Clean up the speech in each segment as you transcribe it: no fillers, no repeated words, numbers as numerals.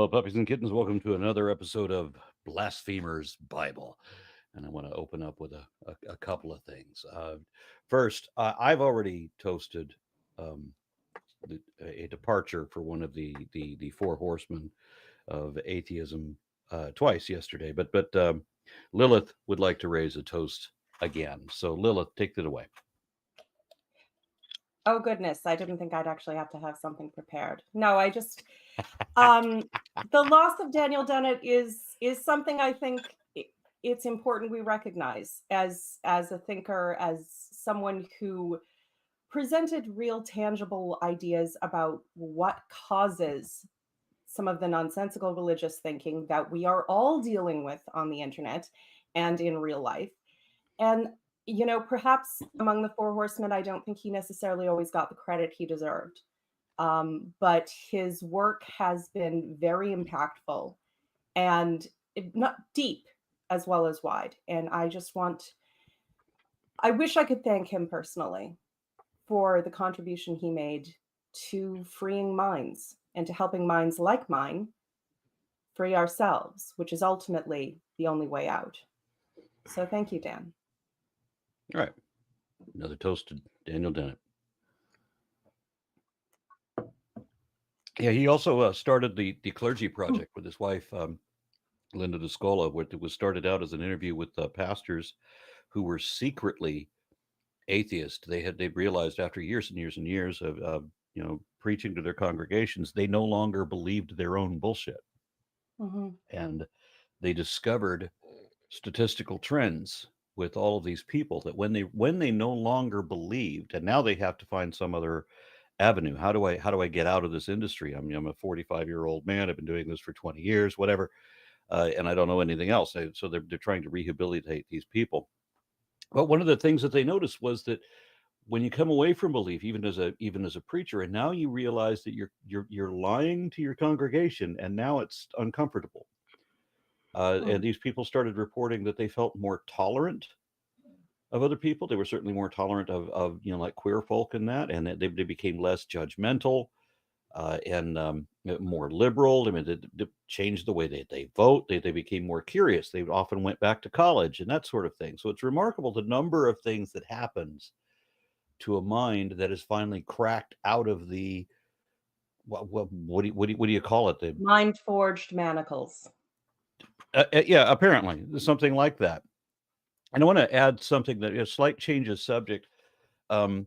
Hello, puppies and kittens. Welcome to another episode of Blasphemers Bible. And I want to open up with a couple of things. First, I've already toasted a departure for one of the four horsemen of atheism twice yesterday. But Lilith would like to raise a toast again. So Lilith, take it away. Oh, goodness. I didn't think I'd actually have to have something prepared. No, I just, the loss of Daniel Dennett is something I think it's important we recognize as a thinker, as someone who presented real tangible ideas about what causes some of the nonsensical religious thinking that we are all dealing with on the internet and in real life. And perhaps among the four horsemen, I don't think he necessarily always got the credit he deserved. But his work has been very impactful and not deep as well as wide. And I wish I could thank him personally for the contribution he made to freeing minds and to helping minds like mine free ourselves, which is ultimately the only way out. So thank you, Dan. All right. Another toast to Daniel Dennett. Yeah, he also started the Clergy Project with his wife, Linda DeScola, which was started out as an interview with pastors who were secretly atheist. They realized after years and years and years of preaching to their congregations, they no longer believed their own bullshit. Mm-hmm. And they discovered statistical trends with all of these people that when they no longer believed, and now they have to find some other avenue. How do I get out of this industry? I mean, I'm a 45-year-old man. I've been doing this for 20 years, whatever, and I don't know anything else. So they're trying to rehabilitate these people. But one of the things that they noticed was that when you come away from belief, even as a preacher, and now you realize that you're lying to your congregation, and now it's uncomfortable. And these people started reporting that they felt more tolerant of other people. They were certainly more tolerant of like queer folk and that, and they became less judgmental and more liberal. I mean, they changed the way they vote. They became more curious. They often went back to college and that sort of thing. So it's remarkable the number of things that happens to a mind that is finally cracked out of the what do you call it? The mind forged manacles. Yeah, apparently something like that. And I want to add something that a slight change of subject. So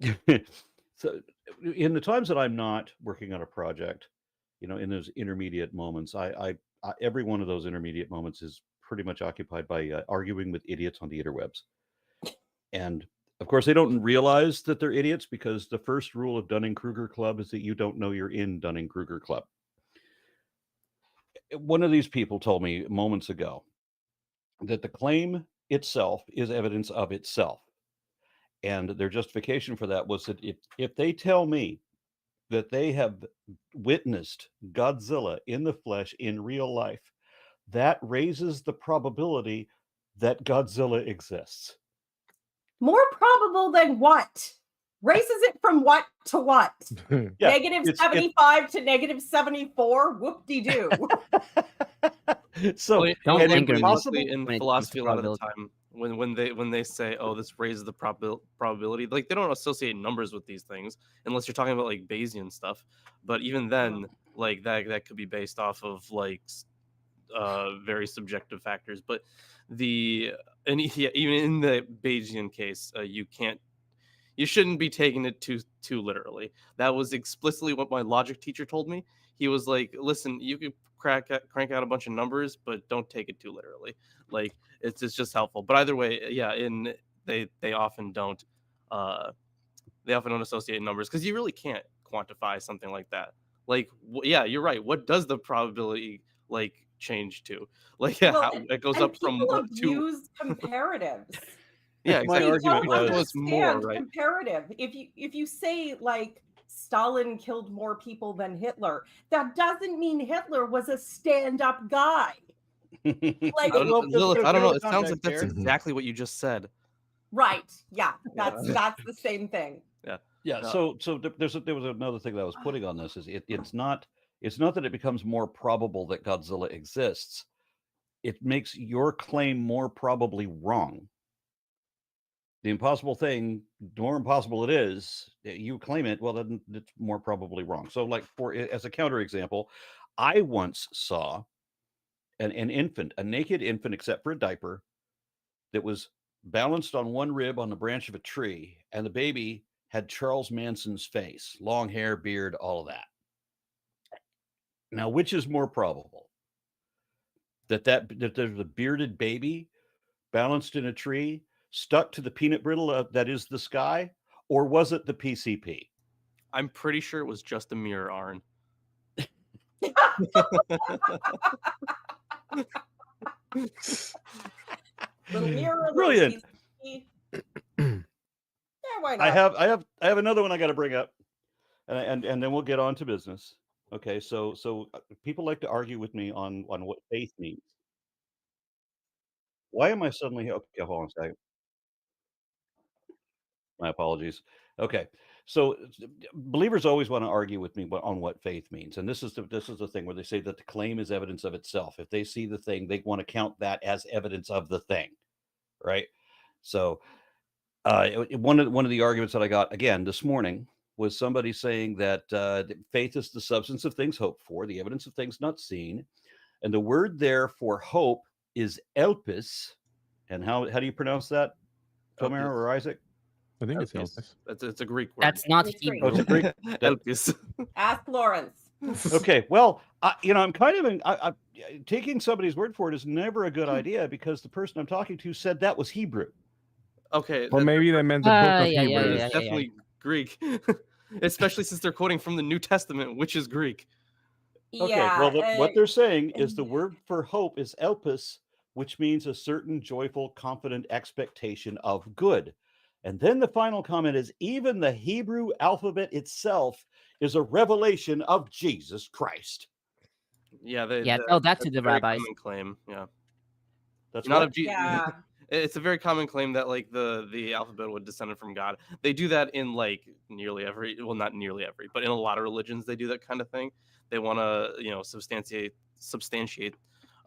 in the times that I'm not working on a project, in those intermediate moments, I every one of those intermediate moments is pretty much occupied by arguing with idiots on the interwebs. And of course, they don't realize that they're idiots because the first rule of Dunning-Kruger Club is that you don't know you're in Dunning-Kruger Club. One of these people told me moments ago that the claim itself is evidence of itself. And their justification for that was that if they tell me that they have witnessed Godzilla in the flesh in real life, that raises the probability that Godzilla exists. More probable than what? Raises it from what to what? Yeah, -75 to -74? Whoop-de-doo. So don't think possibly in philosophy a lot of the time when they say, oh, this raises the probability, like they don't associate numbers with these things unless you're talking about like Bayesian stuff. But even then, like that could be based off of like very subjective factors. But even in the Bayesian case, you shouldn't be taking it too literally. That was explicitly what my logic teacher told me. He was like, listen, you could crank out a bunch of numbers, but don't take it too literally. Like it's just helpful. But either way, yeah, they often don't associate numbers because you really can't quantify something like that. Like, yeah, you're right. What does the probability like change to? Like, yeah, it goes up from what to use comparatives. Yeah, exactly. My argument was more right. Comparative. If you say like Stalin killed more people than Hitler, that doesn't mean Hitler was a stand-up guy. Like, I don't know. It sounds like that's exactly what you just said. Right. Yeah. That's the same thing. Yeah. Yeah. No. So there was another thing that I was putting on this is it's not It's not that it becomes more probable that Godzilla exists. It makes your claim more probably wrong. The impossible thing, the more impossible it is, you claim it, well, then it's more probably wrong. So, like, as a counterexample, I once saw an infant, a naked infant except for a diaper, that was balanced on one rib on the branch of a tree, and the baby had Charles Manson's face, long hair, beard, all of that. Now, which is more probable? That there's a bearded baby balanced in a tree, stuck to the peanut brittle that is the sky, or was it the PCP? I'm pretty sure it was just a mirror, Arn. Little mirror, Brilliant. Yeah, why not? I have another one I got to bring up, and then we'll get on to business. Okay, so people like to argue with me on what faith means. Why am I suddenly okay? Hold on a second. My apologies. Okay, so believers always want to argue with me on what faith means, and this is the thing where they say that the claim is evidence of itself. If they see the thing, they want to count that as evidence of the thing, right? So, one of the arguments that I got again this morning was somebody saying that faith is the substance of things hoped for, the evidence of things not seen, and the word there for hope is elpis. And how do you pronounce that, Tomer or Isaac? I think it's elpis. It's a Greek word. That's not It's Hebrew. Oh, it's a Greek. Elpis. Ask Lawrence. Okay, well, I'm kind of taking somebody's word for it is never a good idea, because the person I'm talking to said that was Hebrew. Okay. Or maybe they meant the book of yeah, Hebrews. It's definitely Greek, especially since they're quoting from the New Testament, which is Greek. Okay, Yeah, well, what they're saying is the word for hope is elpis, which means a certain joyful, confident expectation of good. And then the final comment is even the Hebrew alphabet itself is a revelation of Jesus Christ. Yeah, tell that to that's the a very rabbis. common claim. Yeah, That's not what? of Jesus. Yeah. It's a very common claim that like the alphabet would descend from God. They do that in like nearly every, well, not nearly every, but in a lot of religions they do that kind of thing. They want to substantiate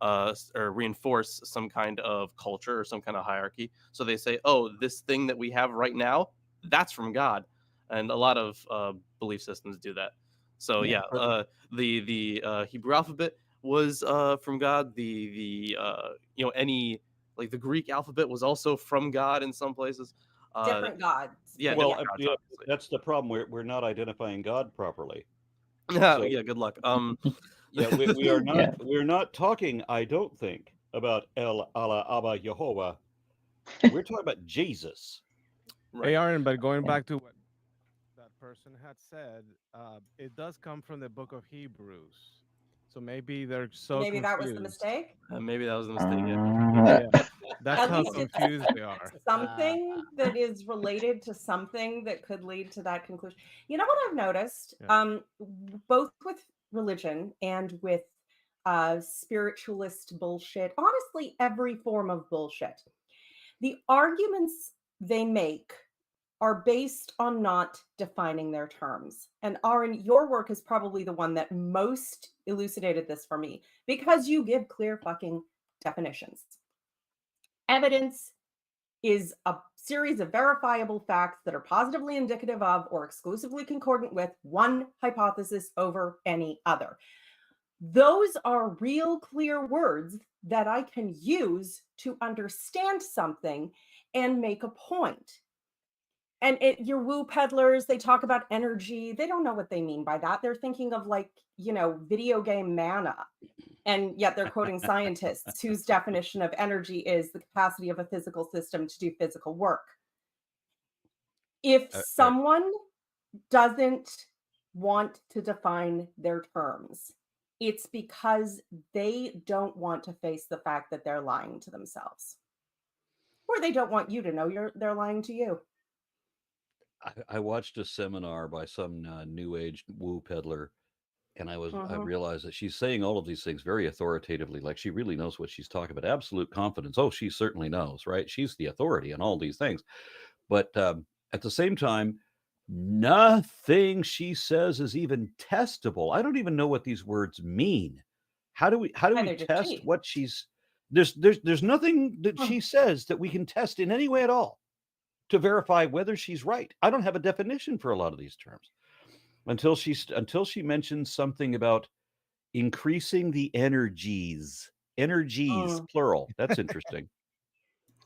or reinforce some kind of culture or some kind of hierarchy. So they say, oh, this thing that we have right now, that's from God, and a lot of belief systems do that. So the Hebrew alphabet was from God. The like the Greek alphabet was also from God in some places. Different gods. Yeah, Well, different gods, obviously. that's the problem. We're not identifying God properly. Yeah, So- yeah. Good luck. Yeah, we are not. We're not talking, I don't think, about El Allah Abba Yehovah. We're talking about Jesus. Right. Hey, Aaron, but going back to what that person had said, it does come from the book of Hebrews. So maybe they're so Maybe that was the confused. mistake. Maybe that was the mistake. Yeah. That's At how least it's confused they are. something that is related to something that could lead to that conclusion. You know what I've noticed? Yeah. Both with religion and with spiritualist bullshit, honestly, every form of bullshit. The arguments they make are based on not defining their terms. And Aaron, your work is probably the one that most elucidated this for me, because you give clear fucking definitions. Evidence is a series of verifiable facts that are positively indicative of or exclusively concordant with one hypothesis over any other. Those are real clear words that I can use to understand something and make a point. And your woo peddlers, they talk about energy. They don't know what they mean by that. They're thinking of like, video game mana. And yet they're quoting scientists whose definition of energy is the capacity of a physical system to do physical work. If someone doesn't want to define their terms, it's because they don't want to face the fact that they're lying to themselves. Or they don't want you to know they're lying to you. I watched a seminar by some new age woo peddler, and I realized that she's saying all of these things very authoritatively, like she really knows what she's talking about. Absolute confidence. Oh, she certainly knows, right? She's the authority on all these things. But at the same time, Nothing she says is even testable. I don't even know what these words mean. How do we Neither did test she. what she's there's nothing that she says that we can test in any way at all to verify whether she's right. I don't have a definition for a lot of these terms until she mentions something about increasing the energies plural. That's interesting.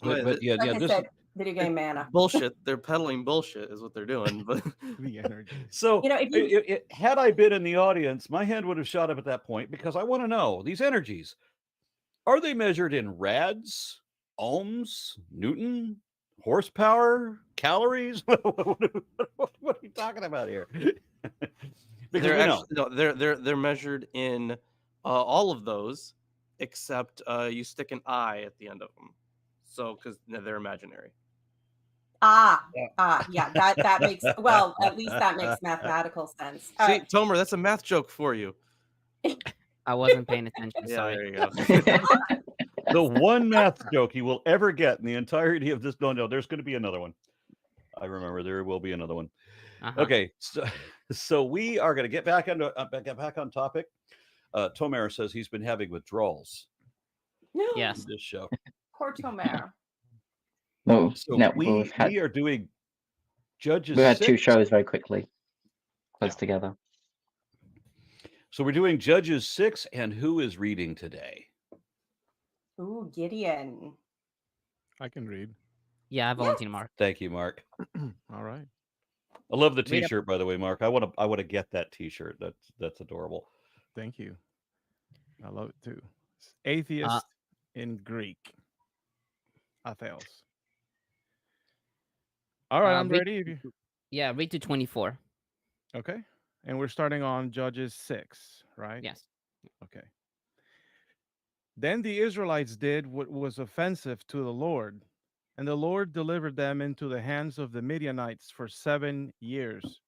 But yeah, Like I this said, video game mana. bullshit. They're peddling bullshit is what they're doing. But The energy. so You know, if you had I been in the audience, my hand would have shot up at that point because I want to know these energies. Are they measured in rads, ohms, Newton, horsepower, calories? What are we talking about here? Because they're actually no, they're measured in all of those, except you stick an I at the end of them. So because they're imaginary. yeah, that makes, well, at least that makes mathematical sense. All See, right. Tomer, that's a math joke for you. I wasn't paying attention. Yeah, Sorry. there you go. the one math joke he will ever get in the entirety of this. No, there's going to be another one. I remember there will be another one. Okay, so we are going to get back on topic. Tomer says he's been having withdrawals. Yes. In this show. Poor Tomer. Well, So no, we are doing Judges. We had 6. two shows very quickly, close together. So we're doing Judges 6, and who is reading today? Ooh, Gideon. I can read. Yeah, I volunteer, Mark. Thank you, Mark. All right. I love the Read up. T-shirt, by the way, Mark. I want to get that T-shirt. That's adorable. Thank you. I love it too. It's atheist in Greek. Atheos. All right, I'm ready. Yeah, read to 24. Okay. And we're starting on Judges 6, right? Yes. Okay. Then the Israelites did what was offensive to the Lord, and the Lord delivered them into the hands of the Midianites for 7 years.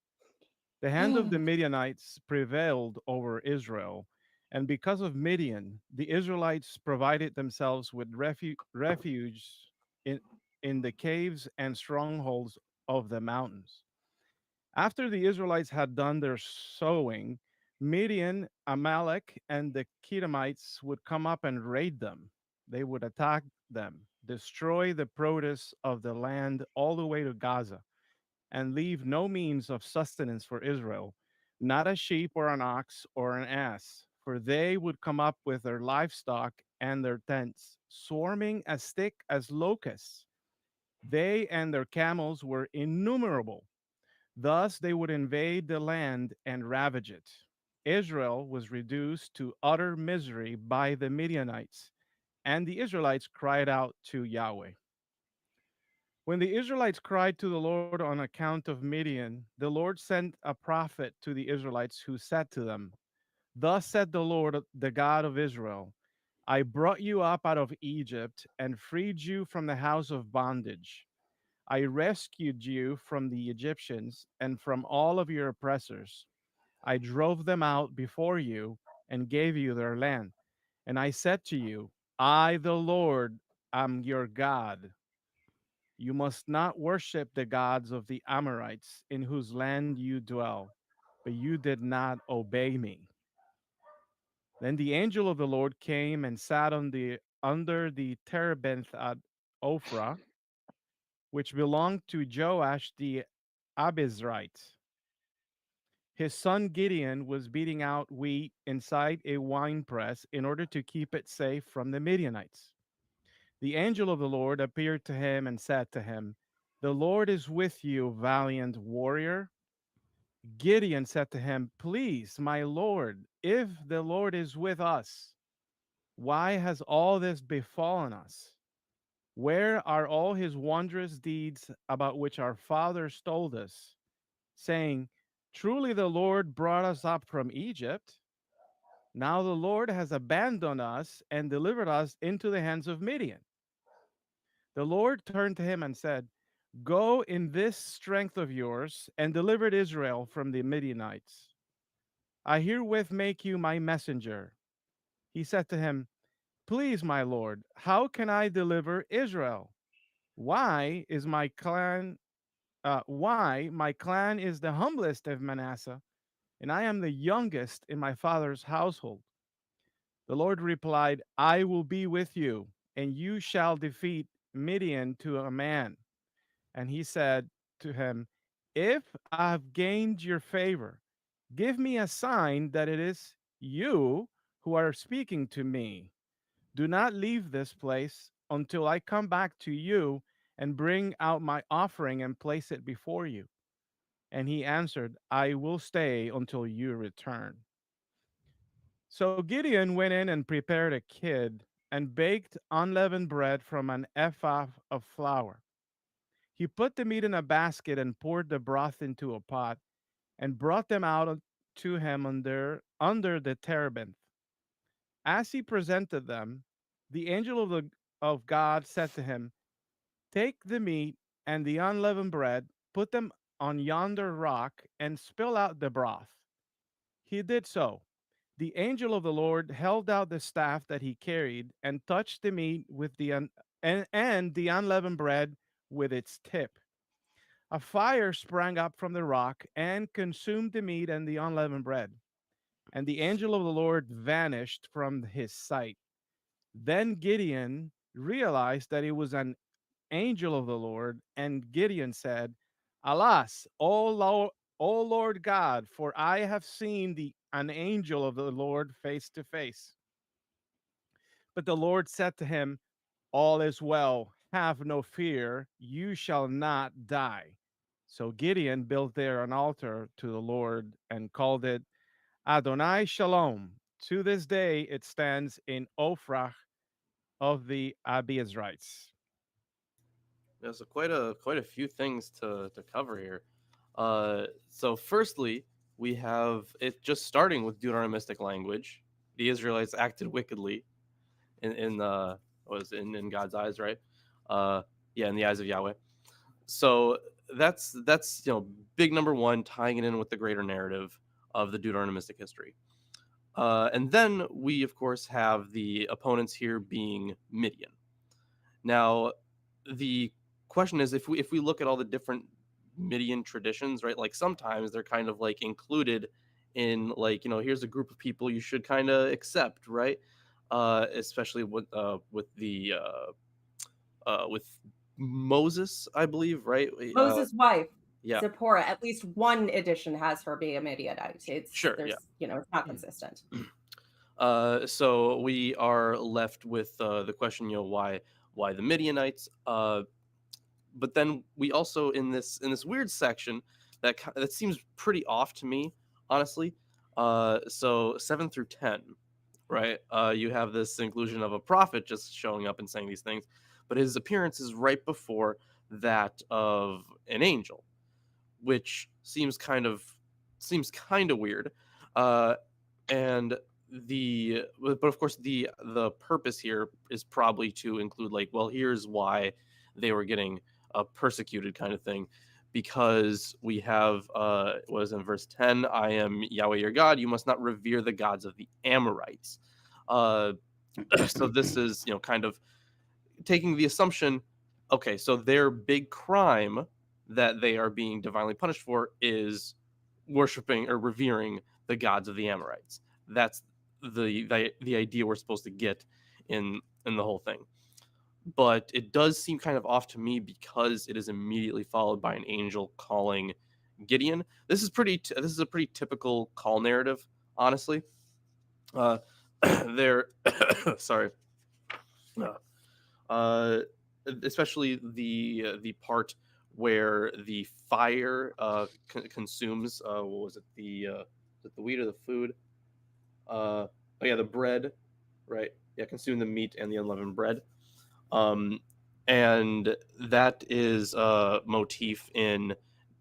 The hand of the Midianites prevailed over Israel, and because of Midian, the Israelites provided themselves with refuge in the caves and strongholds of the mountains. After the Israelites had done their sowing, Midian, Amalek, and the Kedemites would come up and raid them. They would attack them, destroy the produce of the land all the way to Gaza, and leave no means of sustenance for Israel, not a sheep or an ox or an ass, for they would come up with their livestock and their tents, swarming as thick as locusts. They and their camels were innumerable. Thus they would invade the land and ravage it. Israel was reduced to utter misery by the Midianites, and the Israelites cried out to Yahweh. When the Israelites cried to the Lord on account of Midian, the Lord sent a prophet to the Israelites who said to them, "Thus said the Lord, the God of Israel, I brought you up out of Egypt and freed you from the house of bondage. I rescued you from the Egyptians and from all of your oppressors. I drove them out before you and gave you their land. And I said to you, I, the Lord, am your God. You must not worship the gods of the Amorites in whose land you dwell, but you did not obey me." Then the angel of the Lord came and sat under the terebinth at Ophrah, which belonged to Joash the Abizrite. His son Gideon was beating out wheat inside a winepress in order to keep it safe from the Midianites. The angel of the Lord appeared to him and said to him, "The Lord is with you, valiant warrior." Gideon said to him, "Please, my Lord, if the Lord is with us, why has all this befallen us? Where are all his wondrous deeds about which our fathers told us, saying, 'Truly the Lord brought us up from Egypt'? Now the Lord has abandoned us and delivered us into the hands of Midian." The Lord turned to him and said, "Go in this strength of yours and deliver Israel from the Midianites. I herewith make you my messenger." He said to him, "Please, my Lord, how can I deliver Israel? Why is my clan why my clan is the humblest of Manasseh, and I am the youngest in my father's household. The Lord replied, I will be with you, and you shall defeat Midian to a man. And he said to him, if I've gained your favor, give me a sign that it is you who are speaking to me. Do not leave this place until I come back to you and bring out my offering and place it before you. And he answered, I will stay until you return. So Gideon went in and prepared a kid and baked unleavened bread from an ephah of flour. He put the meat in a basket and poured the broth into a pot and brought them out to him under the terebinth. As he presented them, the angel of God said to him, take the meat and the unleavened bread, put them on yonder rock, and spill out the broth. He did so. The angel of the Lord held out the staff that he carried and touched the meat with and the unleavened bread with its tip. A fire sprang up from the rock and consumed the meat and the unleavened bread. And the angel of the Lord vanished from his sight. Then Gideon realized that it was an angel of the Lord, and Gideon said, alas, O Lord God, for I have seen an angel of the Lord face to face. But the Lord said to him, all is well, have no fear, you shall not die. So Gideon built there an altar to the Lord and called it Adonai Shalom. To this day, it stands in Ophrah of the Abiezrites. There's quite a few things to cover here. So firstly, we have it just starting with Deuteronomistic language. The Israelites acted wickedly in God's eyes, right? In the eyes of Yahweh. So that's big number one, tying it in with the greater narrative of the Deuteronomistic history. And then we of course have the opponents here being Midian. Now the question is, if we look at all the different Midian traditions, right, like sometimes they're kind of like included in, like, here's a group of people you should kind of accept, right? Especially with Moses, I believe, right? Moses' wife, Yeah. Zipporah. At least one edition has her being a Midianite. It's Sure, there's it's not consistent. So we are left with the question, why the Midianites? But then we also in this weird section that seems pretty off to me, honestly. So 7 through 10, right? You have this inclusion of a prophet just showing up and saying these things, but his appearance is right before that of an angel, which seems kind of weird. And but of course the purpose here is probably to include, like, well, here's why they were getting persecuted, kind of thing, because we have what is in verse 10, I am Yahweh your God, you must not revere the gods of the Amorites. So this is kind of taking the assumption, okay, so their big crime that they are being divinely punished for is worshiping or revering the gods of the Amorites. That's the idea we're supposed to get in the whole thing. But it does seem kind of off to me because it is immediately followed by an angel calling Gideon. This is a pretty typical call narrative, honestly. Sorry. Especially the part where the fire consumes what was it, the wheat or the food? The bread, right? Yeah, consume the meat and the unleavened bread. And that is a motif in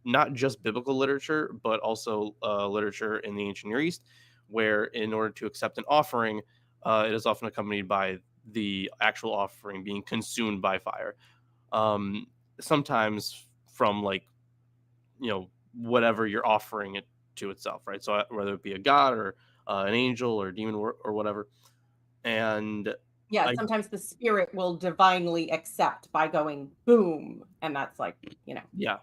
not just biblical literature, but also literature in the ancient Near East, where in order to accept an offering, it is often accompanied by the actual offering being consumed by fire. Sometimes from, like, whatever you're offering it to itself, right? So whether it be a god or an angel or a demon or whatever. And yeah, sometimes the spirit will divinely accept by going boom, and that's like, Yeah.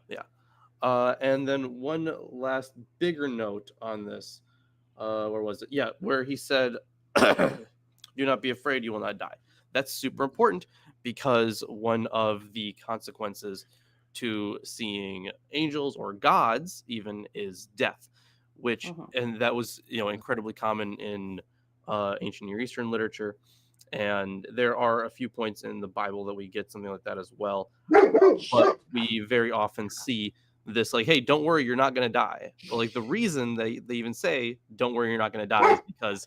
And then one last bigger note on this. Where was it? Yeah, where he said, "Do not be afraid; you will not die." That's super important because one of the consequences to seeing angels or gods even is death, which and that was incredibly common in ancient Near Eastern literature. And there are a few points in the Bible that we get something like that as well. But we very often see this like, hey, don't worry, you're not going to die. But like the reason they even say, don't worry, you're not going to die is because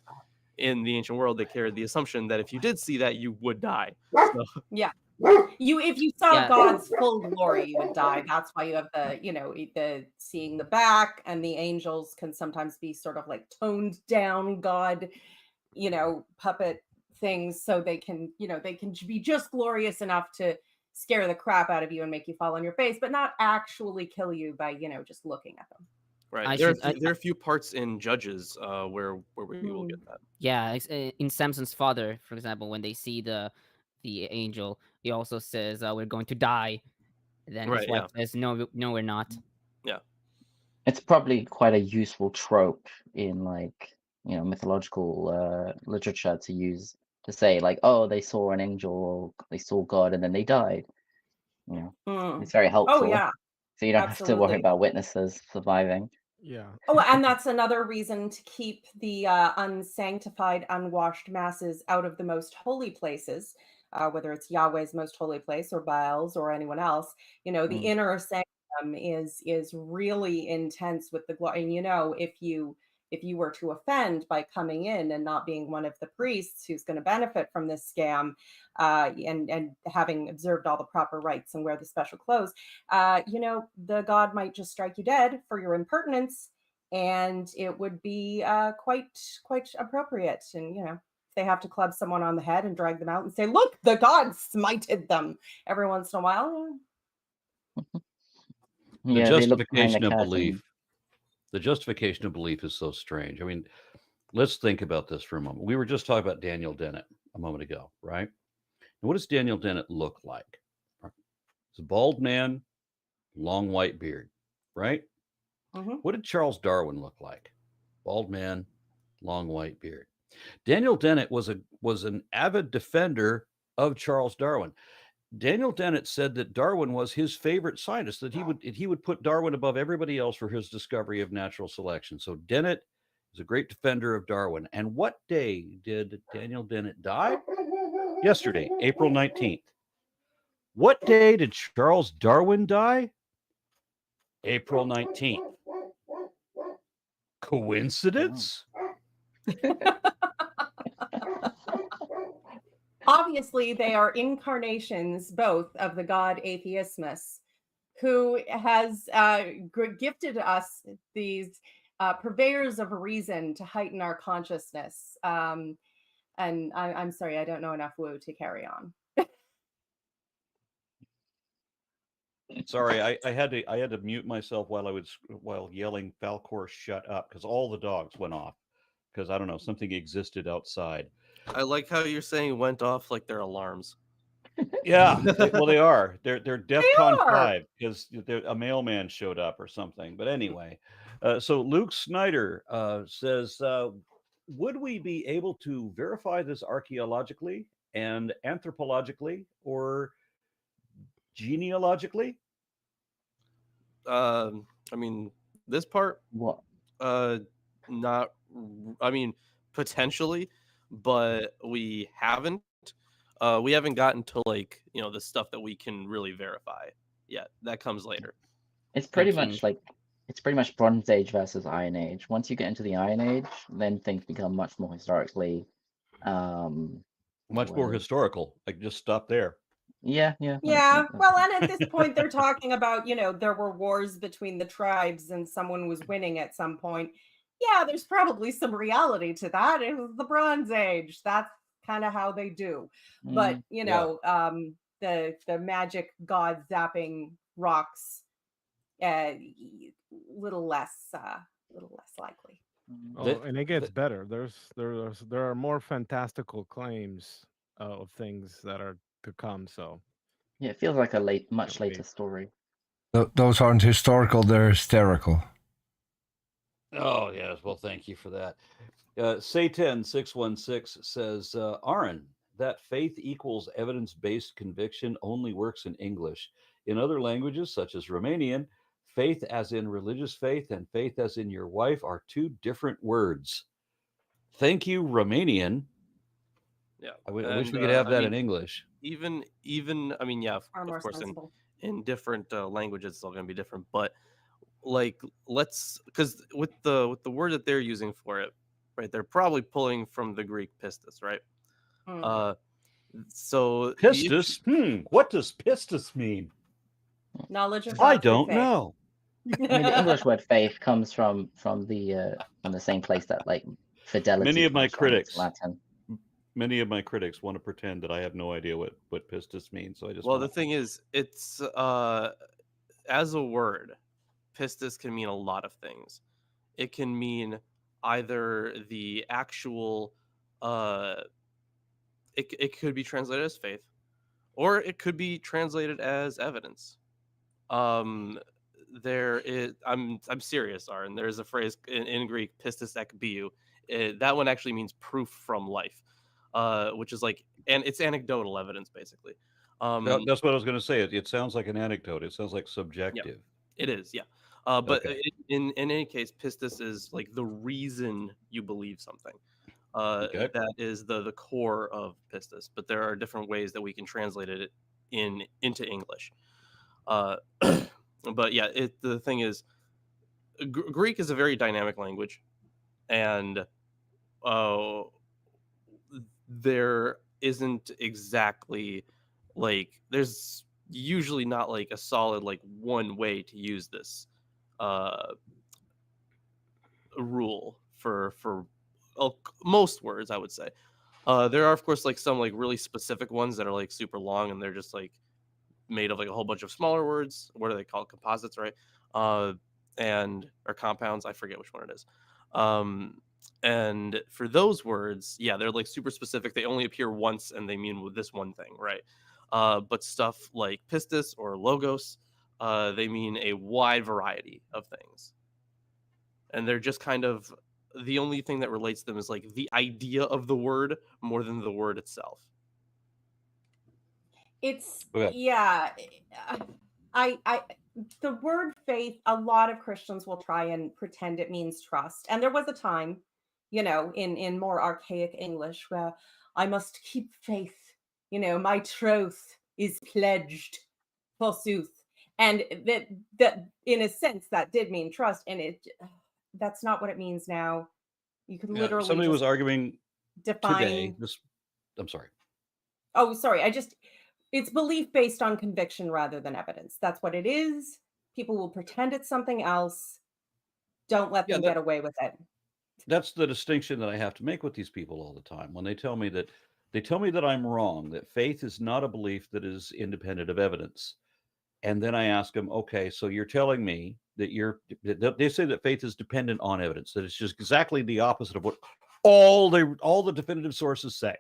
in the ancient world, they carried the assumption that if you did see that, you would die. So, yeah. If you saw God's full glory, you would die. That's why you have the seeing the back, and the angels can sometimes be sort of like toned down God, puppet things, so they can be just glorious enough to scare the crap out of you and make you fall on your face, but not actually kill you by just looking at them. Right. There are a few parts in Judges where we will get that. Yeah, in Samson's father, for example, when they see the angel, he also says, "We're going to die." And then his wife says, "No, we're not." Yeah. It's probably quite a useful trope in mythological literature to use to say like, oh, they saw an angel or they saw God and then they died. It's very helpful. Oh yeah. So you don't have to worry about witnesses surviving. Yeah. Oh, and that's another reason to keep the unsanctified, unwashed masses out of the most holy places, whether it's Yahweh's most holy place or Baal's or anyone else. The inner sanctum is really intense with the glory. And if you were to offend by coming in and not being one of the priests who's going to benefit from this scam, and having observed all the proper rites and wear the special clothes, the God might just strike you dead for your impertinence, and it would be quite appropriate. And if they have to club someone on the head and drag them out and say, "Look, the God smited them," every once in a while. The justification of belief. The justification of belief is so strange. I mean, let's think about this for a moment. We were just talking about Daniel Dennett a moment ago, right? And what does Daniel Dennett look like? He's a bald man, long white beard, right? What did Charles Darwin look like? Bald man, long white beard. Daniel Dennett was an avid defender of Charles Darwin. Daniel Dennett said that Darwin was his favorite scientist, that he would put Darwin above everybody else for his discovery of natural selection. So Dennett is a great defender of Darwin. And what day did Daniel Dennett die? Yesterday, April 19th. What day did Charles Darwin die? April 19th. Coincidence? Obviously, they are incarnations, both, of the god Atheismus, who has gifted us these purveyors of reason to heighten our consciousness. And I'm sorry, I don't know enough woo to carry on. Sorry, I had to mute myself while yelling Falcor shut up, because all the dogs went off, because I don't know, something existed outside. I like how you're saying went off like they're alarms. Yeah, they are. They're DEFCON 5 because a mailman showed up or something. But anyway, so Luke Snyder says, would we be able to verify this archaeologically and anthropologically or genealogically? I mean, this part, what? Not. I mean, potentially, but we haven't. We haven't gotten to the stuff that we can really verify yet. That comes later. It's pretty much Bronze Age versus Iron Age. Once you get into the Iron Age, then things become much more historically. Much more historical. Like, just stop there. Yeah. Well, and at this point, they're talking about, there were wars between the tribes and someone was winning at some point. Yeah, there's probably some reality to that. It was the Bronze Age. That's kind of how they do. But, the magic god zapping rocks, little less likely. And it gets better. There are more fantastical claims of things that are to come. So yeah, it feels like a much later story. Those aren't historical, they're hysterical. Oh, yes. Well, thank you for that. Satan616 says, Aaron, that faith equals evidence-based conviction only works in English. In other languages, such as Romanian, faith as in religious faith and faith as in your wife are two different words. Thank you, Romanian. Yeah. I wish we could have that in English. Even I mean, yeah, of course, in different languages, it's all going to be different. But like, because with the word that they're using for it, right? They're probably pulling from the Greek pistis, right? So pistis. What does pistis mean? Knowledge of God. I don't know. I mean, the English word faith comes from the same place that like fidelity. Many of my critics, Latin. Many of my critics want to pretend that I have no idea what pistis means. So I just the thing is, it's as a word, pistis can mean a lot of things. It can mean either the actual it could be translated as faith, or it could be translated as evidence. There is I'm serious, Aaron. There's a phrase in Greek, pistis ek biou. That one actually means proof from life, which is like, and it's anecdotal evidence basically. That's what I was going to say. It sounds like an anecdote. It sounds like subjective. Yeah, it is, yeah. But okay. in any case, pistis is like the reason you believe something. Okay. That is the core of pistis. But there are different ways that we can translate it into English. But yeah, the thing is, Greek is a very dynamic language, and there isn't exactly like, there's usually not like a solid like one way to use this rule for most words, I would say. There are of course like some like really specific ones that are like super long, and they're just like made of like a whole bunch of smaller words. What are they called? Composites, right? Or compounds. I forget which one it is. And for those words, yeah, they're like super specific. They only appear once and they mean with this one thing, right? But stuff like pistis or logos, they mean a wide variety of things. And they're just kind of, the only thing that relates them is like the idea of the word more than the word itself. It's yeah. The word faith, a lot of Christians will try and pretend it means trust. And there was a time, in more archaic English where I must keep faith, my troth is pledged forsooth. And that in a sense that did mean trust, and that's not what it means now. You could literally somebody was arguing define today. I'm sorry. Oh, sorry. It's belief based on conviction rather than evidence. That's what it is. People will pretend it's something else. Don't let them get away with it. That's the distinction that I have to make with these people all the time. When they tell me that I'm wrong, that faith is not a belief that is independent of evidence. And then I ask them, okay, so you're telling me that they say that faith is dependent on evidence, that it's just exactly the opposite of what all the definitive sources say.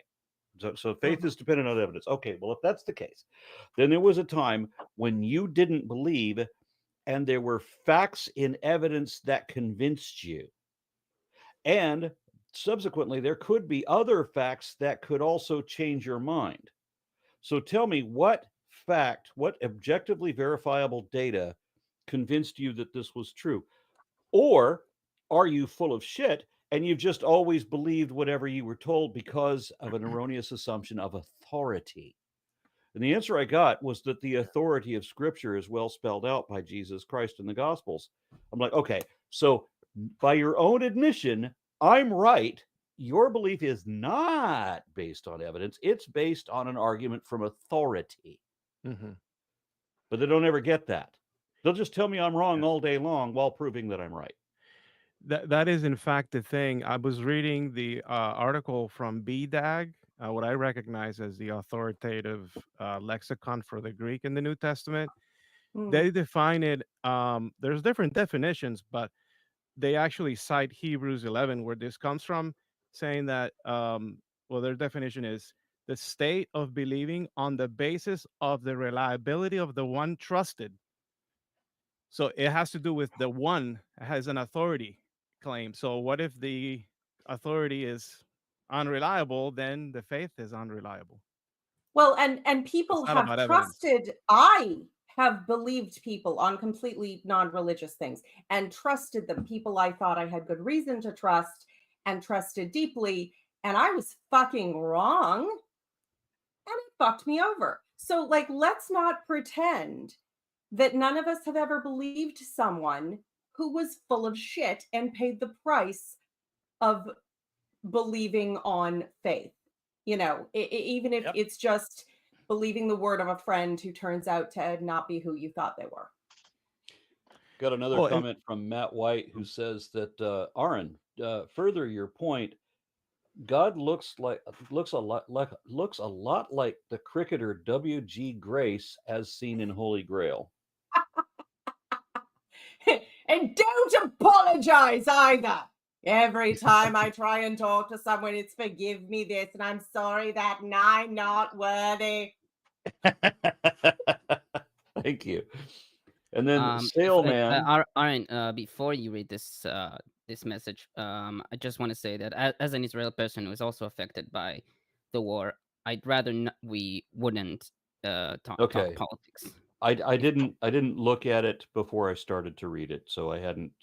So faith is dependent on evidence. Okay, well, if that's the case, then there was a time when you didn't believe and there were facts in evidence that convinced you. And subsequently, there could be other facts that could also change your mind. So tell me, what objectively verifiable data convinced you that this was true? Or are you full of shit and you've just always believed whatever you were told because of an erroneous assumption of authority? And the answer I got was that the authority of Scripture is well spelled out by Jesus Christ in the Gospels. I'm like, okay, so by your own admission, I'm right. Your belief is not based on evidence. It's based on an argument from authority. Mm-hmm. But they don't ever get that. They'll just tell me I'm wrong all day long while proving that I'm right. That is, in fact, the thing. I was reading the article from BDAG, what I recognize as the authoritative lexicon for the Greek in the New Testament. They define it, there's different definitions, but they actually cite Hebrews 11, where this comes from, saying that, their definition is the state of believing on the basis of the reliability of the one trusted, So it has to do with the one has an authority claim. So what if the authority is unreliable? Then the faith is unreliable. Well, and people have trusted. I have believed people on completely non-religious things and trusted them. People I thought I had good reason to trust and trusted deeply, and I was fucking wrong, and it fucked me over. So, like, let's not pretend that none of us have ever believed someone who was full of shit and paid the price of believing on faith. You know, even if it's just believing the word of a friend who turns out to not be who you thought they were. Got another comment from Matt White who says that Aaron, further your point, God looks a lot like the cricketer W.G. Grace as seen in Holy Grail. And don't apologize either. Every time I try and talk to someone, it's forgive me this, and I'm sorry that, and I'm not worthy. Thank you. And then Sailman. Aaron, before you read this this message, I just want to say that as an Israeli person who is also affected by the war, I'd rather we wouldn't talk politics. I didn't look at it before I started to read it, so I hadn't.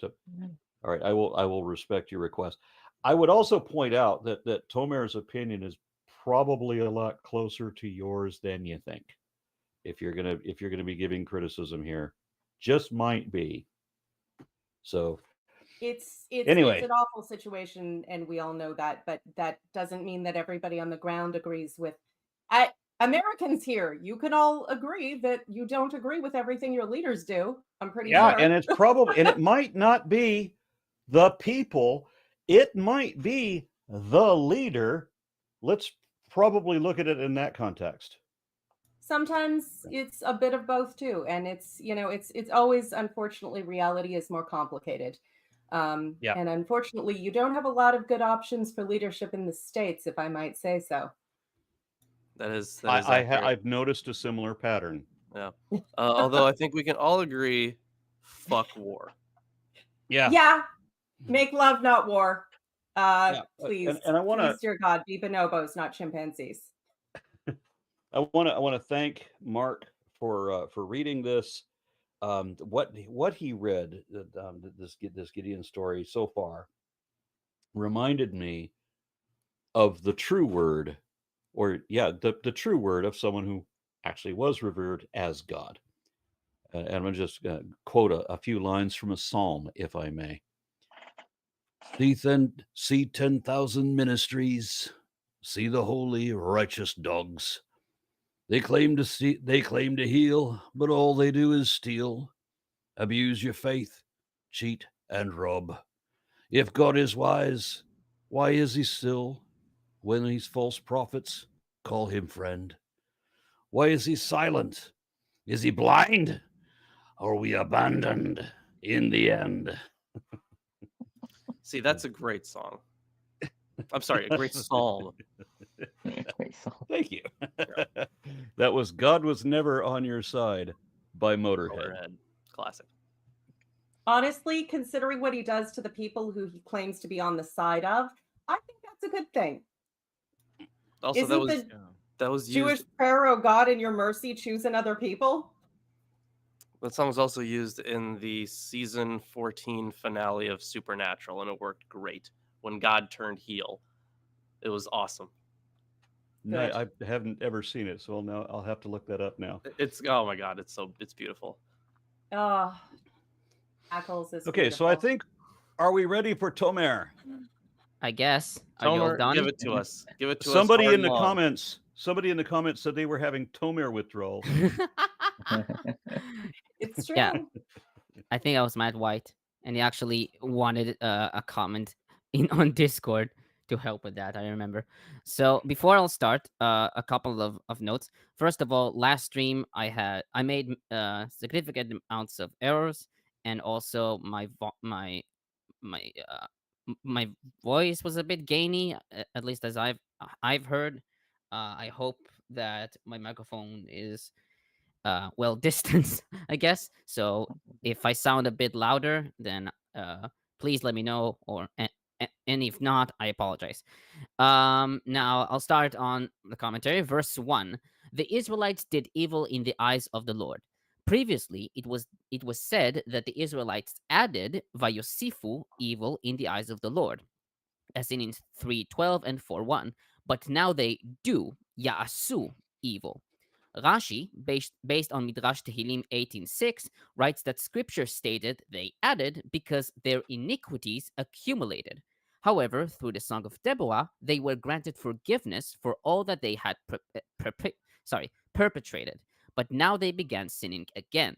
All right, I will respect your request. I would also point out that Tomer's opinion is probably a lot closer to yours than you think. If you're gonna be giving criticism here, just might be. So it's anyway. It's an awful situation, and we all know that. But that doesn't mean that everybody on the ground agrees with. Americans here, you can all agree that you don't agree with everything your leaders do. I'm pretty sure. Yeah, and it's probably, and it might not be the people. It might be the leader. Let's probably look at it in that context. Sometimes it's a bit of both too, and it's always, unfortunately, reality is more complicated. And unfortunately, you don't have a lot of good options for leadership in the States, if I might say so. That is I've noticed a similar pattern. Yeah. Although I think we can all agree, fuck war. Yeah. Yeah. Make love, not war. Please. And I want to, dear God, be bonobos, not chimpanzees. I want to thank Mark for reading this. What he read, this Gideon story so far, reminded me of the true word. Or the true word of someone who actually was revered as God. And I'm going to just quote a few lines from a psalm, if I may. See 10,000 ministries, see the holy, righteous dogs. They claim to heal, but all they do is steal, abuse your faith, cheat and rob. If God is wise, why is he still when these false prophets call him friend? Why is he silent? Is he blind? Are we abandoned in the end? See, that's a great song. I'm sorry, a great psalm. Thank you. That was God Was Never on Your Side by Motorhead. Classic. Honestly, considering what he does to the people who he claims to be on the side of, I think that's a good thing. Also, that was Jewish used... prayer, "Oh God, in your mercy, choose another people." That song was also used in the season 14 finale of Supernatural, and it worked great. When God turned heel, it was awesome. No, I haven't ever seen it, so I'll have to look that up now. It's oh my God, it's beautiful. Ackles is okay. beautiful. So I think, are we ready for Tomer? I guess. Are Tomer, you all done? give it to us. Give it to somebody us. In the comments said they were having Tomer withdrawal. It's true. Yeah. I think I was Matt White, and he actually wanted a comment on Discord to help with that. I remember. So before I'll start, a couple of notes. First of all, last stream I made significant amounts of errors, and also my voice was a bit gainy, at least as I've heard. I hope that my microphone is distance, I guess. So if I sound a bit louder, then please let me know, and if not, I apologize. Now I'll start on the commentary. Verse 1: The Israelites did evil in the eyes of the Lord. Previously, it was said that the Israelites added vayosifu, evil in the eyes of the Lord, as in 3:12 and 4:1. But now they do ya'asu, evil. Rashi, based on Midrash Tehillim 18:6, writes that scripture stated they added because their iniquities accumulated. However, through the Song of Deborah, they were granted forgiveness for all that they had perpetrated. But now they began sinning again.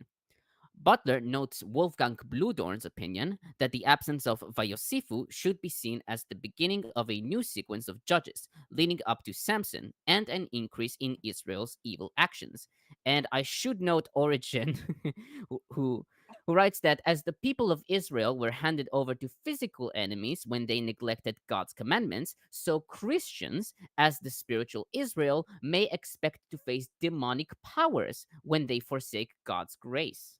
Butler notes Wolfgang Bludorn's opinion that the absence of Vayosifu should be seen as the beginning of a new sequence of judges, leading up to Samson and an increase in Israel's evil actions. And I should note Origen, who writes that as the people of Israel were handed over to physical enemies when they neglected God's commandments, so Christians, as the spiritual Israel, may expect to face demonic powers when they forsake God's grace.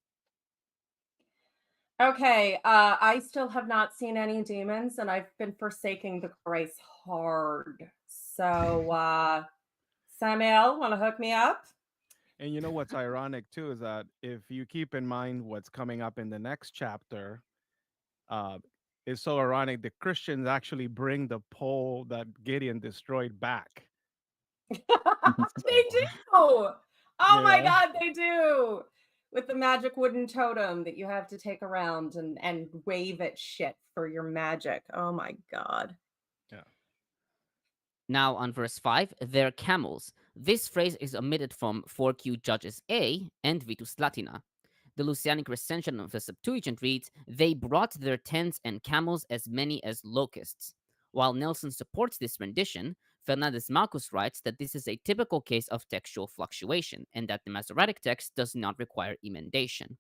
Okay, I still have not seen any demons, and I've been forsaking the grace hard. So, Samuel, want to hook me up? And you know what's ironic too is that if you keep in mind what's coming up in the next chapter, it's so ironic the Christians actually bring the pole that Gideon destroyed back. They do. Oh my Yeah. God, they do. With the magic wooden totem that you have to take around and wave at shit for your magic. Oh my God. Yeah. Now on verse 5, their camels. This phrase is omitted from 4Q Judges A and Vitus Latina. The Lucianic recension of the Septuagint reads, they brought their tents and camels as many as locusts. While Nelson supports this rendition, Fernández-Marcos writes that this is a typical case of textual fluctuation and that the Masoretic text does not require emendation.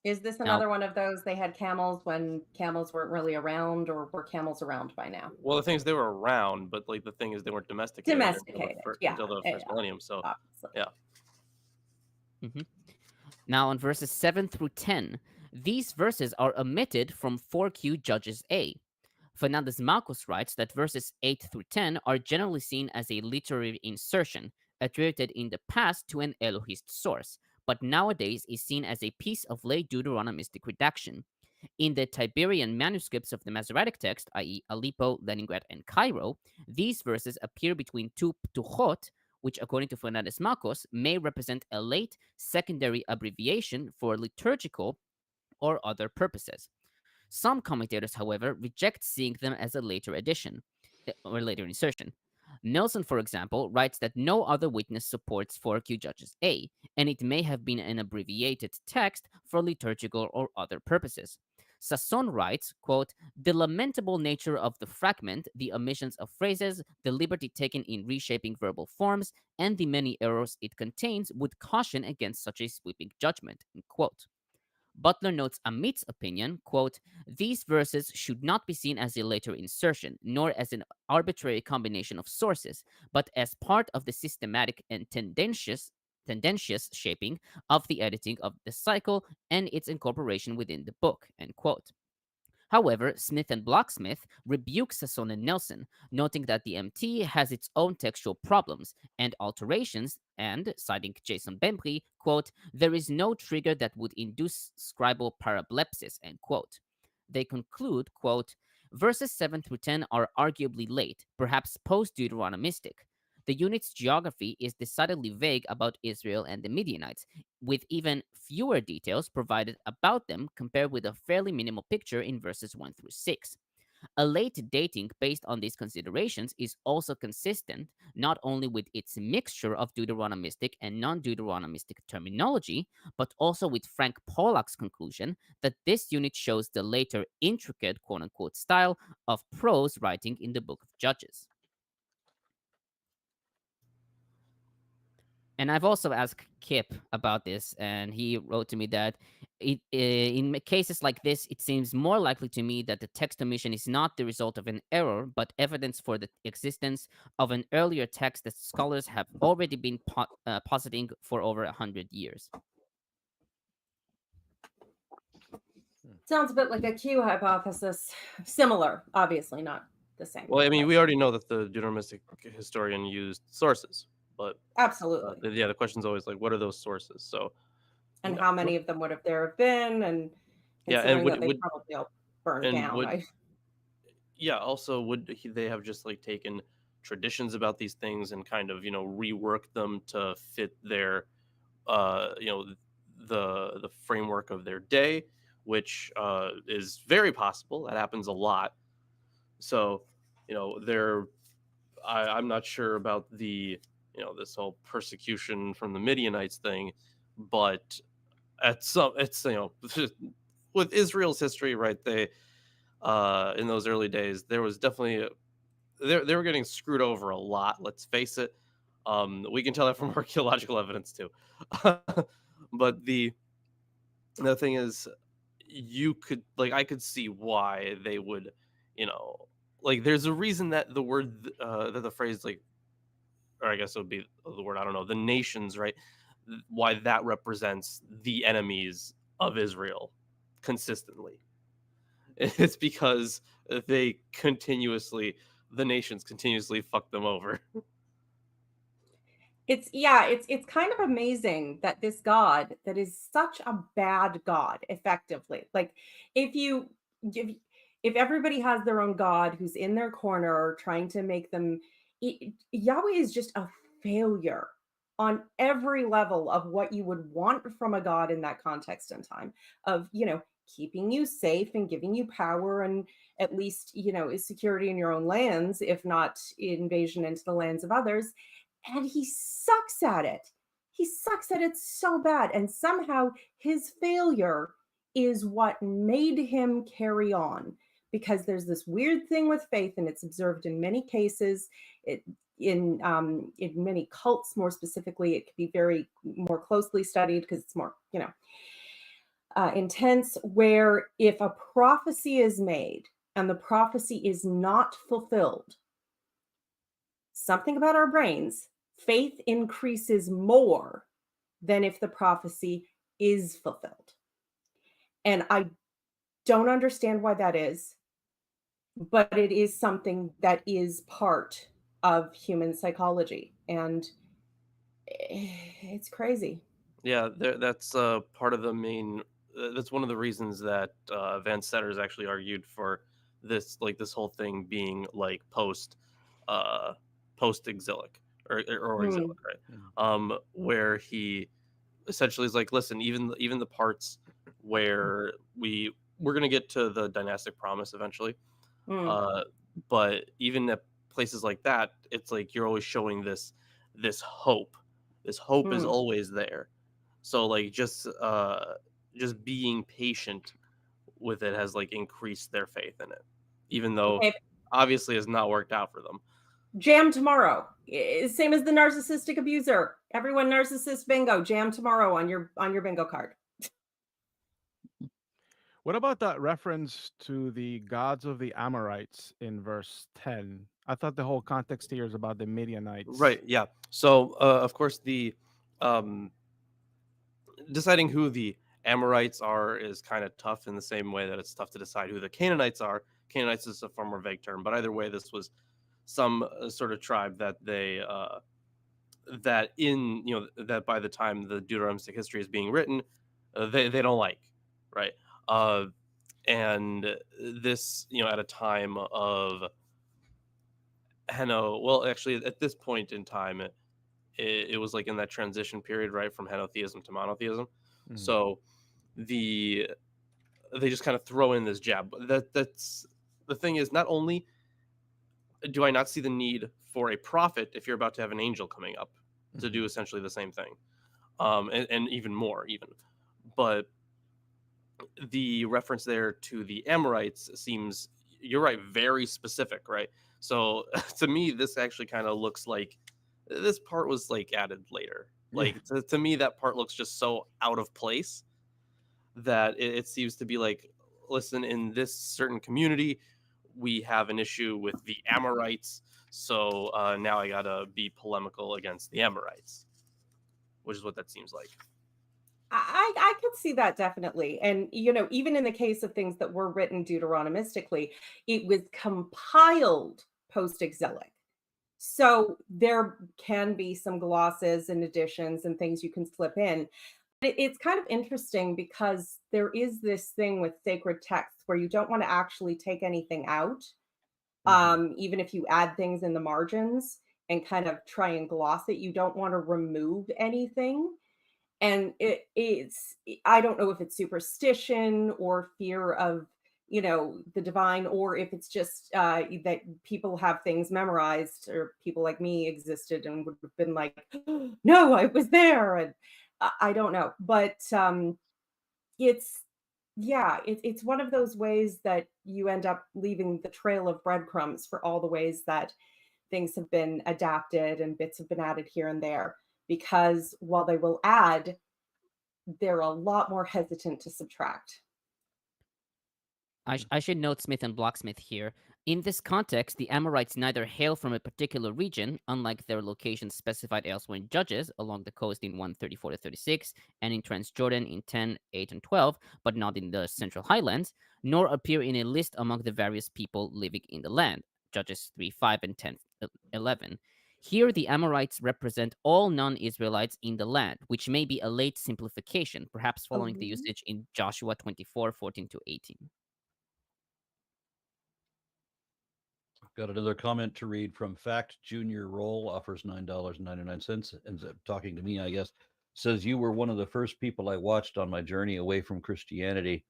Is this another one of those they had camels when camels weren't really around, or were camels around by now? Well, the thing is they were around, but like the thing is they weren't domesticated, until the first millennium. So obviously. Yeah. Mm-hmm. Now on verses 7 through 10, these verses are omitted from 4Q Judges A. Fernández-Marcos writes that verses 8 through 10 are generally seen as a literary insertion, attributed in the past to an Elohist source, but nowadays is seen as a piece of late Deuteronomistic redaction. In the Tiberian manuscripts of the Masoretic text, i.e. Aleppo, Leningrad, and Cairo, these verses appear between two ptuchot, which according to Fernández-Marcos may represent a late secondary abbreviation for liturgical or other purposes. Some commentators, however, reject seeing them as a later addition or later insertion. Nelson, for example, writes that no other witness supports 4Q Judges A, and it may have been an abbreviated text for liturgical or other purposes. Sasson writes, quote, the lamentable nature of the fragment, the omissions of phrases, the liberty taken in reshaping verbal forms, and the many errors it contains would caution against such a sweeping judgment, end quote. Butler notes Amit's opinion, quote, these verses should not be seen as a later insertion, nor as an arbitrary combination of sources, but as part of the systematic and tendentious shaping of the editing of the cycle and its incorporation within the book, end quote. However, Smith and Bloch-Smith rebuke Sasson and Nelson, noting that the MT has its own textual problems and alterations, and, citing Jason Bembry, quote, there is no trigger that would induce scribal parablepsis, end quote. They conclude, quote, verses 7 through 10 are arguably late, perhaps post-Deuteronomistic. The unit's geography is decidedly vague about Israel and the Midianites, with even fewer details provided about them compared with a fairly minimal picture in verses 1 through 6. A late dating based on these considerations is also consistent not only with its mixture of Deuteronomistic and non-Deuteronomistic terminology, but also with Frank Pollack's conclusion that this unit shows the later intricate quote-unquote style of prose writing in the Book of Judges. And I've also asked Kip about this, and he wrote to me that in cases like this, it seems more likely to me that the text omission is not the result of an error, but evidence for the existence of an earlier text that scholars have already been positing for over 100 years. Sounds a bit like a Q hypothesis. Similar, obviously not the same. Well, I mean, we already know that the Deuteronomistic historian used sources, but absolutely, the question's always like, what are those sources? So, and how many of them would have there have been, and considering that they probably all burned down. Also, would they have just like taken traditions about these things and kind of reworked them to fit their the framework of their day, which is very possible. That happens a lot. So I'm not sure about the this whole persecution from the Midianites thing, but it's with Israel's history, right? They in those early days, there was definitely they were getting screwed over a lot. Let's face it. We can tell that from archaeological evidence too. But the thing is, I could see why they would, there's a reason that the word that the phrase or I guess it would be the word, I don't know, the nations, right? Why that represents the enemies of Israel consistently. It's because the nations continuously fuck them over. It's kind of amazing that this God that is such a bad God, effectively, like if everybody has their own God who's in their corner trying to make them, Yahweh is just a failure on every level of what you would want from a God in that context and time of, keeping you safe and giving you power and at least, security in your own lands, if not invasion into the lands of others. And he sucks at it. He sucks at it so bad. And somehow his failure is what made him carry on, because there's this weird thing with faith, and it's observed in many cases. In many cults, more specifically, it could be very more closely studied because it's more, intense, where if a prophecy is made and the prophecy is not fulfilled, something about our brains, faith increases more than if the prophecy is fulfilled. And I don't understand why that is, but it is something that is part of human psychology, and it's crazy. Yeah, that's part of the main. That's one of the reasons that Van Setters actually argued for this, this whole thing being post-exilic or exilic, right? Where he essentially is like, listen, even the parts where we're gonna get to the dynastic promise eventually, but even at places like that, it's like you're always showing this hope. This hope is always there. So just being patient with it has increased their faith in it, even though obviously has not worked out for them. Jam tomorrow, same as the narcissistic abuser. Everyone narcissist bingo. Jam tomorrow on your bingo card. What about that reference to the gods of the Amorites in verse 10? I thought the whole context here is about the Midianites. Right, yeah. So, of course, the deciding who the Amorites are is kind of tough in the same way that it's tough to decide who the Canaanites are. Canaanites is a far more vague term, but either way, this was some sort of tribe that they that by the time the Deuteronomistic history is being written, they don't like, right? And this, at a time of actually at this point in time, it was in that transition period, right, from henotheism to monotheism. So they just kind of throw in this jab. That's the thing is, not only do I not see the need for a prophet if you're about to have an angel coming up to do essentially the same thing, and even more, but the reference there to the Amorites seems, you're right, very specific, right? So to me, this actually kind of looks like this part was added later, Like to me, that part looks just so out of place that it seems to be like, listen, in this certain community, we have an issue with the Amorites, so now I gotta be polemical against the Amorites, which is what that seems like. I could see that definitely. And, even in the case of things that were written Deuteronomistically, it was compiled post-exilic. So there can be some glosses and additions and things you can slip in. It's kind of interesting because there is this thing with sacred texts where you don't want to actually take anything out, even if you add things in the margins and kind of try and gloss it. You don't want to remove anything. And I don't know if it's superstition or fear of, the divine, or if it's just that people have things memorized, or people like me existed and would have been like, no, I was there. And I don't know. But it's one of those ways that you end up leaving the trail of breadcrumbs for all the ways that things have been adapted and bits have been added here and there. Because while they will add, they're a lot more hesitant to subtract. I should note Smith and Bloch-Smith here. In this context, the Amorites neither hail from a particular region, unlike their locations specified elsewhere in Judges, along the coast in 134-36, and in Transjordan in 10, 8, and 12, but not in the Central Highlands, nor appear in a list among the various people living in the land, Judges 3, 5, and 10, 11. Here, the Amorites represent all non-Israelites in the land, which may be a late simplification, perhaps following the usage in Joshua 24, 14-18. Got another comment to read from Fact Junior Roll, offers $9.99, ends up talking to me, I guess. Says, you were one of the first people I watched on my journey away from Christianity.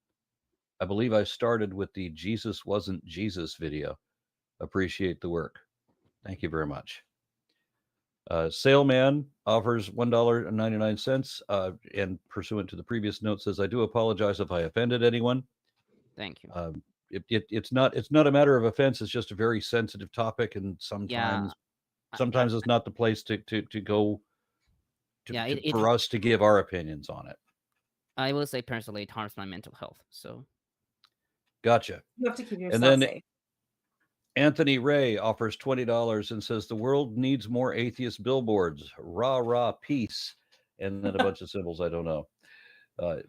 I believe I started with the Jesus Wasn't Jesus video. Appreciate the work. Thank you very much. Saleman offers $1.99, and pursuant to the previous note says, I do apologize if I offended anyone. Thank you. It's not a matter of offense. It's just a very sensitive topic, and sometimes it's not the place to go for us to give our opinions on it. I will say personally, it harms my mental health. So, You gotcha. have to keep yourself safe. Anthony Ray offers $20 and says the world needs more atheist billboards. Rah rah peace, and then a bunch of symbols I don't know.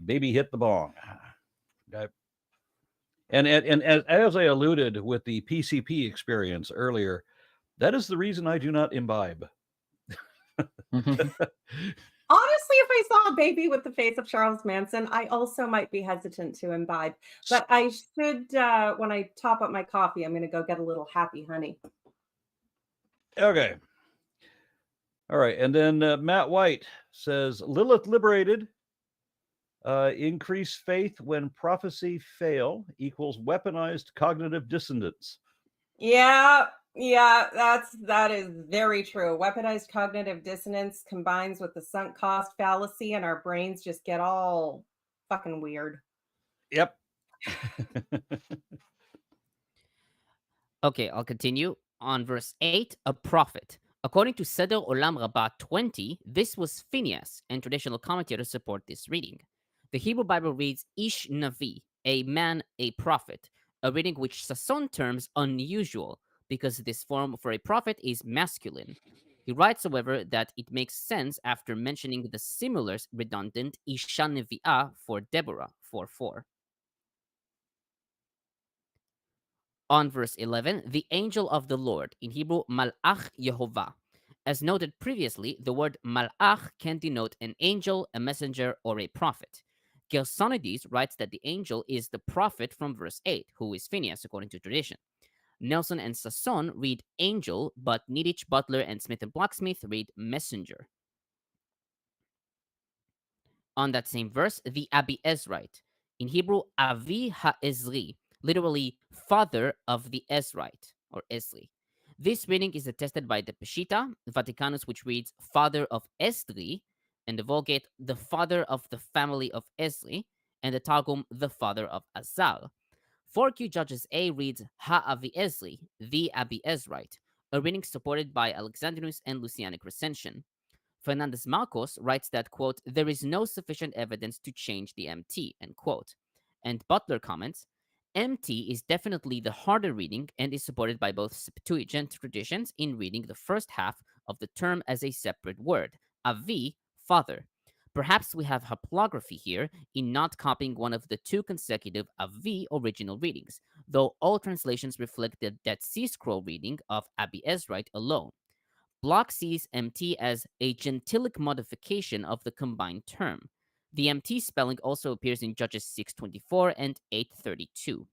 Baby hit the bong. And as I alluded with the PCP experience earlier, that is the reason I do not imbibe. Honestly, if I saw a baby with the face of Charles Manson, I also might be hesitant to imbibe. But I should, when I top up my coffee, I'm going to go get a little happy honey. Okay. All right. And then Matt White says, Lilith liberated. Increased faith when prophecy fail equals weaponized cognitive dissonance. Yeah, that is very true. Weaponized cognitive dissonance combines with the sunk cost fallacy, and our brains just get all fucking weird. Yep. Okay, I'll continue. On verse 8, a prophet. According to Seder Olam Rabbah 20, this was Phineas, and traditional commentators support this reading. The Hebrew Bible reads Ish Navi, a man, a prophet, a reading which Sasson terms unusual, because this form for a prophet is masculine. He writes, however, that it makes sense after mentioning the similar redundant Isha Nevi'ah for Deborah, 4:4. On verse 11, the angel of the Lord, in Hebrew, Malach Yehovah. As noted previously, the word Malach can denote an angel, a messenger, or a prophet. Gersonides writes that the angel is the prophet from verse 8, who is Phineas, according to tradition. Nelson and Sasson read angel, but Niditch, Butler, and Smith and Bloch-Smith read messenger. On that same verse, the Abi Ezrite, in Hebrew, Avi HaEzri, literally father of the Ezrite, or Esri. This reading is attested by the Peshitta, Vaticanus, which reads father of Esdri, and the Vulgate, the father of the family of Esri, and the Targum, the father of Azar. 4Q Judges A reads Ha-Avi Esri, the Abi Ezrite, a reading supported by Alexandrinus and Lucianic recension. Fernández-Marcos writes that, quote, there is no sufficient evidence to change the MT, end quote. And Butler comments, MT is definitely the harder reading and is supported by both Septuagint traditions in reading the first half of the term as a separate word, Avi, father. Perhaps we have haplography here in not copying one of the two consecutive Avi original readings, though all translations reflect the Dead Sea Scroll reading of Abi Ezrite alone. Bloch sees MT as a gentilic modification of the combined term. The MT spelling also appears in Judges 6:24 and 8:32.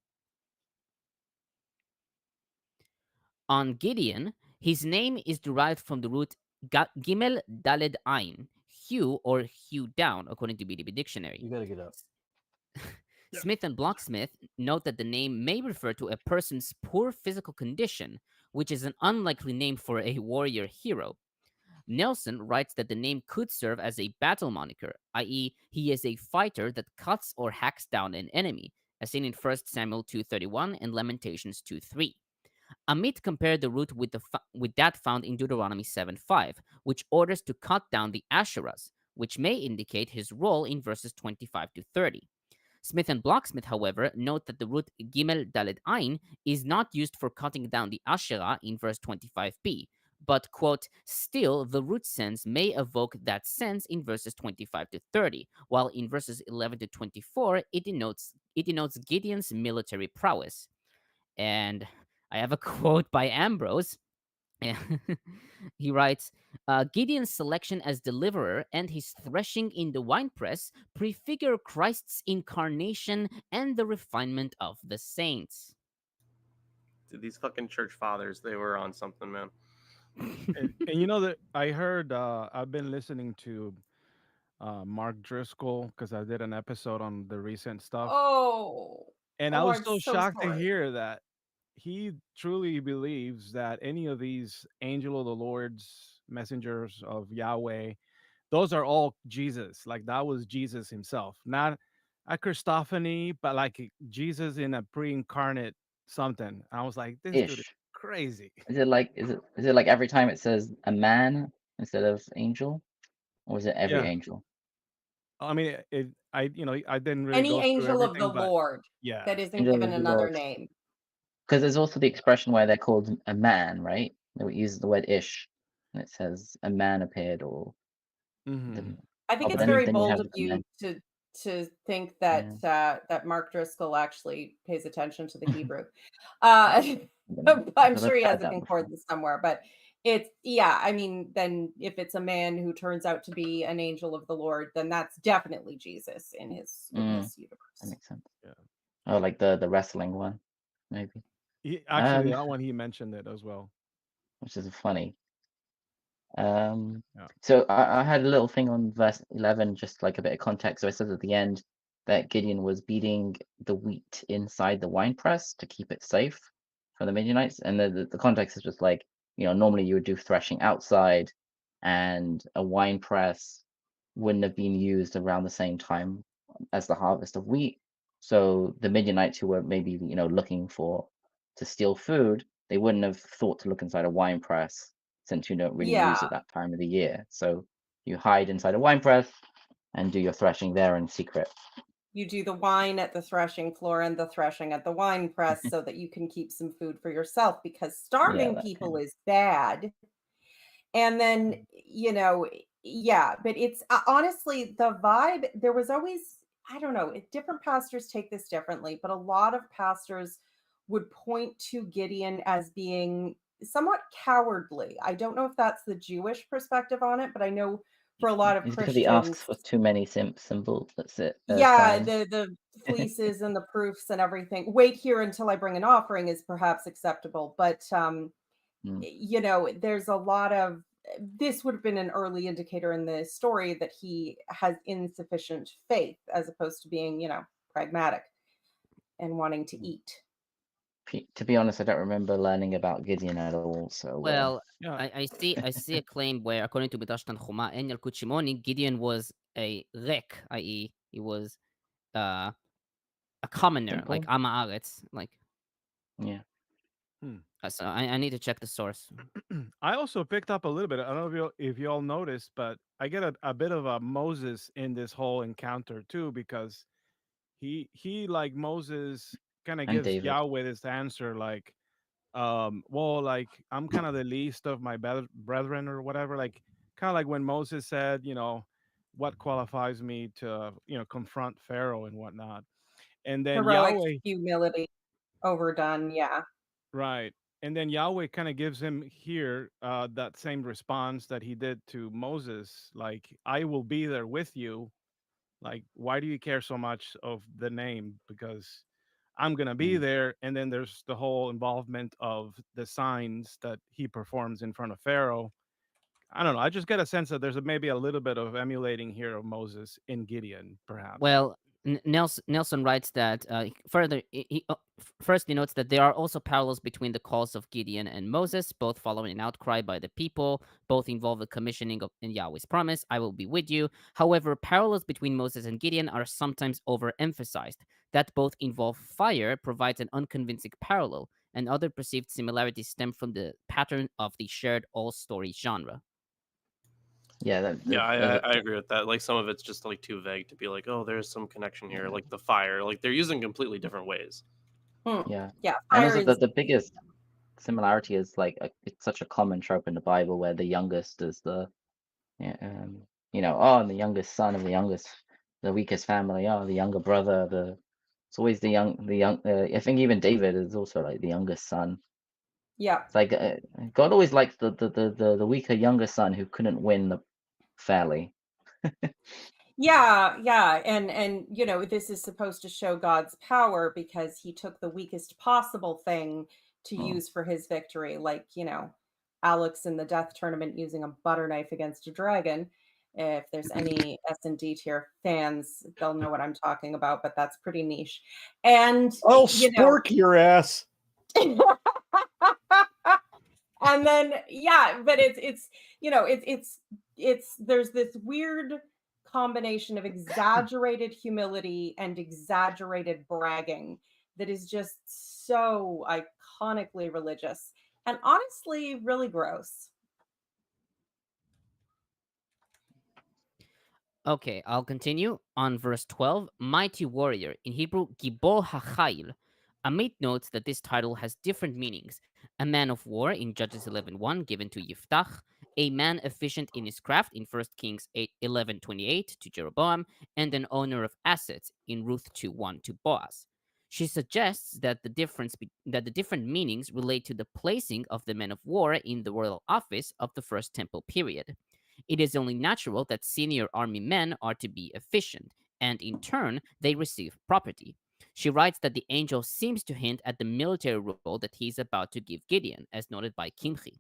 On Gideon, his name is derived from the root Gimel Daled Ain, hew or hew down, according to BDB Dictionary. You gotta get up. Smith and Bloch-Smith note that the name may refer to a person's poor physical condition, which is an unlikely name for a warrior hero. Nelson writes that the name could serve as a battle moniker, i.e., he is a fighter that cuts or hacks down an enemy, as seen in 1 Samuel 2:31 and Lamentations 2:3. Amit compared the root with that found in Deuteronomy 7:5, which orders to cut down the Asherahs, which may indicate his role in verses 25 to 30. Smith and Bloch-Smith, however, note that the root Gimel Daled Ain is not used for cutting down the Asherah in verse 25b, but, quote, still the root sense may evoke that sense in verses 25 to 30, while in verses 11 to 24 it denotes Gideon's military prowess. And I have a quote by Ambrose. He writes, Gideon's selection as deliverer and his threshing in the winepress prefigure Christ's incarnation and the refinement of the saints. Dude, these fucking church fathers, they were on something, man. And you know that I heard, I've been listening to Mark Driscoll because I did an episode on the recent stuff. And I was I'm so so shocked to sorry. hear that he truly believes that any of these angel of the Lord's messengers of Yahweh, those are all Jesus. Like that was Jesus himself, not a Christophany, but like Jesus in a pre-incarnate something. I was like, this dude is Ish. crazy. Is it like every time it says a man instead of angel, or is it every Yeah. angel? I mean, I didn't really Any go through angel of the everything, but Lord yeah, that isn't Angel given of the another Lord. name. Because there's also the expression where they're called a man, right? They would use the word ish, and it says a man appeared, or Mhm. I think but it's very then you bold have of the you men. to think that Yeah. that Mark Driscoll actually pays attention to the Hebrew. I'm Because sure I've he has heard a that before. concordance somewhere, but it's I mean, then if it's a man who turns out to be an angel of the Lord, then that's definitely Jesus in his That universe. makes sense. Yeah. Oh, like the wrestling one, maybe. Actually, that one he mentioned it as well. Which is funny. Yeah. So I had a little thing on verse 11, just like a bit of context. So it says at the end that Gideon was beating the wheat inside the winepress to keep it safe from the Midianites. And the context is just like, normally you would do threshing outside, and a winepress wouldn't have been used around the same time as the harvest of wheat. So the Midianites who were maybe, looking to steal food, they wouldn't have thought to look inside a wine press, since you don't really use it that time of the year. So you hide inside a wine press and do your threshing there in secret. You do the wine at the threshing floor and the threshing at the wine press so that you can keep some food for yourself, because starving people is bad. And then, but it's honestly the vibe. There was always, I don't know, different pastors take this differently, but a lot of pastors would point to Gideon as being somewhat cowardly. I don't know if that's the Jewish perspective on it, but I know for a lot of It's because Christians, he asks for too many symbols. That's it. signs. The fleeces and the proofs and everything. Wait here until I bring an offering is perhaps acceptable, but there's a lot of, this would have been an early indicator in the story that he has insufficient faith, as opposed to being, pragmatic and wanting to eat. To be honest, I don't remember learning about Gideon at all. So well, I see a claim where, according to Midrash Tanchuma and Yalkut Shimoni, Gideon was a rek, i.e., he was a commoner, simple? like Ama Aretz, like So I need to check the source. I also picked up a little bit. I don't know if you all noticed, but I get a bit of a Moses in this whole encounter too, because he like Moses kind of And gives David. Yahweh this answer like, well, like I'm kind of the least of my brethren or whatever. Like kind of like when Moses said, what qualifies me to confront Pharaoh and whatnot. And then Heroic Yahweh, humility overdone. Yeah. right. And then Yahweh kind of gives him here that same response that he did to Moses, like, I will be there with you. Like, why do you care so much of the name? Because I'm going to be Mm. there. And then there's the whole involvement of the signs that he performs in front of Pharaoh. I don't know. I just get a sense that there's maybe a little bit of emulating here of Moses in Gideon, perhaps. Well, Nelson writes that further. First, he notes that there are also parallels between the calls of Gideon and Moses, both following an outcry by the people. Both involve the commissioning of in Yahweh's promise, "I will be with you." However, parallels between Moses and Gideon are sometimes overemphasized. That both involve fire provides an unconvincing parallel, and other perceived similarities stem from the pattern of the shared all-story genre. Yeah, I agree with that. Like some of it's just like too vague to be like, oh, there's some connection here, like the fire. Like they're using completely different ways. yeah. Yeah. And Fire also is the biggest similarity is like it's such a common trope in the Bible where the youngest is the the youngest son of the weakest family, the younger brother, it's always the young. I think even David is also like the youngest son. yeah. It's like God always likes the weaker younger son who couldn't win fairly. Yeah, and this is supposed to show God's power because he took the weakest possible thing to Oh. use for his victory, like, Alex in the death tournament using a butter knife against a dragon. If there's any S&D tier fans, they'll know what I'm talking about, but that's pretty niche. And I'll spork your ass. and then but it's there's this weird combination of exaggerated humility and exaggerated bragging that is just so iconically religious and honestly really gross. Okay, I'll continue on verse 12. Mighty warrior, in Hebrew, Gibor HaChail. Amit notes that this title has different meanings. A man of war in Judges 11:1 given to Yiftach, a man efficient in his craft in 1 Kings 11:28 to Jeroboam, and an owner of assets in Ruth 2:1 to Boaz. She suggests that the different meanings relate to the placing of the men of war in the royal office of the First Temple period. It is only natural that senior army men are to be efficient, and in turn, they receive property. She writes that the angel seems to hint at the military role that he is about to give Gideon, as noted by Kimchi.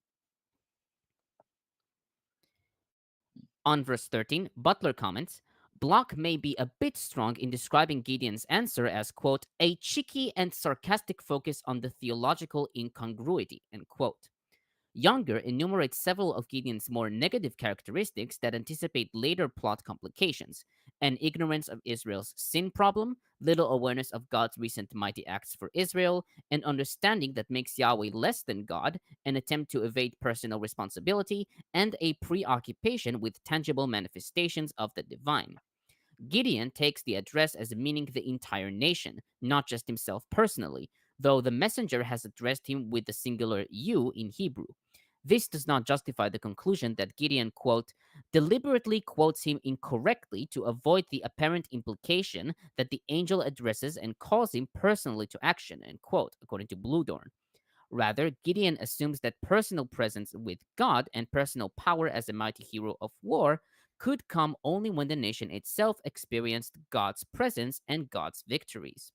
On verse 13, Butler comments, Bloch may be a bit strong in describing Gideon's answer as, quote, a cheeky and sarcastic focus on the theological incongruity, end quote. Younger enumerates several of Gideon's more negative characteristics that anticipate later plot complications: an ignorance of Israel's sin problem, little awareness of God's recent mighty acts for Israel, an understanding that makes Yahweh less than God, an attempt to evade personal responsibility, and a preoccupation with tangible manifestations of the divine. Gideon takes the address as meaning the entire nation, not just himself personally, though the messenger has addressed him with the singular you in Hebrew. This does not justify the conclusion that Gideon, quote, deliberately quotes him incorrectly to avoid the apparent implication that the angel addresses and calls him personally to action, end quote, according to Bluedorn. Rather, Gideon assumes that personal presence with God and personal power as a mighty hero of war could come only when the nation itself experienced God's presence and God's victories.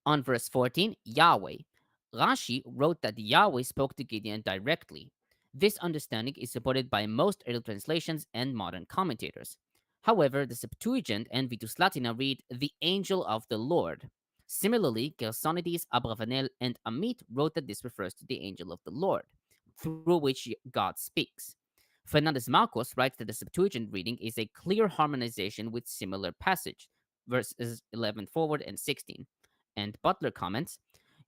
On verse 14, Yahweh. Rashi wrote that Yahweh spoke to Gideon directly. This understanding is supported by most early translations and modern commentators. However, the Septuagint and Vitus Latina read the angel of the Lord. Similarly, Gersonides, Abravanel, and Amit wrote that this refers to the angel of the Lord, through which God speaks. Fernández-Marcos writes that the Septuagint reading is a clear harmonization with similar passage, verses 11 forward and 16. And Butler comments,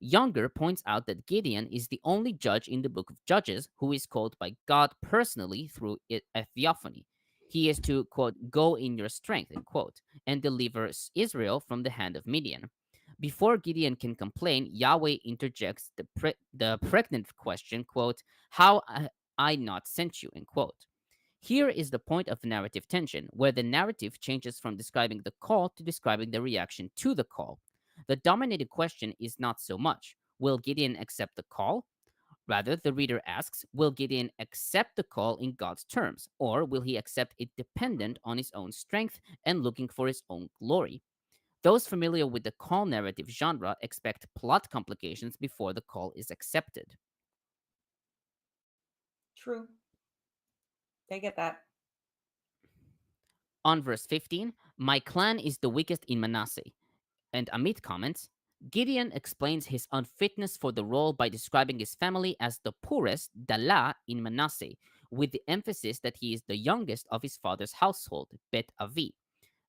Younger points out that Gideon is the only judge in the book of Judges who is called by God personally through a theophany. He is to, quote, go in your strength, end quote, and deliver Israel from the hand of Midian. Before Gideon can complain, Yahweh interjects the pregnant question, quote, how I not sent you, end quote. Here is the point of narrative tension, where the narrative changes from describing the call to describing the reaction to the call. The dominated question is not so much, will Gideon accept the call? Rather, the reader asks, will Gideon accept the call in God's terms, or will he accept it dependent on his own strength and looking for his own glory? Those familiar with the call narrative genre expect plot complications before the call is accepted. True. They get that. On verse 15, my clan is the weakest in Manasseh. And Amit comments, Gideon explains his unfitness for the role by describing his family as the poorest, Dala, in Manasseh, with the emphasis that he is the youngest of his father's household, Bet Avi.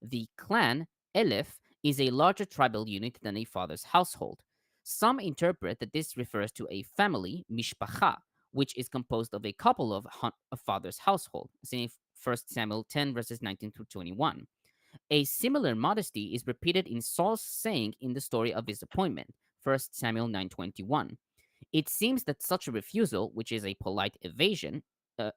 The clan, Elef, is a larger tribal unit than a father's household. Some interpret that this refers to a family, Mishpacha, which is composed of a couple of a father's household, as in 1 Samuel 10, verses 19 through 21. A similar modesty is repeated in Saul's saying in the story of his appointment, 1 Samuel 9:21. It seems that such a refusal, which is a polite evasion,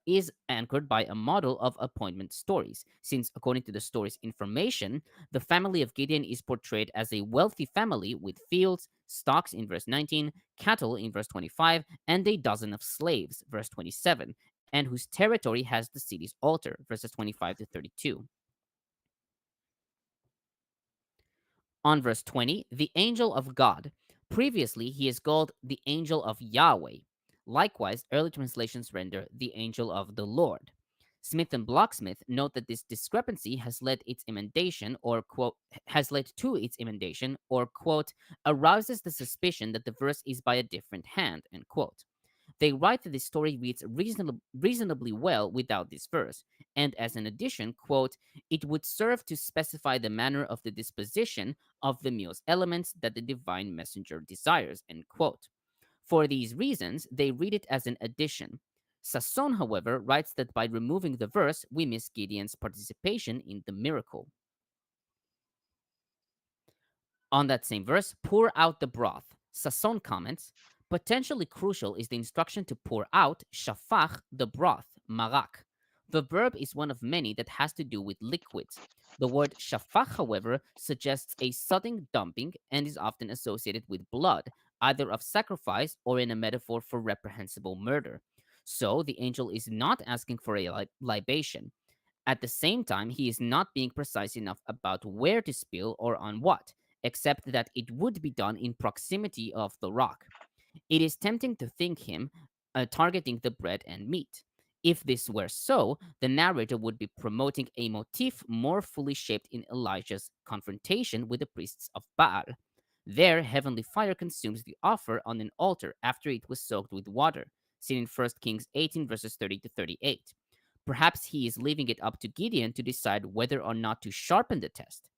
is anchored by a model of appointment stories, since according to the story's information, the family of Gideon is portrayed as a wealthy family with fields, stocks in verse 19, cattle in verse 25, and a dozen of slaves, verse 27, and whose territory has the city's altar, verses 25 to 32. On verse 20, the angel of God. Previously, he is called the angel of Yahweh. Likewise, early translations render the angel of the Lord. Smith and Bloch-Smith note that this discrepancy has led its emendation, or quote, has led to its emendation, or quote, arouses the suspicion that the verse is by a different hand, end quote. They write that the story reads reasonably well without this verse, and as an addition, quote, it would serve to specify the manner of the disposition of the meal's elements that the divine messenger desires, end quote. For these reasons, they read it as an addition. Sasson, however, writes that by removing the verse, we miss Gideon's participation in the miracle. On that same verse, pour out the broth. Sasson comments, potentially crucial is the instruction to pour out, shafach, the broth, marak. The verb is one of many that has to do with liquids. The word shafach, however, suggests a sudden dumping and is often associated with blood, either of sacrifice or in a metaphor for reprehensible murder. So the angel is not asking for a libation. At the same time, he is not being precise enough about where to spill or on what, except that it would be done in proximity of the rock. It is tempting to think him targeting the bread and meat. If this were so, the narrator would be promoting a motif more fully shaped in Elijah's confrontation with the priests of Baal. There, heavenly fire consumes the offer on an altar after it was soaked with water, seen in 1 Kings 18, verses 30 to 38. Perhaps he is leaving it up to Gideon to decide whether or not to sharpen the test.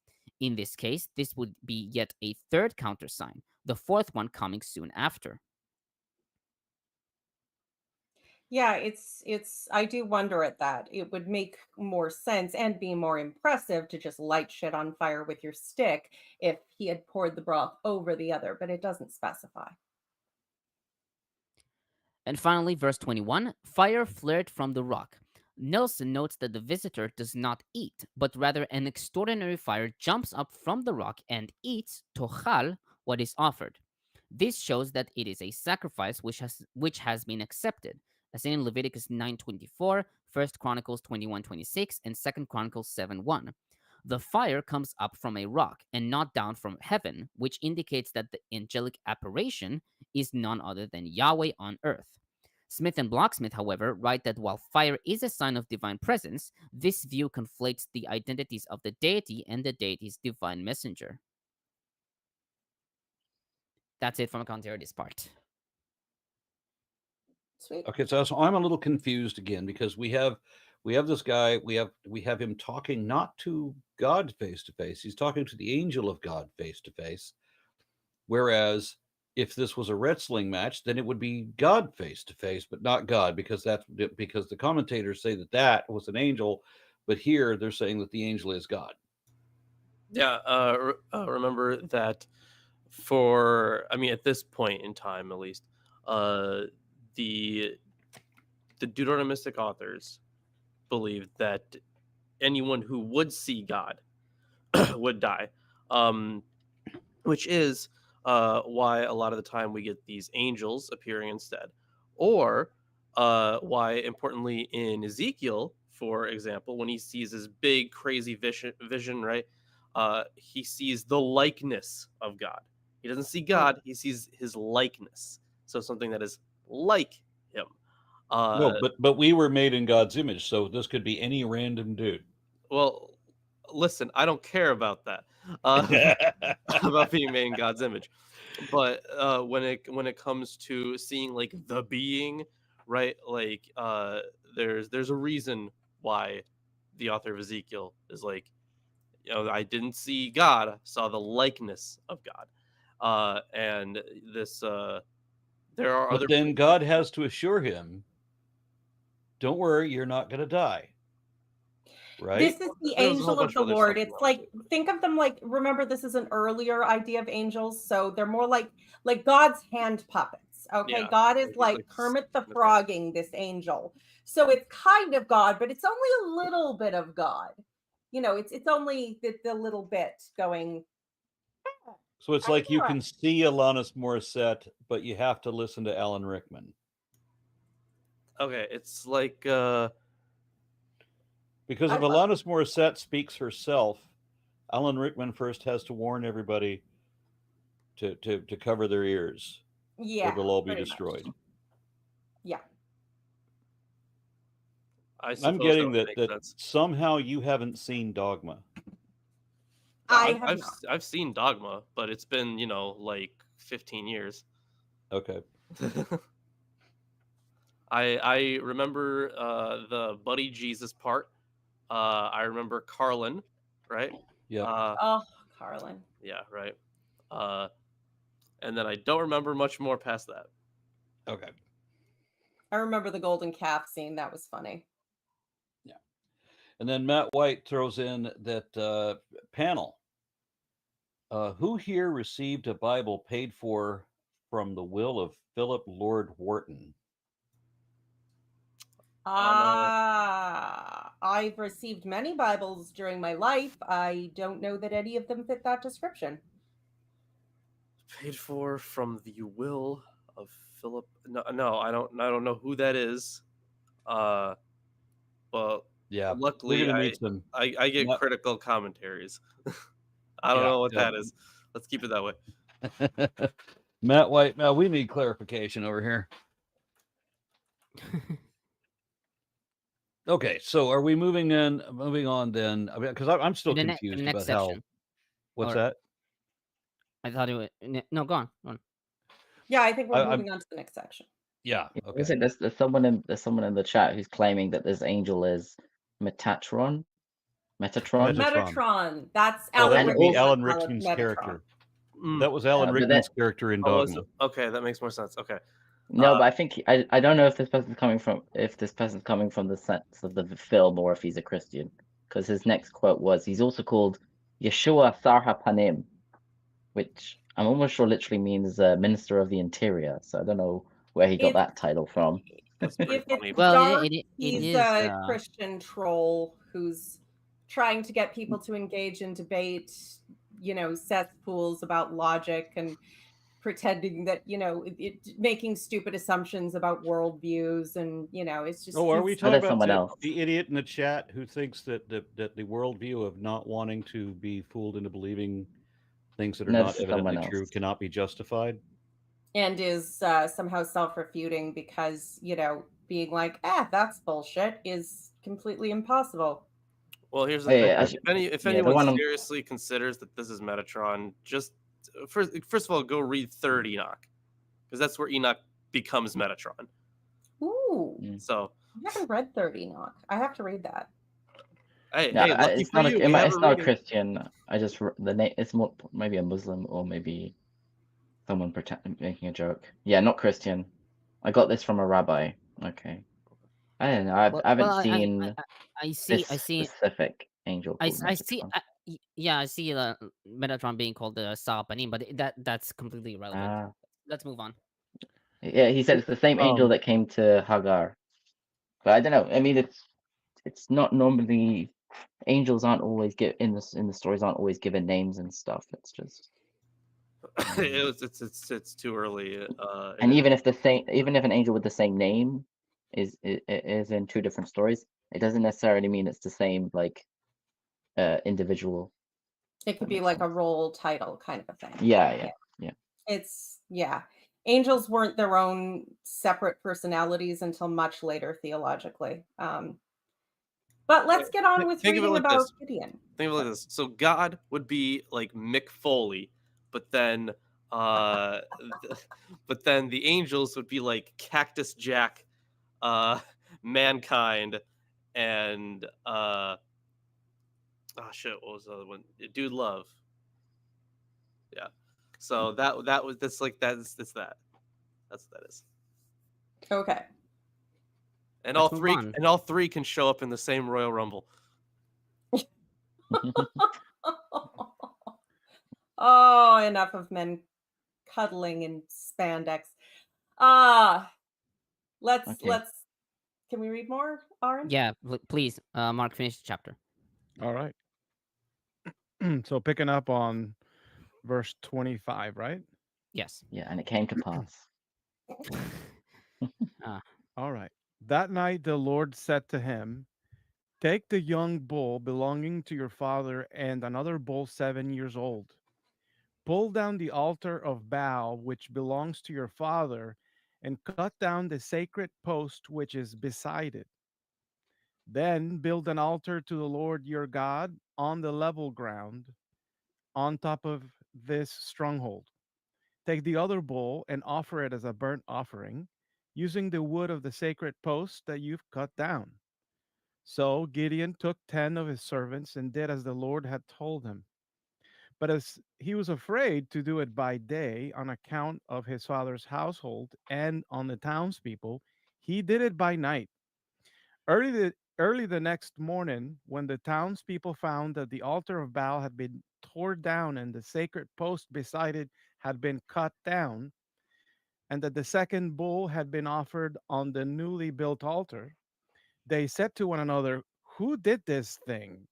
In this case, this would be yet a third countersign, the fourth one coming soon after. Yeah, it's I do wonder at that. It would make more sense and be more impressive to just light shit on fire with your stick if he had poured the broth over the other, but it doesn't specify. And finally, verse 21, fire flared from the rock. Nelson notes that the visitor does not eat, but rather an extraordinary fire jumps up from the rock and eats, tochal, what is offered. This shows that it is a sacrifice which has been accepted, as in Leviticus 9:24, 1 Chronicles 21:26, and 2 Chronicles 7:1. The fire comes up from a rock and not down from heaven, which indicates that the angelic apparition is none other than Yahweh on earth. Smith and Bloch-Smith, however, write that while fire is a sign of divine presence, this view conflates the identities of the deity and the deity's divine messenger. That's it from a commentary this part. Sweet. Okay, so I'm a little confused again because we have this guy, we have him talking not to God face to face. He's talking to the angel of God face to face. Whereas if this was a wrestling match, then it would be God face to face, but not God, because the commentators say that was an angel, but here they're saying that the angel is God. Yeah, remember that at this point in time, at least, the Deuteronomistic authors believed that anyone who would see God would die, which is why a lot of the time we get these angels appearing instead, or why, importantly, in Ezekiel, for example, when he sees this big crazy vision, right, he sees the likeness of God. He doesn't see God, he sees his likeness, so something that is like him. No, but we were made in God's image, so this could be any random dude. Well, listen, I don't care about that, about being made in God's image, but when it comes to seeing like the being, right? Like there's a reason why the author of Ezekiel is like, I didn't see God, I saw the likeness of God, and this there are But other. then God has to assure him, "Don't worry, you're not going to die." Right? This is the There's a whole angel of bunch the of other Lord. stuff It's going like, think of them like, remember, this is an earlier idea of angels, so they're more like God's hand puppets. Okay, Yeah, God is like like Kermit the okay. Frogging this angel, so it's kind of God, but it's only a little bit of God. It's only the little bit going. So it's like you can see Alanis Morissette, but you have to listen to Alan Rickman. Okay, it's like because if Alanis Morissette speaks herself, Alan Rickman first has to warn everybody to cover their ears. Yeah, or they'll all be destroyed. Much. Yeah. I'm getting that somehow you haven't seen Dogma. I've seen Dogma, but it's been like 15 years. Okay. I remember the Buddy Jesus part. I remember Carlin, right? Yeah. Carlin. Yeah, right. And then I don't remember much more past that. Okay. I remember the golden calf scene. That was funny. Yeah. And then Matt White throws in that panel. Who here received a Bible paid for from the will of Philip Lord Wharton? I've received many Bibles during my life. I don't know that any of them fit that description. Paid for from the will of Philip. No, I don't know who that is. Well, yeah. Luckily, I get critical commentaries. I don't know what that is. Let's keep it that way. Matt White. Now we need clarification over here. Okay, so are we moving on then? Because I'm still confused about how. What's that? I thought it was no. Go on. Yeah, I think we're moving on to the next section. Yeah. Okay. There's someone in the chat who's claiming that this angel is Metatron. Metatron. That's Alan Rickman's character. That was Alan Rickman's character in Dogma. Okay, that makes more sense. Okay. No, but I think I don't know if this person's coming from the sense of the film or if he's a Christian, because his next quote was, he's also called Yeshua Sarha Panim, which I'm almost sure literally means Minister of the Interior. So I don't know where he got that title from. That's pretty funny. Well, he's a Christian troll who's trying to get people to engage in debate, cesspools about logic and pretending that making stupid assumptions about worldviews, and it's just. Are we talking about the idiot in the chat who thinks that the worldview of not wanting to be fooled into believing things that are not evidently true cannot be justified, and is somehow self-refuting because being like, that's bullshit is completely impossible. Well, here's the thing. If anyone seriously considers that this is Metatron, just first of all, go read 3rd Enoch, because that's where Enoch becomes Metatron. Ooh. So I haven't read 3rd Enoch. I have to read that. It's not a Christian. I just the name. It's more maybe a Muslim or maybe Someone making a joke. Yeah, not Christian. I got this from a rabbi. Okay. I don't know. I haven't seen I see specific angel called I see Metatron. yeah, I see Metatron being called the Sapanim, but that's completely irrelevant. Let's move on. Yeah, he said it's the same angel that came to Hagar. But I don't know. I mean, it's not normally angels aren't always in the stories aren't always given names and stuff. It's just it's too early. And even if an angel with the same name is in two different stories, it doesn't necessarily mean it's the same like individual. It could be like a role title kind of a thing. Yeah. It's angels weren't their own separate personalities until much later theologically. But let's get on with reading about Gideon. Think of it like this. So God would be like Mick Foley, but then the angels would be like Cactus Jack, Mankind, and what was the other one? Dude Love. Yeah. So that's that. That's what that is. Okay. And all three can show up in the same Royal Rumble. Oh, enough of men cuddling in spandex. Let's can we read more, Aaron? Yeah, please. Mark, finish the chapter. All right. So picking up on verse 25, right? Yes. Yeah, and it came to pass. All right. That night the Lord said to him, "Take the young bull belonging to your father and another bull 7 years old. Pull down the altar of Baal which belongs to your father and cut down the sacred post which is beside it. Then build an altar to the Lord your God on the level ground on top of this stronghold. Take the other bull and offer it as a burnt offering, using the wood of the sacred post that you've cut down." So Gideon took 10 of his servants and did as the Lord had told him. But as he was afraid to do it by day on account of his father's household and on the townspeople, he did it by night. Early the next morning, when the townspeople found that the altar of Baal had been torn down and the sacred post beside it had been cut down, and that the second bull had been offered on the newly built altar, they said to one another, "Who did this thing?"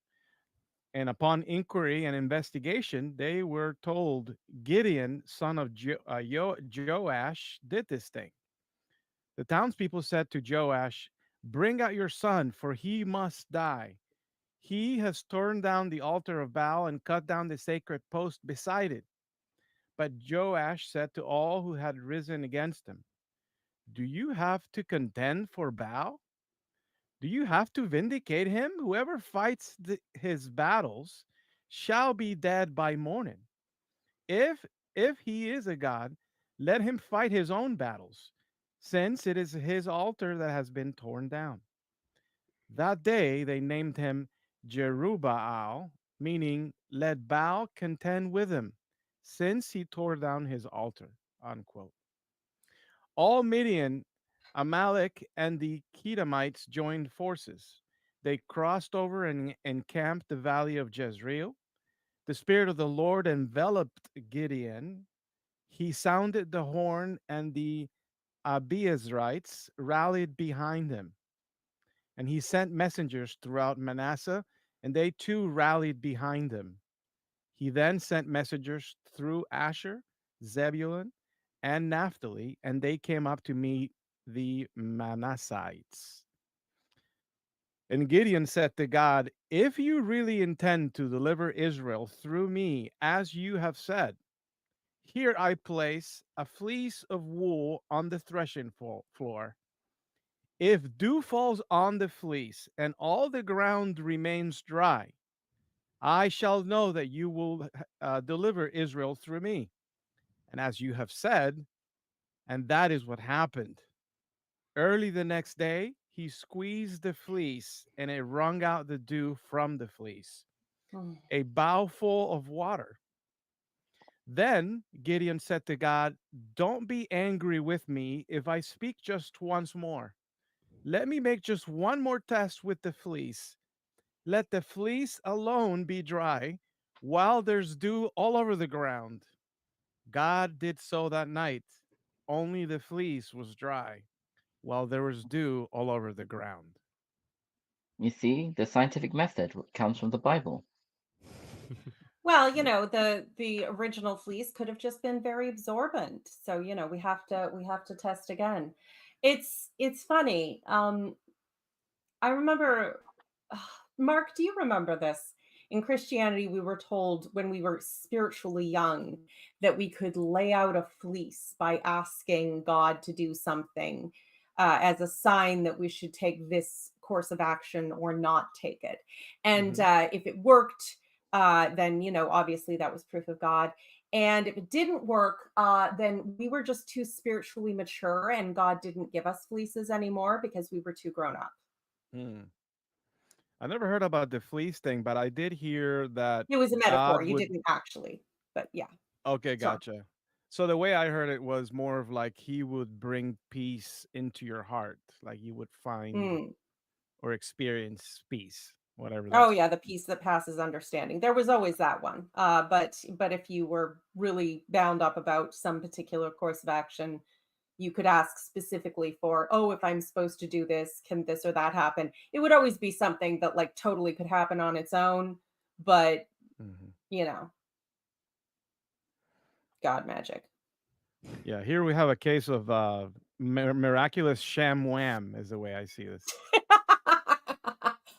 And upon inquiry and investigation, they were told, "Gideon, son of Joash, did this thing." The townspeople said to Joash, "Bring out your son, for he must die. He has torn down the altar of Baal and cut down the sacred post beside it." But Joash said to all who had risen against him, "Do you have to contend for Baal? Do you have to vindicate him? Whoever fights his battles shall be dead by morning. If he is a god, let him fight his own battles, since it is his altar that has been torn down." That day they named him Jerubbaal, meaning "let Baal contend with him, since he tore down his altar." Unquote. All Midian, Amalek, and the Kedemites joined forces. They crossed over and encamped the valley of Jezreel. The Spirit of the Lord enveloped Gideon. He sounded the horn, and the Abiezrites rallied behind him. And he sent messengers throughout Manasseh, and they too rallied behind him. He then sent messengers through Asher, Zebulun, and Naphtali, and they came up to meet the Manassites. And Gideon said to God, "If you really intend to deliver Israel through me, as you have said, here I place a fleece of wool on the threshing floor. If dew falls on the fleece and all the ground remains dry, I shall know that you will deliver Israel through me. And as you have said," and that is what happened. Early the next day, he squeezed the fleece, and it wrung out the dew from the fleece, a bowlful of water. Then Gideon said to God, "Don't be angry with me if I speak just once more. Let me make just one more test with the fleece. Let the fleece alone be dry while there's dew all over the ground." God did so that night. Only the fleece was dry while there was dew all over the ground. You see, the scientific method comes from the Bible. Well, the original fleece could have just been very absorbent. So, we have to test again. It's funny. I remember, Mark, do you remember this? In Christianity, we were told when we were spiritually young that we could lay out a fleece by asking God to do something as a sign that we should take this course of action or not take it. And if it worked, then, obviously that was proof of God. And if it didn't work, then we were just too spiritually mature and God didn't give us fleeces anymore because we were too grown up. Hmm. I never heard about the fleece thing, but I did hear that It was a metaphor. God You would. didn't actually, but yeah. Okay, Sorry. gotcha. So the way I heard it was more of like he would bring peace into your heart, like you would find Mm. or experience peace, whatever Oh that's. yeah, the peace that passes understanding. There was always that one. But if you were really bound up about some particular course of action, you could ask specifically for, oh, if I'm supposed to do this, can this or that happen? It would always be something that like totally could happen on its own, but Mhm. God magic. Yeah, here we have a case of miraculous sham wham, is the way I see this.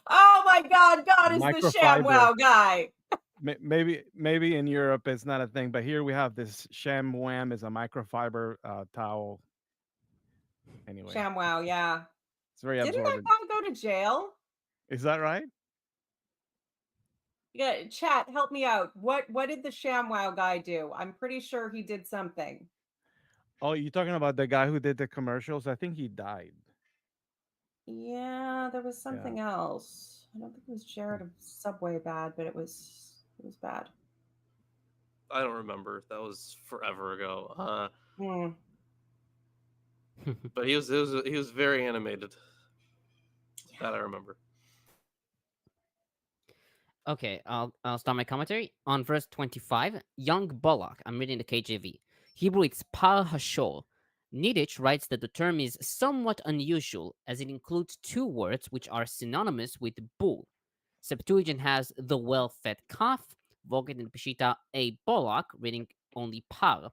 Oh my God, God is the Microfiber. ShamWow guy. Maybe in Europe it's not a thing, but here we have this sham wham is a microfiber towel. Anyway, ShamWow, yeah. it's very Didn't that absorbent. guy go to jail? Is that right? Yeah, chat, help me out. What did the ShamWow guy do? I'm pretty sure he did something. Oh, you're talking about the guy who did the commercials? I think he died. Yeah, there was something else. I don't think it was Jared of Subway bad, but it was bad. I don't remember. That was forever ago. Hmm. But he was very animated. That I remember. Okay, I'll start my commentary on verse 25. Young Bullock. I'm reading the KJV. Hebrew, it's Par Hashol. Niditch writes that the term is somewhat unusual as it includes two words which are synonymous with bull. Septuagint has the well-fed calf, Vulgate and Peshitta a bullock, reading only Par.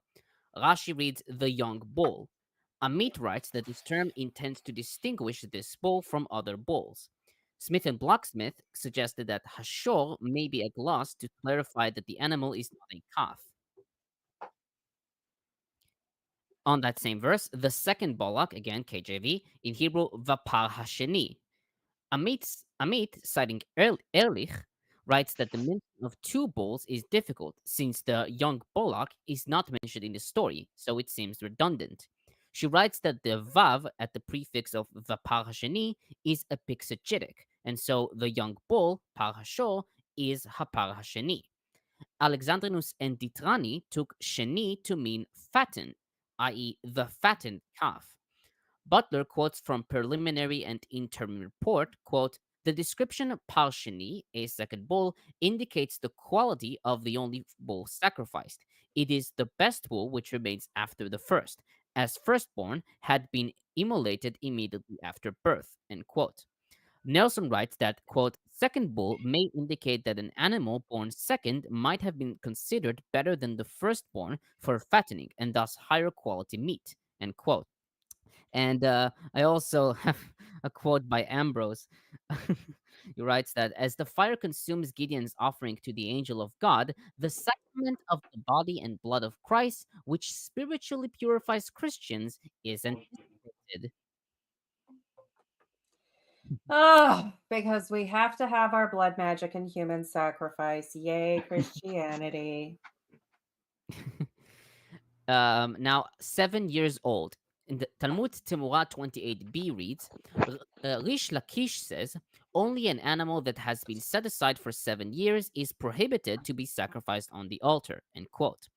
Rashi reads the young bull. Amit writes that this term intends to distinguish this bull from other bulls. Smith and Bloch-Smith suggested that Hashor may be a gloss to clarify that the animal is not a calf. On that same verse, the second Bullock, again KJV, in Hebrew, Vapar Hasheni. Amit, citing Ehrlich, writes that the mention of two bulls is difficult since the young Bullock is not mentioned in the story, so it seems redundant. She writes that the Vav at the prefix of Vapar Hasheni is epixagitic, and so the young bull, Par Hashor, is Hapar Hasheni. Alexandrinus and Ditrani took Sheni to mean fatten, i.e., the fattened calf. Butler quotes from preliminary and interim report, quote, the description of Parshini, a second bull, indicates the quality of the only bull sacrificed. It is the best bull which remains after the first, as firstborn had been immolated immediately after birth, end quote. Nelson writes that, quote, second bull may indicate that an animal born second might have been considered better than the firstborn for fattening and thus higher quality meat, end quote. And I also have a quote by Ambrose. He writes that as the fire consumes Gideon's offering to the angel of God, the sacrament of the body and blood of Christ, which spiritually purifies Christians, is anticipated. Oh, because we have to have our blood magic and human sacrifice. Yay, Christianity. Now, 7 years old. In the Talmud Timurah 28b reads, Rish Lakish says, only an animal that has been set aside for 7 years is prohibited to be sacrificed on the altar, end quote.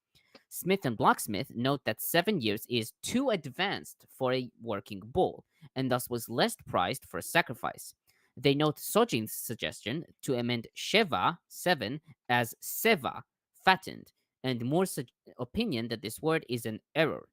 Smith and Bloch-Smith note that 7 years is too advanced for a working bull, and thus was less prized for sacrifice. They note Sojin's suggestion to amend Sheva, 7, as Seva, fattened, and Moore's opinion that this word is an error.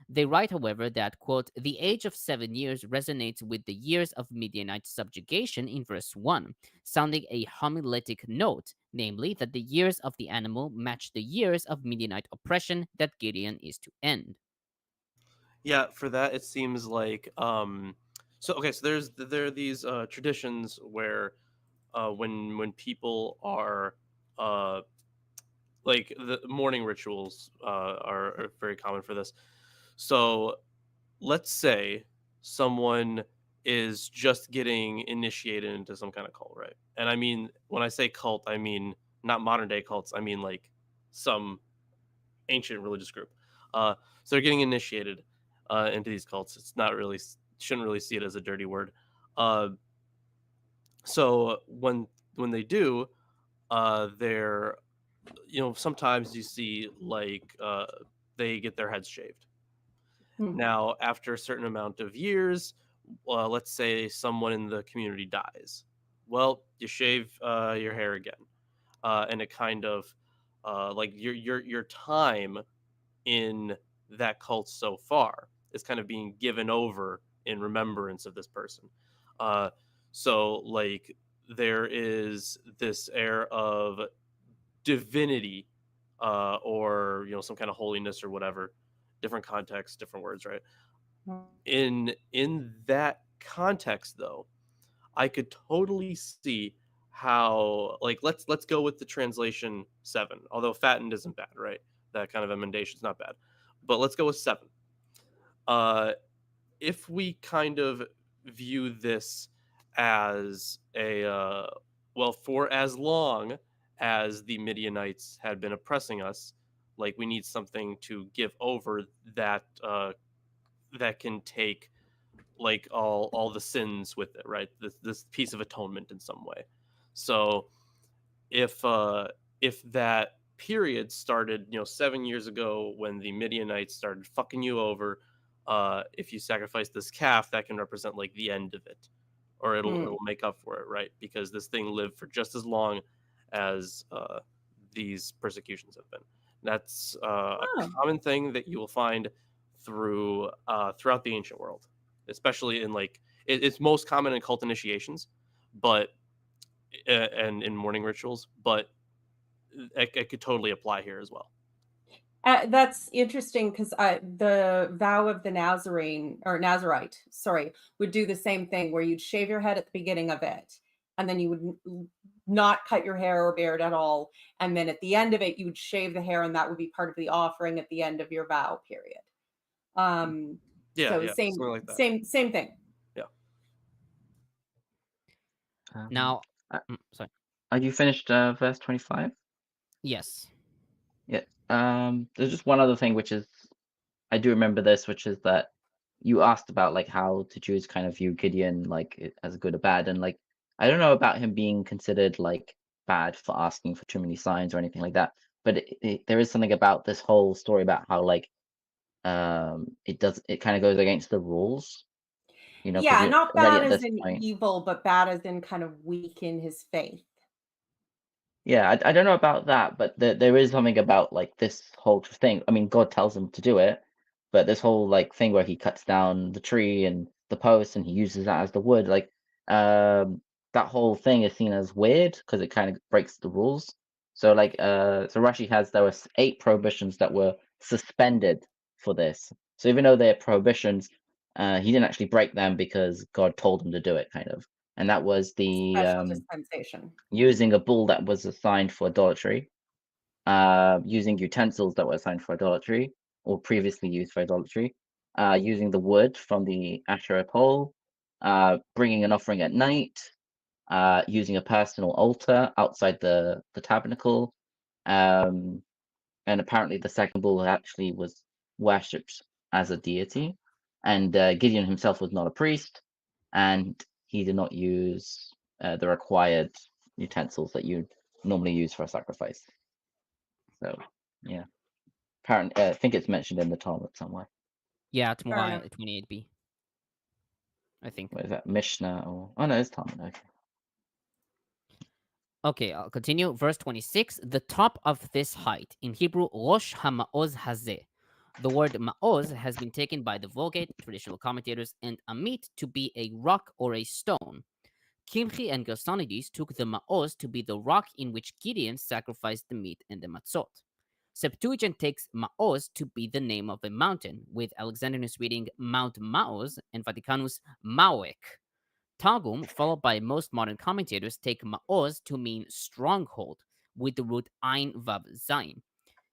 They write, however, that, quote, the age of 7 years resonates with the years of Midianite subjugation in verse 1, sounding a homiletic note, namely that the years of the animal match the years of Midianite oppression that Gideon is to end. Yeah, for that it seems like so there are these traditions where when people are like the morning rituals are very common for this. So let's say someone is just getting initiated into some kind of cult, right? And I mean, when I say cult, I mean not modern day cults. I mean like some ancient religious group. So they're getting initiated into these cults. It's not really, shouldn't really see it as a dirty word. So when they do, they're, sometimes you see like they get their heads shaved. Now, after a certain amount of years, let's say someone in the community dies. Well, you shave your hair again, and it kind of like your time in that cult so far is kind of being given over in remembrance of this person. So like there is this air of divinity or some kind of holiness or whatever, different context, different words, right? In that context though, I could totally see how, like, let's go with the translation 7, although fattened isn't bad, right? That kind of emendation is not bad, but let's go with 7. If we kind of view this as a well, for as long as the Midianites had been oppressing us, like we need something to give over that that can take like all the sins with it, right? This piece of atonement in some way. So if that period started 7 years ago when the Midianites started fucking you over, if you sacrifice this calf, that can represent like the end of it, or it'll make up for it, right? Because this thing lived for just as long as these persecutions have been. That's a common thing that you will find throughout the ancient world, especially in like it's most common in cult initiations, but and in morning rituals, but it could totally apply here as well. That's interesting because the vow of the Nazarene or Nazarite, would do the same thing where you'd shave your head at the beginning of it, and then you would not cut your hair or beard at all, and then at the end of it, you would shave the hair, and that would be part of the offering at the end of your vow period. So same, like that. same thing. Yeah. Now, sorry. Are you finished verse 25? Yes. Yeah. There's just one other thing, which is, I do remember this, which is that you asked about like how the Jews kind of view Gideon like as good or bad, and like I don't know about him being considered like bad for asking for too many signs or anything like that, but there is something about this whole story about how like it kind of goes against the rules, Yeah, not bad as in point. evil, but bad as in kind of weak in his faith. Yeah, I don't know about that, but there is something about like this whole thing. I mean, God tells him to do it, but this whole like thing where he cuts down the tree and the post and he uses that as the wood, like that whole thing is seen as weird because it kind of breaks the rules. So like so Rashi has, there were 8 prohibitions that were suspended for this. So even though they're prohibitions, he didn't actually break them because God told him to do it, kind of. And that was the special dispensation. Using a bull that was assigned for idolatry, using utensils that were assigned for idolatry or previously used for idolatry, using the wood from the Asherah pole, bringing an offering at night, using a personal altar outside the tabernacle, and apparently the second bull actually was worshipped as a deity, and Gideon himself was not a priest, and he did not use the required utensils that you normally use for a sacrifice. So yeah, Apparently, I think it's mentioned in the Talmud somewhere. Yeah, Fair enough. 28b, I think. What is that, Mishnah? Or oh no, it's Talmud. Okay. Okay, I'll continue. Verse 26, the top of this height. In Hebrew, Rosh HaMa'oz Hazeh. The word Ma'oz has been taken by the Vulgate, traditional commentators, and Amit to be a rock or a stone. Kimchi and Gersonides took the Ma'oz to be the rock in which Gideon sacrificed the meat and the matzot. Septuagint takes Ma'oz to be the name of a mountain, with Alexandrinus reading Mount Maoz and Vaticanus Mauek. Targum, followed by most modern commentators, take Ma'oz to mean stronghold, with the root Ein Vav Zayin.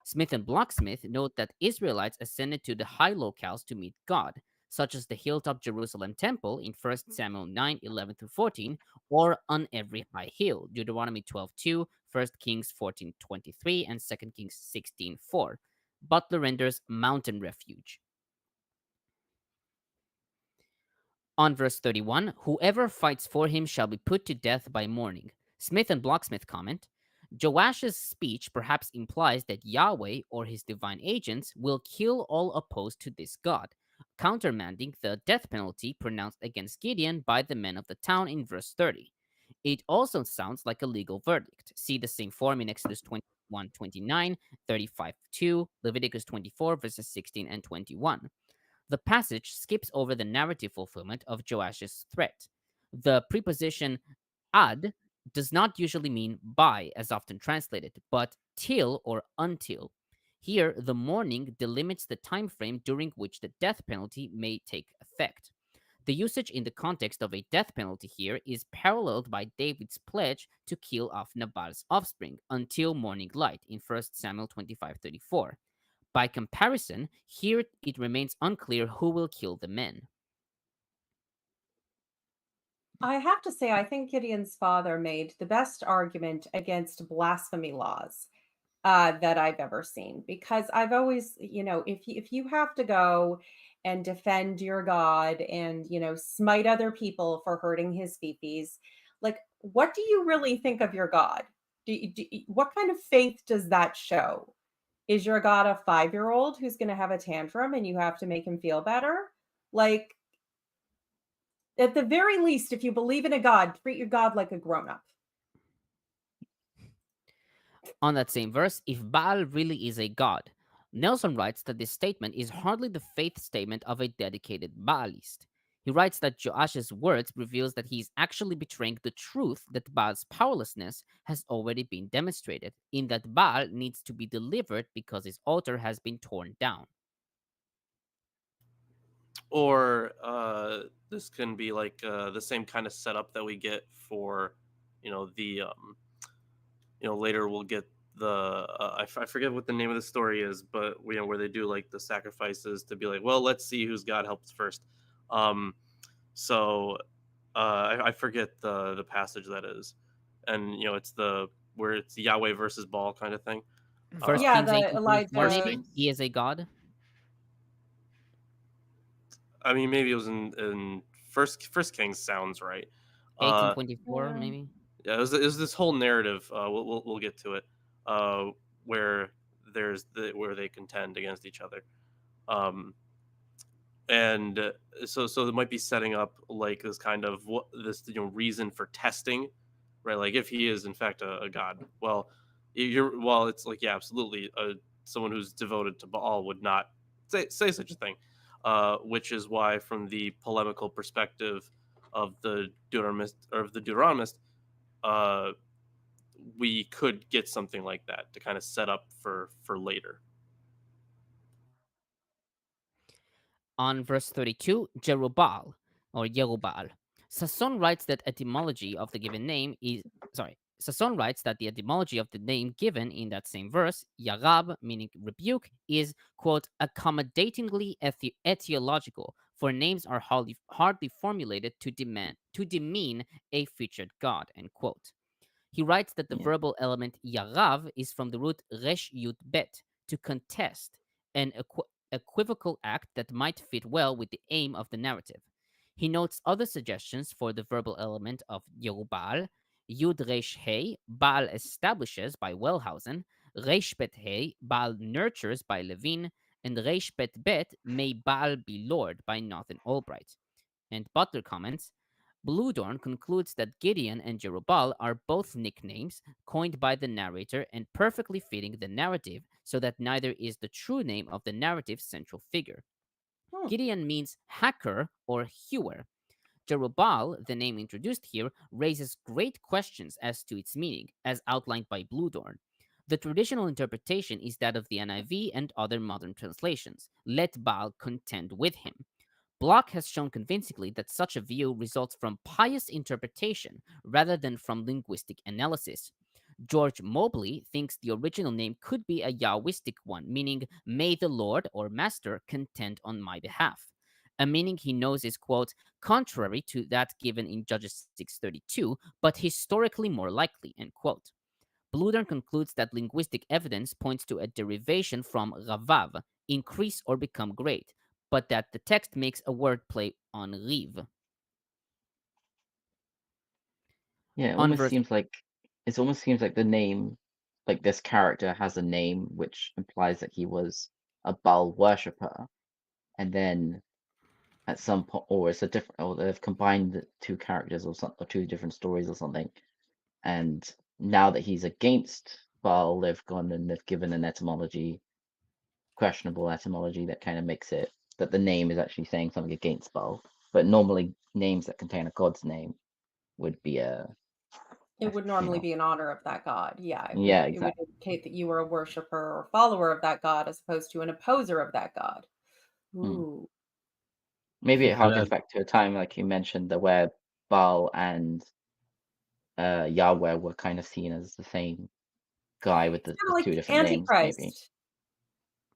Smith and Bloch-Smith note that Israelites ascended to the high locales to meet God, such as the hilltop Jerusalem temple in 1 Samuel 9:11-14, or on every high hill, Deuteronomy 12:2, 1 Kings 14:23, and 2 Kings 16:4. Butler renders mountain refuge. On verse 31, whoever fights for him shall be put to death by morning. Smith and Bloch-Smith comment, Joash's speech perhaps implies that Yahweh or his divine agents will kill all opposed to this God, countermanding the death penalty pronounced against Gideon by the men of the town in verse 30. It also sounds like a legal verdict. See the same form in Exodus 21:29, 35:2, Leviticus 24, verses 16 and 21. The passage skips over the narrative fulfillment of Joash's threat. The preposition ad does not usually mean by, as often translated, but till or until. Here, the morning delimits the time frame during which the death penalty may take effect. The usage in the context of a death penalty here is paralleled by David's pledge to kill off Nabal's offspring until morning light in 1 Samuel 25:34. By comparison, here it remains unclear who will kill the men. I have to say, I think Gideon's father made the best argument against blasphemy laws that I've ever seen, because I've always, if you have to go and defend your God and, smite other people for hurting his fifis, like, what do you really think of your God? What kind of faith does that show? Is your God a 5-year-old who's going to have a tantrum and you have to make him feel better? Like, at the very least, if you believe in a God, treat your God like a grown-up. On that same verse, if Baal really is a god, Nelson writes that this statement is hardly the faith statement of a dedicated Baalist. He writes that Joash's words reveals that he is actually betraying the truth that Baal's powerlessness has already been demonstrated, in that Baal needs to be delivered because his altar has been torn down. Or this can be like the same kind of setup that we get for, later we'll get the I forget what the name of the story is, but where they do like the sacrifices to be like, well, let's see whose God helps first. I forget the passage that is, and it's where it's Yahweh versus Baal kind of thing. First Yeah, Kings the 18:24, Elijah- maybe? He is a god. I mean, maybe it was in First Kings sounds right. 18:24, Yeah. maybe. Yeah, it was this whole narrative. We'll get to it. Where where they contend against each other, and so it might be setting up like this kind of reason for testing, right? Like if he is in fact a god, it's like, yeah, absolutely, someone who's devoted to Baal would not say such a thing, which is why from the polemical perspective of the Deuteronomist, we could get something like that to kind of set up for later. On verse 32, Jerubbaal, or Yerubbaal. Sasson writes that etymology of the given name is Sasson writes that the etymology of the name given in that same verse, Yarab, meaning rebuke, is, quote, accommodatingly etiological, for names are hardly formulated to demean a featured god, end quote. He writes that the verbal element Yarav is from the root resh yud bet, to contest, an equivocal act that might fit well with the aim of the narrative. He notes other suggestions for the verbal element of Yerubal. Yud Resh Hey, Baal establishes by Wellhausen, Resh Bet He, Baal nurtures by Levine, and Resh Bet Bet, may Baal be Lord by Nathan Albright. And Butler comments, Bluedorn concludes that Gideon and Jerubbaal are both nicknames coined by the narrator and perfectly fitting the narrative so that neither is the true name of the narrative's central figure. Gideon means hacker or hewer. Jerubbaal, the name introduced here, raises great questions as to its meaning, as outlined by Bluedorn. The traditional interpretation is that of the NIV and other modern translations. Let Baal contend with him. Bloch has shown convincingly that such a view results from pious interpretation rather than from linguistic analysis. George Mobley thinks the original name could be a Yahwistic one, meaning, may the Lord or Master contend on my behalf. A meaning he knows is, quote, contrary to that given in Judges 6:32, but historically more likely, end quote. Bluedorn concludes that linguistic evidence points to a derivation from ravav, increase or become great, but that the text makes a wordplay on riv. Yeah, it almost seems like the name, like this character has a name which implies that he was a Baal worshipper, and then at some point, or it's a different, or they've combined the two characters or two different stories or something, and now that he's against Baal, they've gone and they've given an etymology, questionable etymology, that kind of makes it that the name is actually saying something against Baal. But normally, names that contain a god's name would be It would normally be in honor of that god. Yeah. It would, exactly. It would indicate that you were a worshiper or follower of that god as opposed to an opposer of that god. Ooh. Maybe it harkens back to a time, like you mentioned, where Baal and Yahweh were kind of seen as the same guy with the two different names, maybe.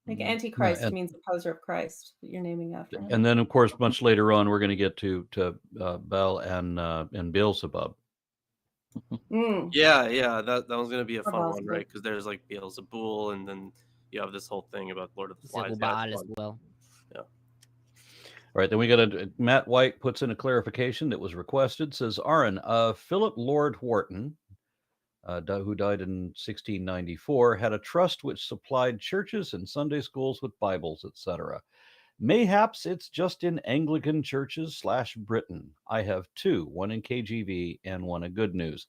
Like Antichrist means opposer of Christ that you're naming after him. And then, of course, much later on, we're going to get to Baal and Beelzebub. Yeah, that was going to be a fun one, right? Because there's like Beelzebul, and then you have this whole thing about Lord of the Flies. As well. Yeah. All right, then we got Matt White puts in a clarification that was requested. Says Aaron, Philip Lord Wharton, who died in 1694, had a trust which supplied churches and Sunday schools with Bibles, etc. Mayhaps it's just in Anglican churches / Britain. I have two, one in KJV and one in Good News.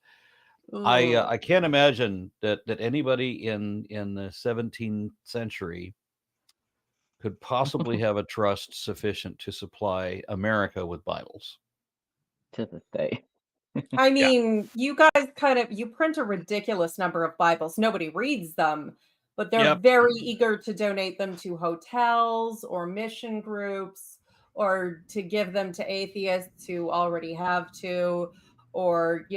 I can't imagine that anybody in the 17th century could possibly have a trust sufficient to supply America with Bibles. To this day. I mean, you guys you print a ridiculous number of Bibles. Nobody reads them, but they're very eager to donate them to hotels or mission groups, or to give them to atheists who already have to, or,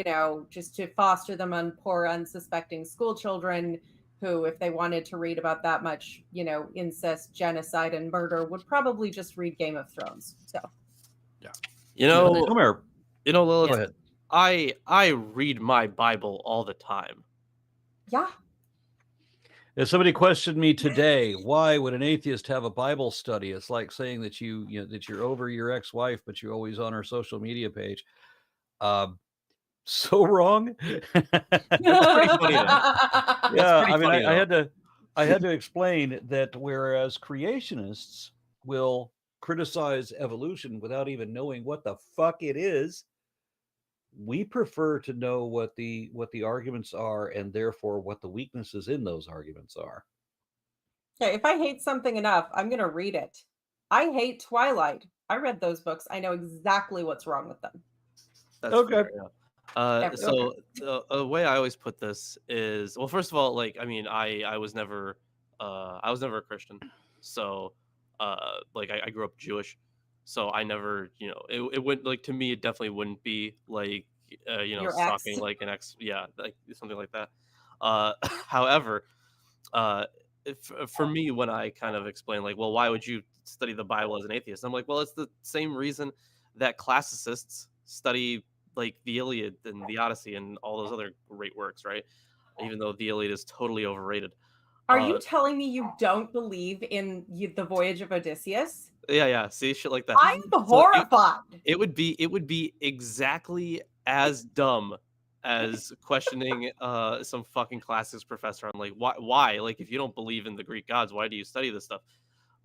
just to foster them on poor, unsuspecting school children who, if they wanted to read about that much, incest, genocide, and murder, would probably just read Game of Thrones. So, Lilith, go ahead. I read my Bible all the time. Yeah. If somebody questioned me today, why would an atheist have a Bible study? It's like saying that that you're over your ex-wife, but you're always on her social media page. So wrong. That's pretty funny. Yeah, I mean, I had to explain that whereas creationists will criticize evolution without even knowing what the fuck it is, we prefer to know what the arguments are, and therefore what the weaknesses in those arguments are. Okay, if I hate something enough, I'm going to read it. I hate Twilight. I read those books. I know exactly what's wrong with them. That's okay. Fair, yeah. So the way I always put this is, well, first of all, like, I mean, I was never a Christian, so like I grew up Jewish, so I never, it wouldn't, like, to me, it definitely wouldn't be like stalking like an ex, like something like that. However, for me, when I kind of explain, like, well, why would you study the Bible as an atheist? I'm like, well, it's the same reason that classicists study like the Iliad and the Odyssey and all those other great works, right? Even though the Iliad is totally overrated. Are you telling me you don't believe in the Voyage of Odysseus? Yeah. See, shit like that. I'm horrified. It would be exactly as dumb as questioning some fucking classics professor on like why like if you don't believe in the Greek gods, why do you study this stuff?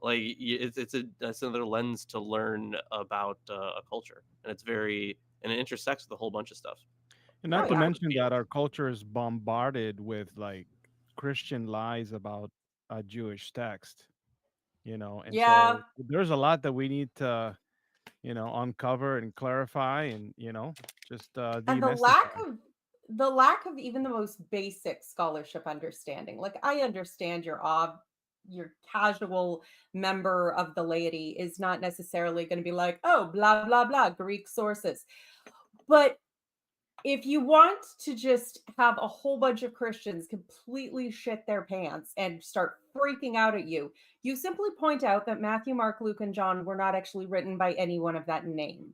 Like it's another lens to learn about a culture, and it intersects with a whole bunch of stuff. And not Oh, to yeah. mention that our culture is bombarded with like Christian lies about a Jewish text, and Yeah. so there's a lot that we need to, uncover and clarify and, just And demystify. the lack of even the most basic scholarship understanding. Like, I understand your casual member of the laity is not necessarily going to be like, oh, blah blah blah, Greek sources. But if you want to just have a whole bunch of Christians completely shit their pants and start freaking out at you, you simply point out that Matthew, Mark, Luke, and John were not actually written by anyone of that name.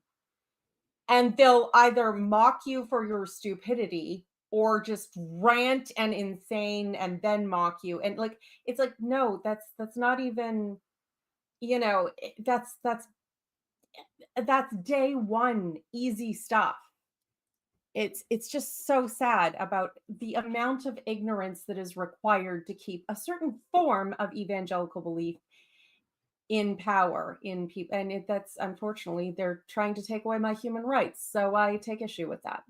And they'll either mock you for your stupidity or just rant and insane and then mock you. And like, it's like, no, that's not even, that's day one easy stuff. It's just so sad about the amount of ignorance that is required to keep a certain form of evangelical belief in power in people, and that's unfortunately they're trying to take away my human rights, so I take issue with that.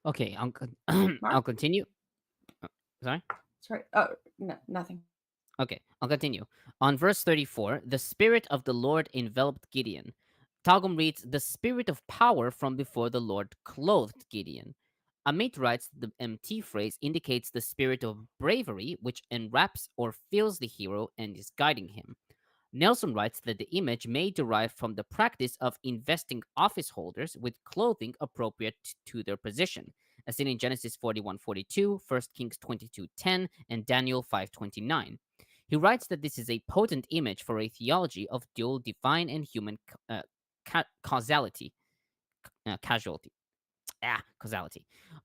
Okay, Mark? I'll continue. Sorry. Sorry. Oh, no, nothing. Okay, I'll continue. On verse 34, the Spirit of the Lord enveloped Gideon. Targum reads, the Spirit of power from before the Lord clothed Gideon. Amit writes the MT phrase indicates the spirit of bravery which enwraps or fills the hero and is guiding him. Nelson writes that the image may derive from the practice of investing office holders with clothing appropriate to their position, as seen in Genesis 41:42, 1 Kings 22:10, and Daniel 5:29. He writes that this is a potent image for a theology of dual divine and human causality. Causality.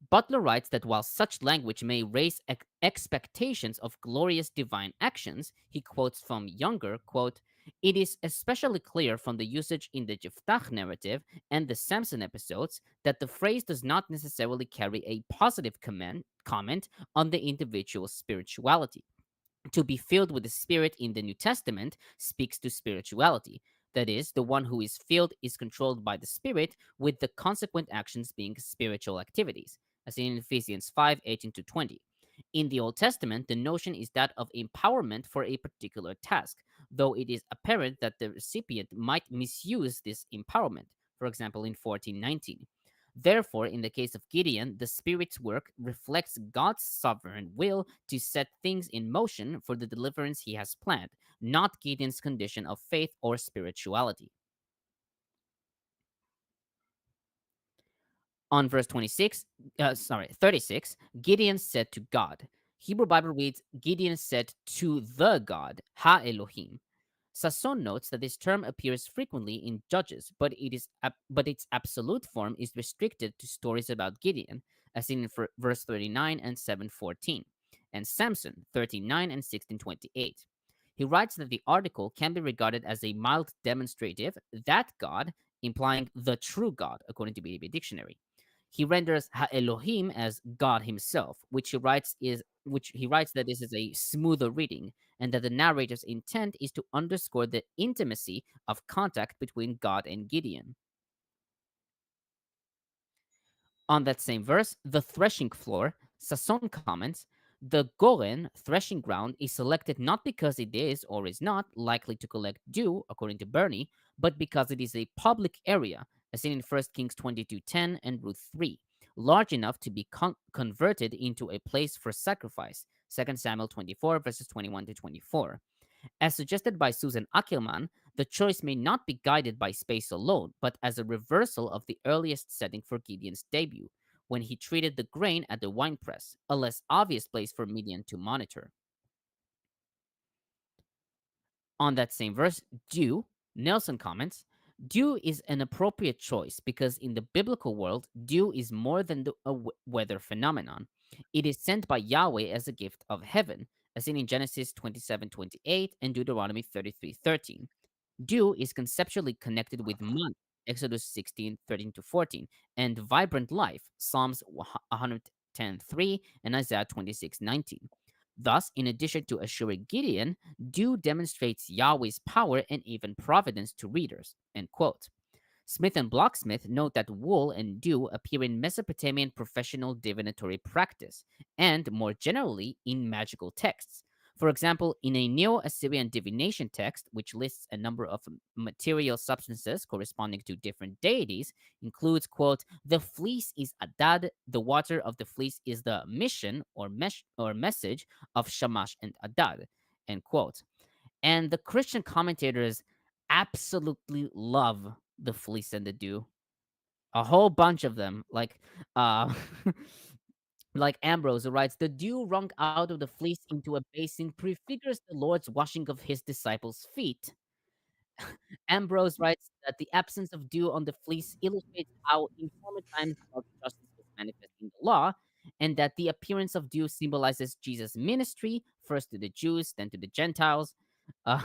Butler writes that while such language may raise expectations of glorious divine actions, he quotes from Younger, quote, it is especially clear from the usage in the Yiftach narrative and the Samson episodes that the phrase does not necessarily carry a positive comment on the individual's spirituality. To be filled with the Spirit in the New Testament speaks to spirituality. That is, the one who is filled is controlled by the Spirit, with the consequent actions being spiritual activities, as in Ephesians 5:18-20. In the Old Testament, the notion is that of empowerment for a particular task, though it is apparent that the recipient might misuse this empowerment, for example in 14:19. Therefore, in the case of Gideon, the Spirit's work reflects God's sovereign will to set things in motion for the deliverance he has planned, not Gideon's condition of faith or spirituality. On verse 36, Gideon said to God. Hebrew Bible reads, Gideon said to the God, Ha-Elohim. Sasson notes that this term appears frequently in Judges, but its absolute form is restricted to stories about Gideon, as seen in verse 39 and 7:14, and Samson 39 and 16:28. He writes that the article can be regarded as a mild demonstrative, that God, implying the true God, according to Biblia Dictionary. He renders Ha-Elohim as God himself, which he writes that this is a smoother reading, and that the narrator's intent is to underscore the intimacy of contact between God and Gideon. On that same verse, the threshing floor, Sasson comments, the Goren, threshing ground, is selected not because it is or is not likely to collect dew, according to Burney, but because it is a public area, as seen in 1 Kings 22:10 and Ruth 3, large enough to be converted into a place for sacrifice, 2 Samuel 24, verses 21-24. As suggested by Susan Ackerman, the choice may not be guided by space alone, but as a reversal of the earliest setting for Gideon's debut, when he treated the grain at the winepress, a less obvious place for Midian to monitor. On that same verse, dew, Nelson comments, dew is an appropriate choice because in the biblical world, dew is more than a weather phenomenon. It is sent by Yahweh as a gift of heaven, as seen in Genesis 27:28 and Deuteronomy 33:13. Dew is conceptually connected with manna, Exodus 16:13-14, and Vibrant Life, Psalms 110:3 and Isaiah 26:19. Thus, in addition to assuring Gideon, dew demonstrates Yahweh's power and even providence to readers. End quote. Smith and Bloch-Smith note that wool and dew appear in Mesopotamian professional divinatory practice, and more generally in magical texts. For example, in a Neo-Assyrian divination text, which lists a number of material substances corresponding to different deities, includes, quote, the fleece is Adad, the water of the fleece is the mission or message of Shamash and Adad, end quote. And the Christian commentators absolutely love the fleece and the dew. A whole bunch of them, uh like Ambrose, who writes, the dew wrung out of the fleece into a basin prefigures the Lord's washing of his disciples' feet. Ambrose writes that the absence of dew on the fleece illustrates how in former times God's justice was manifest in the law, and that the appearance of dew symbolizes Jesus' ministry, first to the Jews, then to the Gentiles. Uh,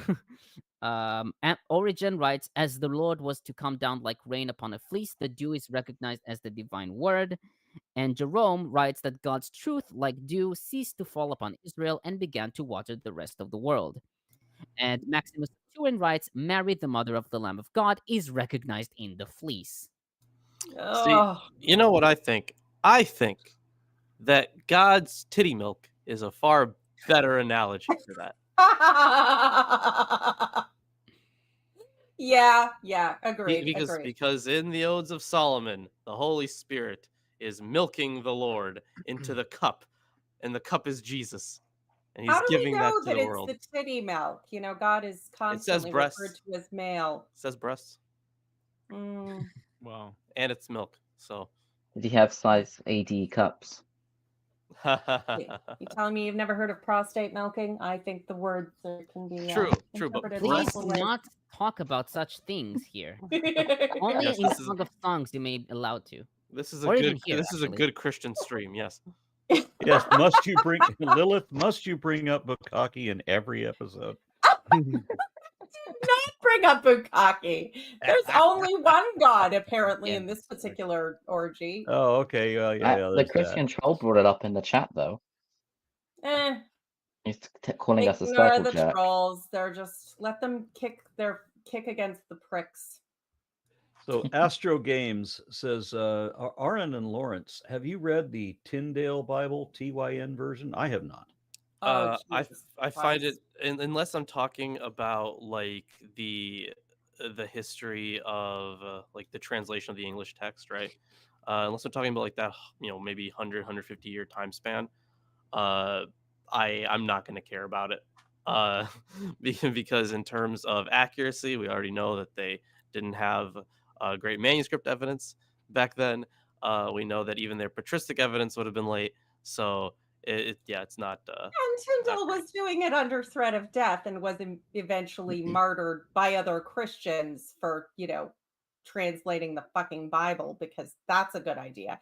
Origen writes, as the Lord was to come down like rain upon a fleece, the dew is recognized as the divine word. And Jerome writes that God's truth, like dew, ceased to fall upon Israel and began to water the rest of the world. And Maximus of Turin writes, Mary, the mother of the Lamb of God, is recognized in the fleece. See, you know what I think? I think that God's titty milk is a far better analogy for that. Yeah, agreed. Because in the Odes of Solomon, the Holy Spirit is milking the Lord into the cup, and the cup is Jesus, and He's giving that to the world. It's the titty milk. You know, God is constantly referred to as male. It says breasts. Wow. And it's milk. So. Did he have size AD cups? You telling me you've never heard of prostate milking? I think the word can be true. But please do not talk about such things here. Only in Song of Songs you may be allowed to. This is a good Christian stream. Yes. Yes. Must you bring Lilith? Must you bring up Bukkake in every episode? Not bring up Bukkake. There's only one God apparently in this particular orgy. Oh, okay. The Christian troll brought it up in the chat though. He's calling us a circle the jerk. Trolls. They're just let them kick against the pricks. So Astro Games says, Aaron and Lawrence, have you read the Tyndale Bible TYN version? I have not. I find it, unless I'm talking about like the history of like the translation of the English text, right? Unless I'm talking about like that, maybe 150 year time span, I'm not going to care about it. Because in terms of accuracy, we already know that they didn't have great manuscript evidence back then. We know that even their patristic evidence would have been late. So it's not. And Tyndale was doing it under threat of death and was eventually martyred by other Christians for, translating the fucking Bible, because that's a good idea.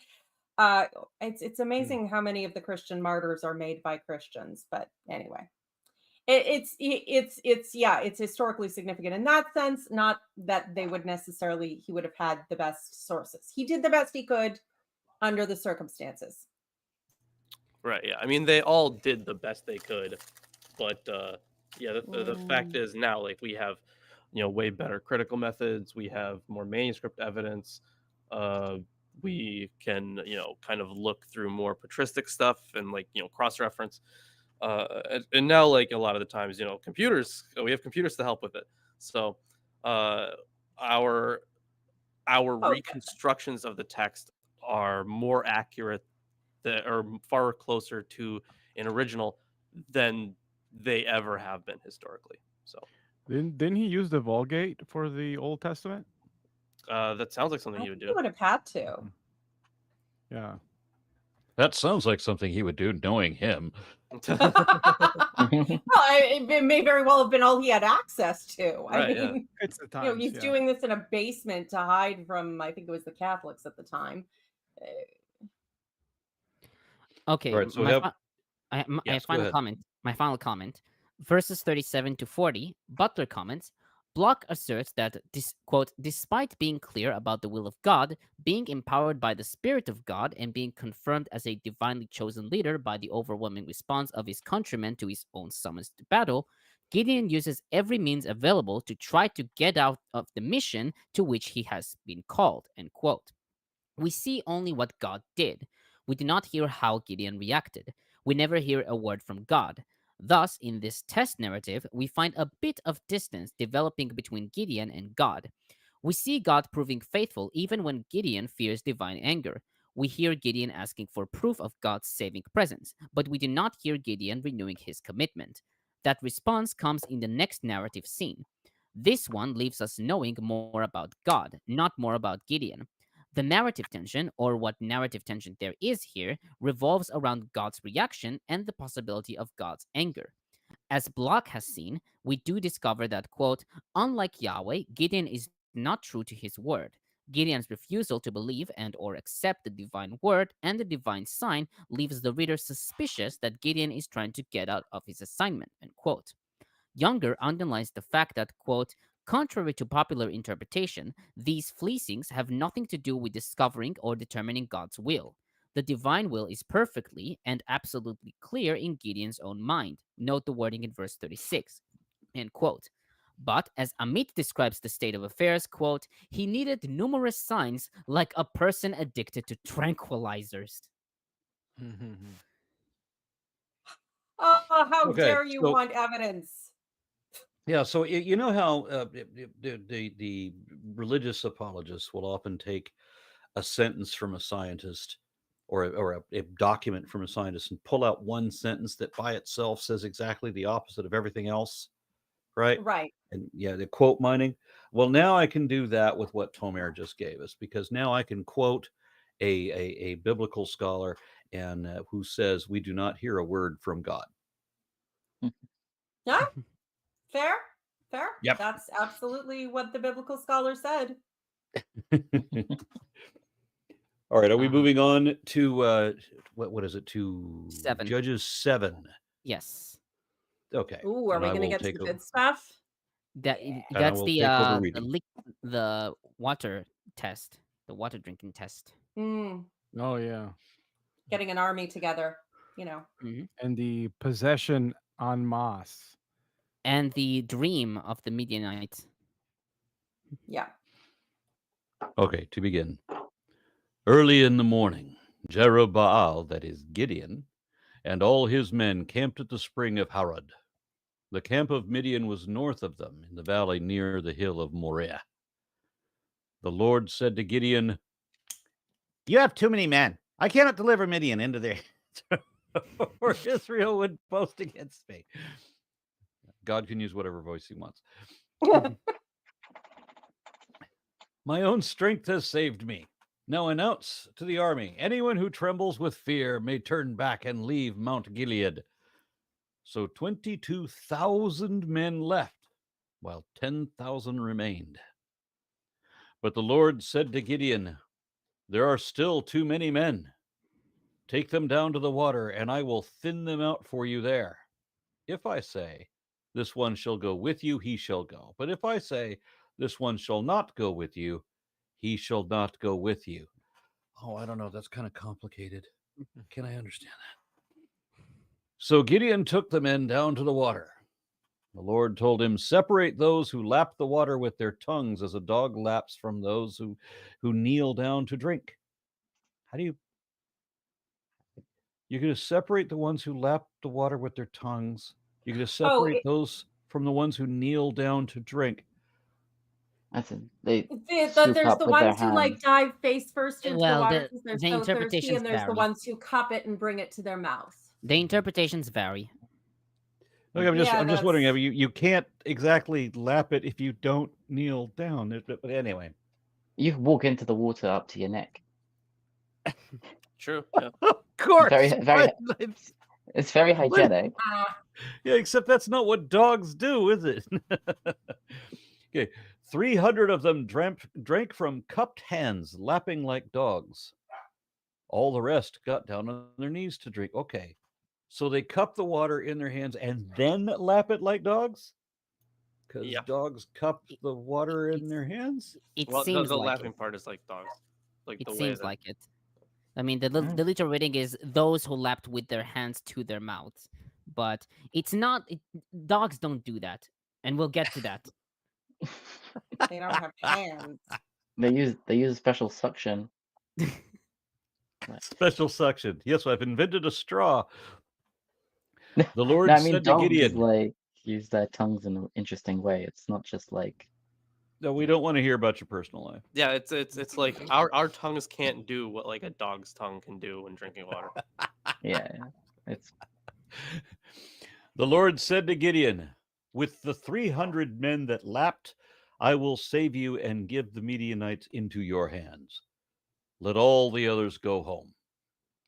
It's amazing how many of the Christian martyrs are made by Christians. But anyway, it's historically significant in that sense. Not that he would have had the best sources. He did the best he could under the circumstances. Right. Yeah. I mean, they all did the best they could, but the fact is now, like, we have, way better critical methods. We have more manuscript evidence. We can, kind of look through more patristic stuff and cross-reference. And now, like, a lot of the times, we have computers to help with it. So our reconstructions of the text are more accurate, that are far closer to an original than they ever have been historically. So didn't he use the Vulgate for the Old Testament? That sounds like something he would do. He would have had to. Yeah. That sounds like something he would do, knowing him. It may very well have been all he had access to. Right, I mean, it's the time. He's doing this in a basement to hide from, I think it was the Catholics at the time. Okay, right, so my final comment. Verses 37 to 40, Butler comments, Bloch asserts that, quote, despite being clear about the will of God, being empowered by the Spirit of God, and being confirmed as a divinely chosen leader by the overwhelming response of his countrymen to his own summons to battle, Gideon uses every means available to try to get out of the mission to which he has been called, end quote. We see only what God did. We do not hear how Gideon reacted. We never hear a word from God. Thus, in this test narrative, we find a bit of distance developing between Gideon and God. We see God proving faithful even when Gideon fears divine anger. We hear Gideon asking for proof of God's saving presence, but we do not hear Gideon renewing his commitment. That response comes in the next narrative scene. This one leaves us knowing more about God, not more about Gideon. The narrative tension, or what narrative tension there is here, revolves around God's reaction and the possibility of God's anger. As Bloch has seen, we do discover that, quote, unlike Yahweh, Gideon is not true to his word. Gideon's refusal to believe and or accept the divine word and the divine sign leaves the reader suspicious that Gideon is trying to get out of his assignment, end quote. Younger underlines the fact that, quote, contrary to popular interpretation, these fleecings have nothing to do with discovering or determining God's will. The divine will is perfectly and absolutely clear in Gideon's own mind. Note the wording in verse 36, end quote. But as Amit describes the state of affairs, quote, he needed numerous signs like a person addicted to tranquilizers. Oh, how Okay, dare you so- want evidence? Yeah, so you know how the religious apologists will often take a sentence from a scientist or a document from a scientist and pull out one sentence that by itself says exactly the opposite of everything else, right? Right. And yeah, the quote mining. Well, now I can do that with what Tomer just gave us, because now I can quote a biblical scholar and who says we do not hear a word from God. Yeah. Fair. Fair. Yep. That's absolutely what the biblical scholar said. All right, are we moving on to what is it, to 7. Judges 7? Yes. Okay. Ooh, are and we I going to will get to take the over. good stuff? That Yeah. And I that's will the take over reading. the water test, the water drinking test. Mm, Oh yeah, getting an army together, you know. and the possession en masse. And the dream of the Midianites. Yeah. Okay, to begin. Early in the morning, Jerubbaal, that is Gideon, and all his men camped at the spring of Harod. The camp of Midian was north of them, in the valley near the hill of Moriah. The Lord said to Gideon, "You have too many men. I cannot deliver Midian into their or Israel would boast against me." God can use whatever voice he wants. My own strength has saved me. Now announce to the army, anyone who trembles with fear may turn back and leave Mount Gilead. So 22,000 men left, while 10,000 remained. But the Lord said to Gideon, there are still too many men. Take them down to the water, and I will thin them out for you there. If I say, this one shall go with you, he shall go. But if I say, this one shall not go with you, he shall not go with you. Oh, I don't know. That's kind of complicated. Can I understand that? So Gideon took the men down to the water. The Lord told him, separate those who lap the water with their tongues as a dog laps from those who kneel down to drink. How do you... You're going to separate the ones who lap the water with their tongues. You're going to separate those from the ones who kneel down to drink. That's they there's scoop the up with ones their who like hands. dive face first into the Well, water the- because they're the so thirsty, interpretations and there's the vary. ones who cup it and bring it to their mouth. The interpretations vary. Look, I'm just Yeah, wondering. I that's- mean, you can't exactly lap it if you don't kneel down. But anyway, You can walk into the water up to your neck. True. Yeah. of course, Very. It's very hygienic. Yeah, except that's not what dogs do, is it? Okay, 300 of them drank from cupped hands, lapping like dogs. All the rest got down on their knees to drink. Okay, so they cup the water in their hands and then lap it like dogs? because Yeah. dogs cup the water in their hands? It Well, seems the like laughing it. part is like dogs. Like It the way seems that like it. I mean, the Mm. literal reading is those who lapped with their hands to their mouths, but it's not. Dogs don't do that, and we'll get to that. They don't have hands. They use special suction. Special suction. Yes, I've invented a straw. The No, Lord I mean said to dogs Gideon, like use their tongues in an interesting way. It's not just like no, we don't want to hear about your personal life. yeah, it's like our tongues can't do what like a dog's tongue can do when drinking water. yeah. It's The Lord said to Gideon, with the 300 men that lapped, I will save you and give the Midianites into your hands. Let all the others go home.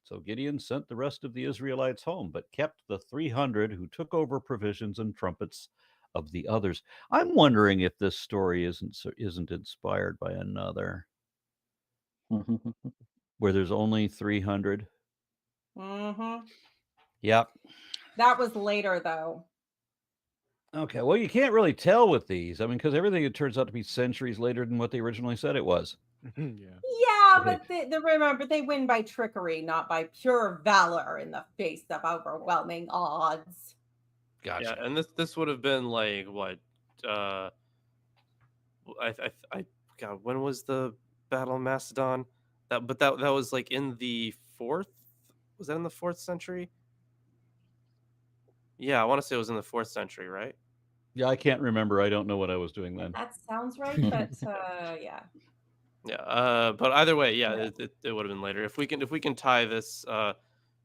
So Gideon sent the rest of the Israelites home, but kept the 300 who took over provisions and trumpets of the others. I'm wondering if this story isn't inspired by another where there's only 300. Mm-hmm. Yep. That was later, though. Okay. Well, you can't really tell with these. I mean, because everything it turns out to be centuries later than what they originally said it was. Yeah. Yeah, Right. but remember, they win by trickery, not by pure valor in the face of overwhelming odds. Gotcha. Yeah, and this would have been like what? I God, when was the Battle of Macedon? That was like in the 4th. Was that in the 4th century? Yeah, I want to say it was in the 4th century, right? Yeah, I can't remember. I don't know what I was doing then. That sounds right, but yeah. Yeah, but either way, yeah, Yeah. it would have been later. If we can tie this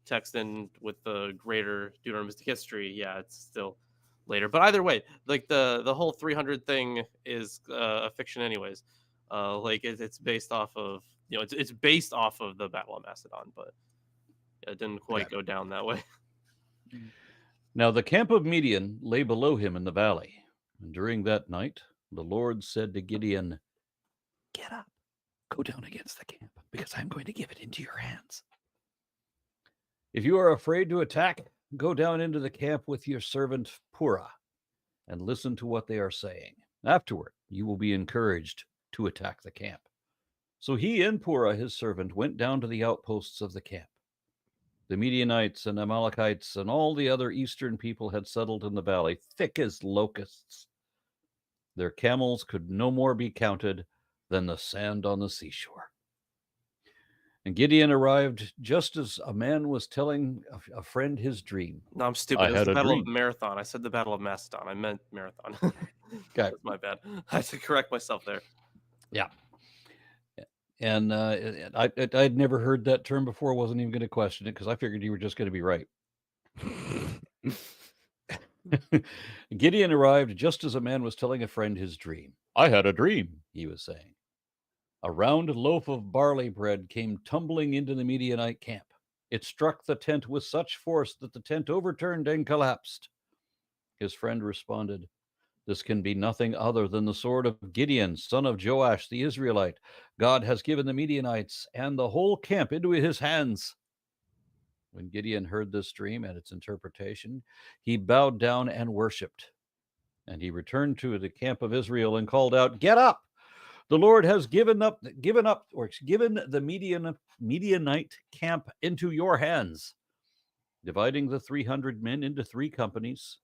text in with the greater Deuteronomistic history, yeah, it's still later. But either way, like the whole 300 thing is a fiction, anyways. Like it's based off of it's based off of the Battle of Macedon, but it didn't quite go down that way. Now the camp of Midian lay below him in the valley. And during that night, the Lord said to Gideon, get up, go down against the camp, because I'm going to give it into your hands. If you are afraid to attack, go down into the camp with your servant Purah and listen to what they are saying. Afterward, you will be encouraged to attack the camp. So he and Purah, his servant, went down to the outposts of the camp. The Midianites and Amalekites and all the other eastern people had settled in the valley, thick as locusts. Their camels could no more be counted than the sand on the seashore. And Gideon arrived just as a man was telling a friend his dream. No, I'm stupid. It was the Battle of Marathon. I said the Battle of Macedon. I meant Marathon. Okay. That's my bad. I had to correct myself there. Yeah. And I'd never heard that term before. Wasn't even going to question it because I figured you were just going to be right. Gideon arrived just as a man was telling a friend his dream. I had a dream, he was saying. A round loaf of barley bread came tumbling into the Midianite camp. It struck the tent with such force that the tent overturned and collapsed. His friend responded, this can be nothing other than the sword of Gideon, son of Joash the Israelite. God has given the Midianites and the whole camp into his hands. When Gideon heard this dream and its interpretation, he bowed down and worshipped. And he returned to the camp of Israel and called out, get up! The Lord has given the Midianite camp into your hands. Dividing the 300 men into 3 companies,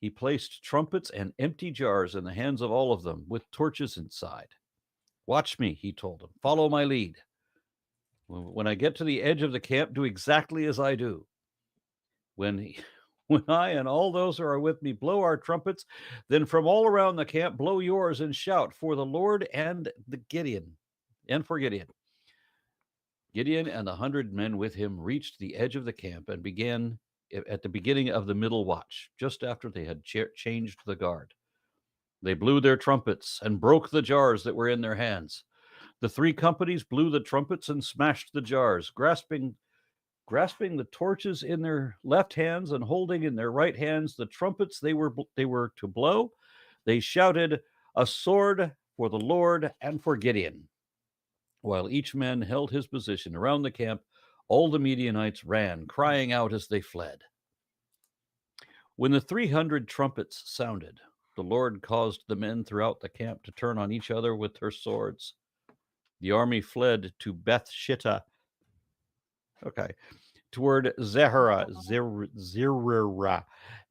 he placed trumpets and empty jars in the hands of all of them with torches inside. Watch me, he told them. Follow my lead. When I get to the edge of the camp, do exactly as I do. When I and all those who are with me blow our trumpets, then from all around the camp blow yours and shout for the Lord and for Gideon. Gideon and the 100 men with him reached the edge of the camp and began at the beginning of the middle watch, just after they had changed the guard. They blew their trumpets and broke the jars that were in their hands. The 3 companies blew the trumpets and smashed the jars, grasping the torches in their left hands and holding in their right hands the trumpets they were to blow. They shouted, a sword for the Lord and for Gideon. While each man held his position around the camp, all the Midianites ran, crying out as they fled. When the 300 trumpets sounded, The Lord caused the men throughout the camp to turn on each other with their swords. The army fled to Beth Shittah. Okay. Toward Zerah,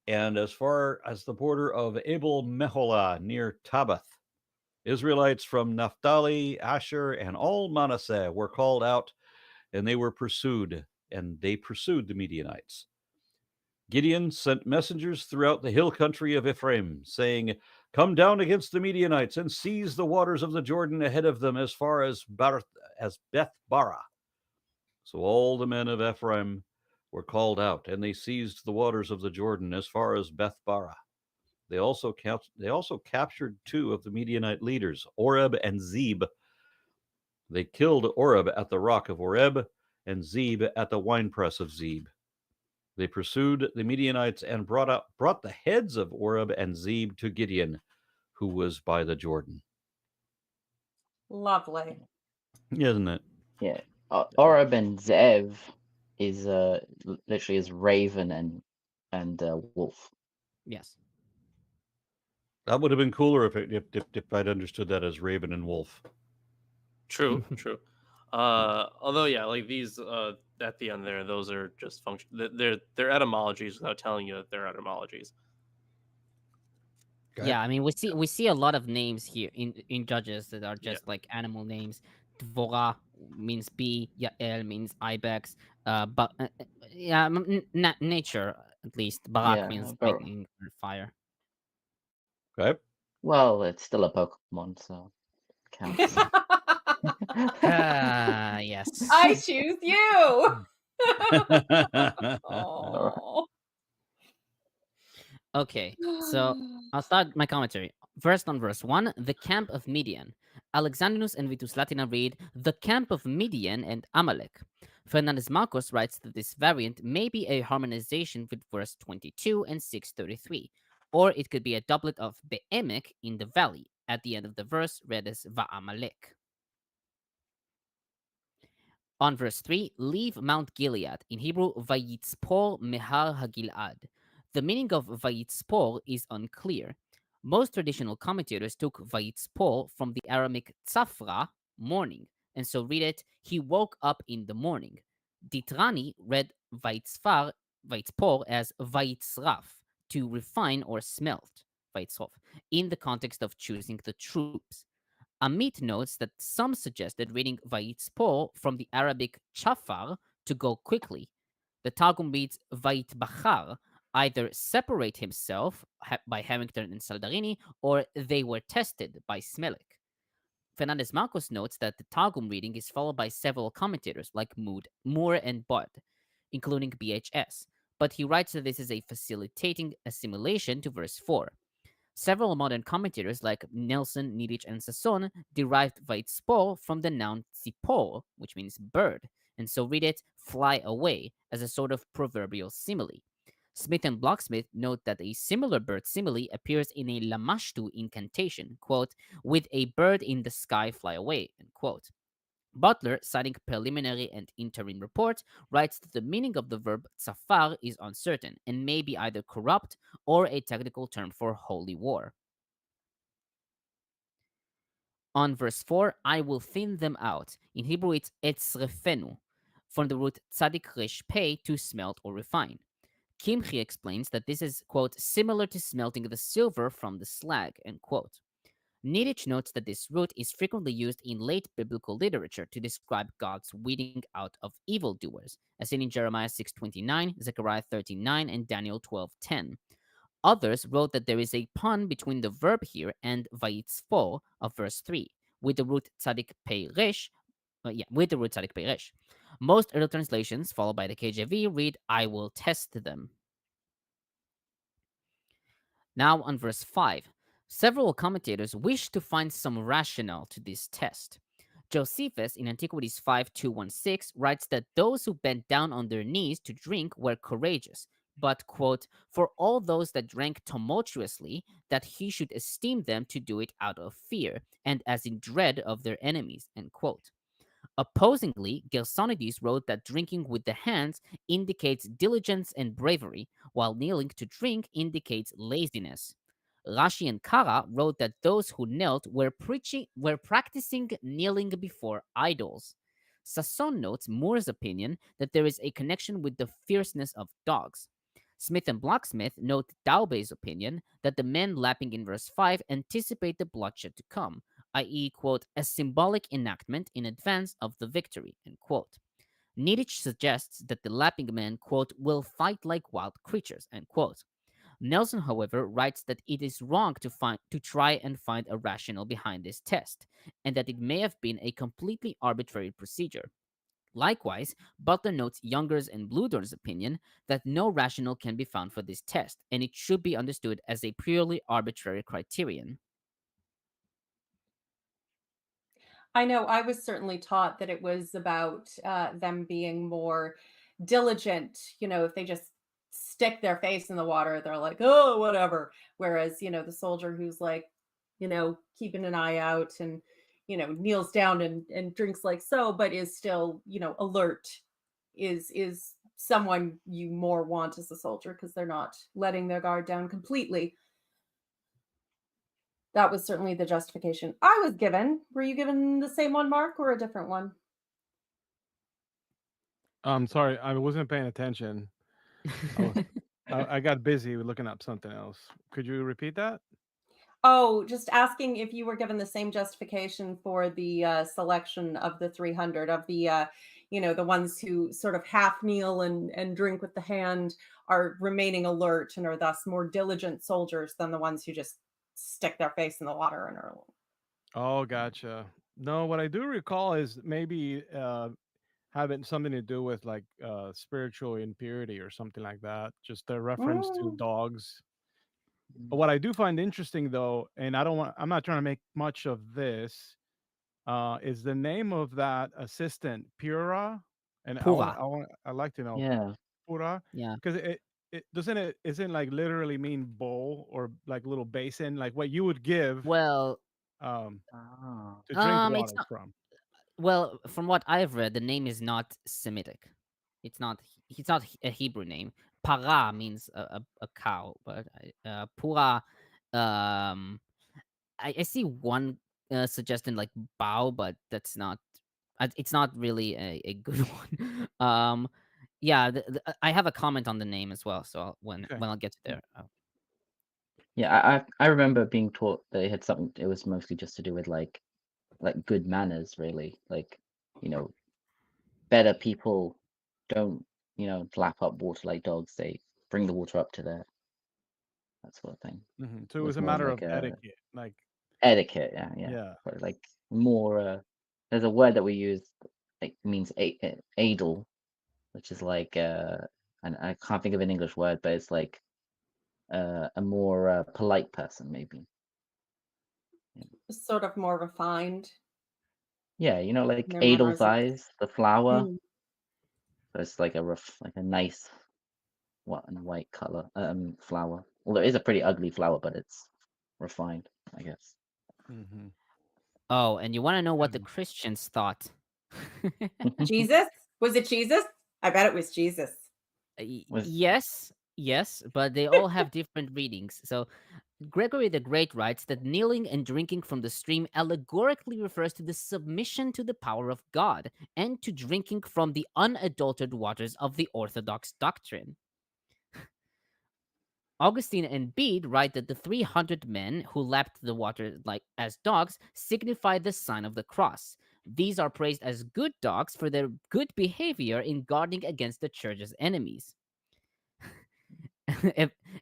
and as far as the border of Abel Meholah near Tabbath. Israelites from Naphtali, Asher, and all Manasseh were called out, and they were pursued, and they pursued the Midianites. Gideon sent messengers throughout the hill country of Ephraim, saying, "Come down against the Midianites and seize the waters of the Jordan ahead of them as far as Beth Barah." So all the men of Ephraim were called out, and they seized the waters of the Jordan as far as Beth Barah. They also captured two of the Midianite leaders, Oreb and Zeb. They killed Oreb at the rock of Oreb and Zeb at the winepress of Zeb. They pursued the Midianites and brought the heads of Oreb and Zeb to Gideon, who was by the Jordan. Lovely. Isn't it? Yeah. Oreb and Zev is literally is raven and wolf. Yes. That would have been cooler if I'd understood that as raven and wolf. True. Although, yeah, like these at the end there, those are just function. They're etymologies without telling you that they're etymologies. Okay. Yeah, I mean we see a lot of names here in Judges that are just like animal names. Dvorah means bee, Yael means ibex, but nature at least. Barak means lightning or fire. Okay. Well, it's still a Pokemon, so it counts. Yes. I choose you. Aw. Okay, so I'll start my commentary. First on verse 1, the camp of Midian. Alexandrinus and Vitus Latina read, the camp of Midian and Amalek. Fernández-Marcos writes that this variant may be a harmonization with verse 22 and 633, or it could be a doublet of Be'emek in the valley, at the end of the verse read as Va'amalek. On verse 3, leave Mount Gilead, in Hebrew, Vayitzpor Mehar HaGilad. The meaning of Vayitzpor is unclear. Most traditional commentators took Vayitzpor from the Aramaic tzafra, morning, and so read it, he woke up in the morning. Ditrani read Vayitzpor as Vayitzraf, to refine or smelt, Vayitzrof, in the context of choosing the troops. Amit notes that some suggested reading Vayitzpor from the Arabic chafar to go quickly. The Targum reads Vayitbachar, either separate himself by Harrington and Saldarini, or they were tested by Smelik. Fernández-Marcos notes that the Targum reading is followed by several commentators like Moore and Bud, including BHS, but he writes that this is a facilitating assimilation to verse 4. Several modern commentators like Nelson, Niditch, and Sasson derived Vayitzpor from the noun tzipor, which means bird, and so read it fly away as a sort of proverbial simile. Smith and Bloch-Smith note that a similar bird simile appears in a Lamashtu incantation, quote, with a bird in the sky fly away, end quote. Butler, citing preliminary and interim reports, writes that the meaning of the verb tzafar is uncertain and may be either corrupt or a technical term for holy war. On verse 4, I will thin them out. In Hebrew, it's etzrefenu, from the root tzadik resh pei, to smelt or refine. Kimchi explains that this is, quote, similar to smelting the silver from the slag, end quote. Niditch notes that this root is frequently used in late biblical literature to describe God's weeding out of evildoers, as seen in Jeremiah 6:29, Zechariah 13:9, and Daniel 12:10. Others wrote that there is a pun between the verb here and vayitzpo of verse 3, with the root tzadik pei resh, Most early translations, followed by the KJV, read, I will test them. Now on verse 5. Several commentators wish to find some rationale to this test. Josephus in Antiquities 5:216 writes that those who bent down on their knees to drink were courageous, but, quote, for all those that drank tumultuously, that he should esteem them to do it out of fear, and as in dread of their enemies, end quote. Opposingly, Gersonides wrote that drinking with the hands indicates diligence and bravery, while kneeling to drink indicates laziness. Rashi and Kara wrote that those who knelt were practicing kneeling before idols. Sasson notes Moore's opinion that there is a connection with the fierceness of dogs. Smith and Bloch-Smith note Daubé's opinion that the men lapping in verse 5 anticipate the bloodshed to come, i.e., quote, a symbolic enactment in advance of the victory, end quote. Niditch suggests that the lapping men, quote, will fight like wild creatures, end quote. Nelson, however, writes that it is wrong to try and find a rationale behind this test, and that it may have been a completely arbitrary procedure. Likewise, Butler notes Younger's and Bludor's opinion that no rationale can be found for this test, and it should be understood as a purely arbitrary criterion. I know I was certainly taught that it was about them being more diligent. If they just stick their face in the water, they're like, oh, whatever. Whereas, the soldier who's like, keeping an eye out and, kneels down and drinks like so, but is still, alert, is someone you more want as a soldier because they're not letting their guard down completely. That was certainly the justification I was given. Were you given the same one, Mark, or a different one? I'm sorry, I wasn't paying attention. I got busy looking up something else. Could you repeat that? Oh, just asking if you were given the same justification for the selection of the 300 of the, the ones who sort of half kneel and drink with the hand are remaining alert and are thus more diligent soldiers than the ones who just stick their face in the water and are. Oh, gotcha. No, what I do recall is maybe having something to do with like spiritual impurity or something like that. Just a reference to dogs. But what I do find interesting though, and I'm not trying to make much of this, is the name of that assistant, Pura. And Pura. I'd like to know. Yeah. Pura. Yeah. Because isn't like literally mean bowl or like little basin, like what you would give Well, to drink water from. Well, from what I've read, the name is not Semitic. It's not a Hebrew name. Para means a cow, but Pura, I see one suggestion like bow, but that's not. It's not really a good one. Yeah, I have a comment on the name as well. So when I'll get to there. Yeah, I remember being taught that it had something. It was mostly just to do with like good manners, really. Like, better people don't lap up water like dogs. They bring the water up to that sort of thing. So it was a matter of etiquette, like etiquette. Yeah. But like more. There's a word that we use. Like means adel, which is like and I can't think of an English word, but it's like a more polite person, maybe. Sort of more refined. Yeah, like Edelweiss, the flower. So it's like a nice white color flower. Although it is a pretty ugly flower, but it's refined, I guess. Oh, and you want to know what the Christians thought? Jesus? Was it Jesus? I bet it was Jesus. Yes, but they all have different readings. So Gregory the Great writes that kneeling and drinking from the stream allegorically refers to the submission to the power of God and to drinking from the unadulterated waters of the Orthodox doctrine. Augustine and Bede write that the 300 men who lapped the water like as dogs signify the sign of the cross. These are praised as good dogs for their good behavior in guarding against the church's enemies.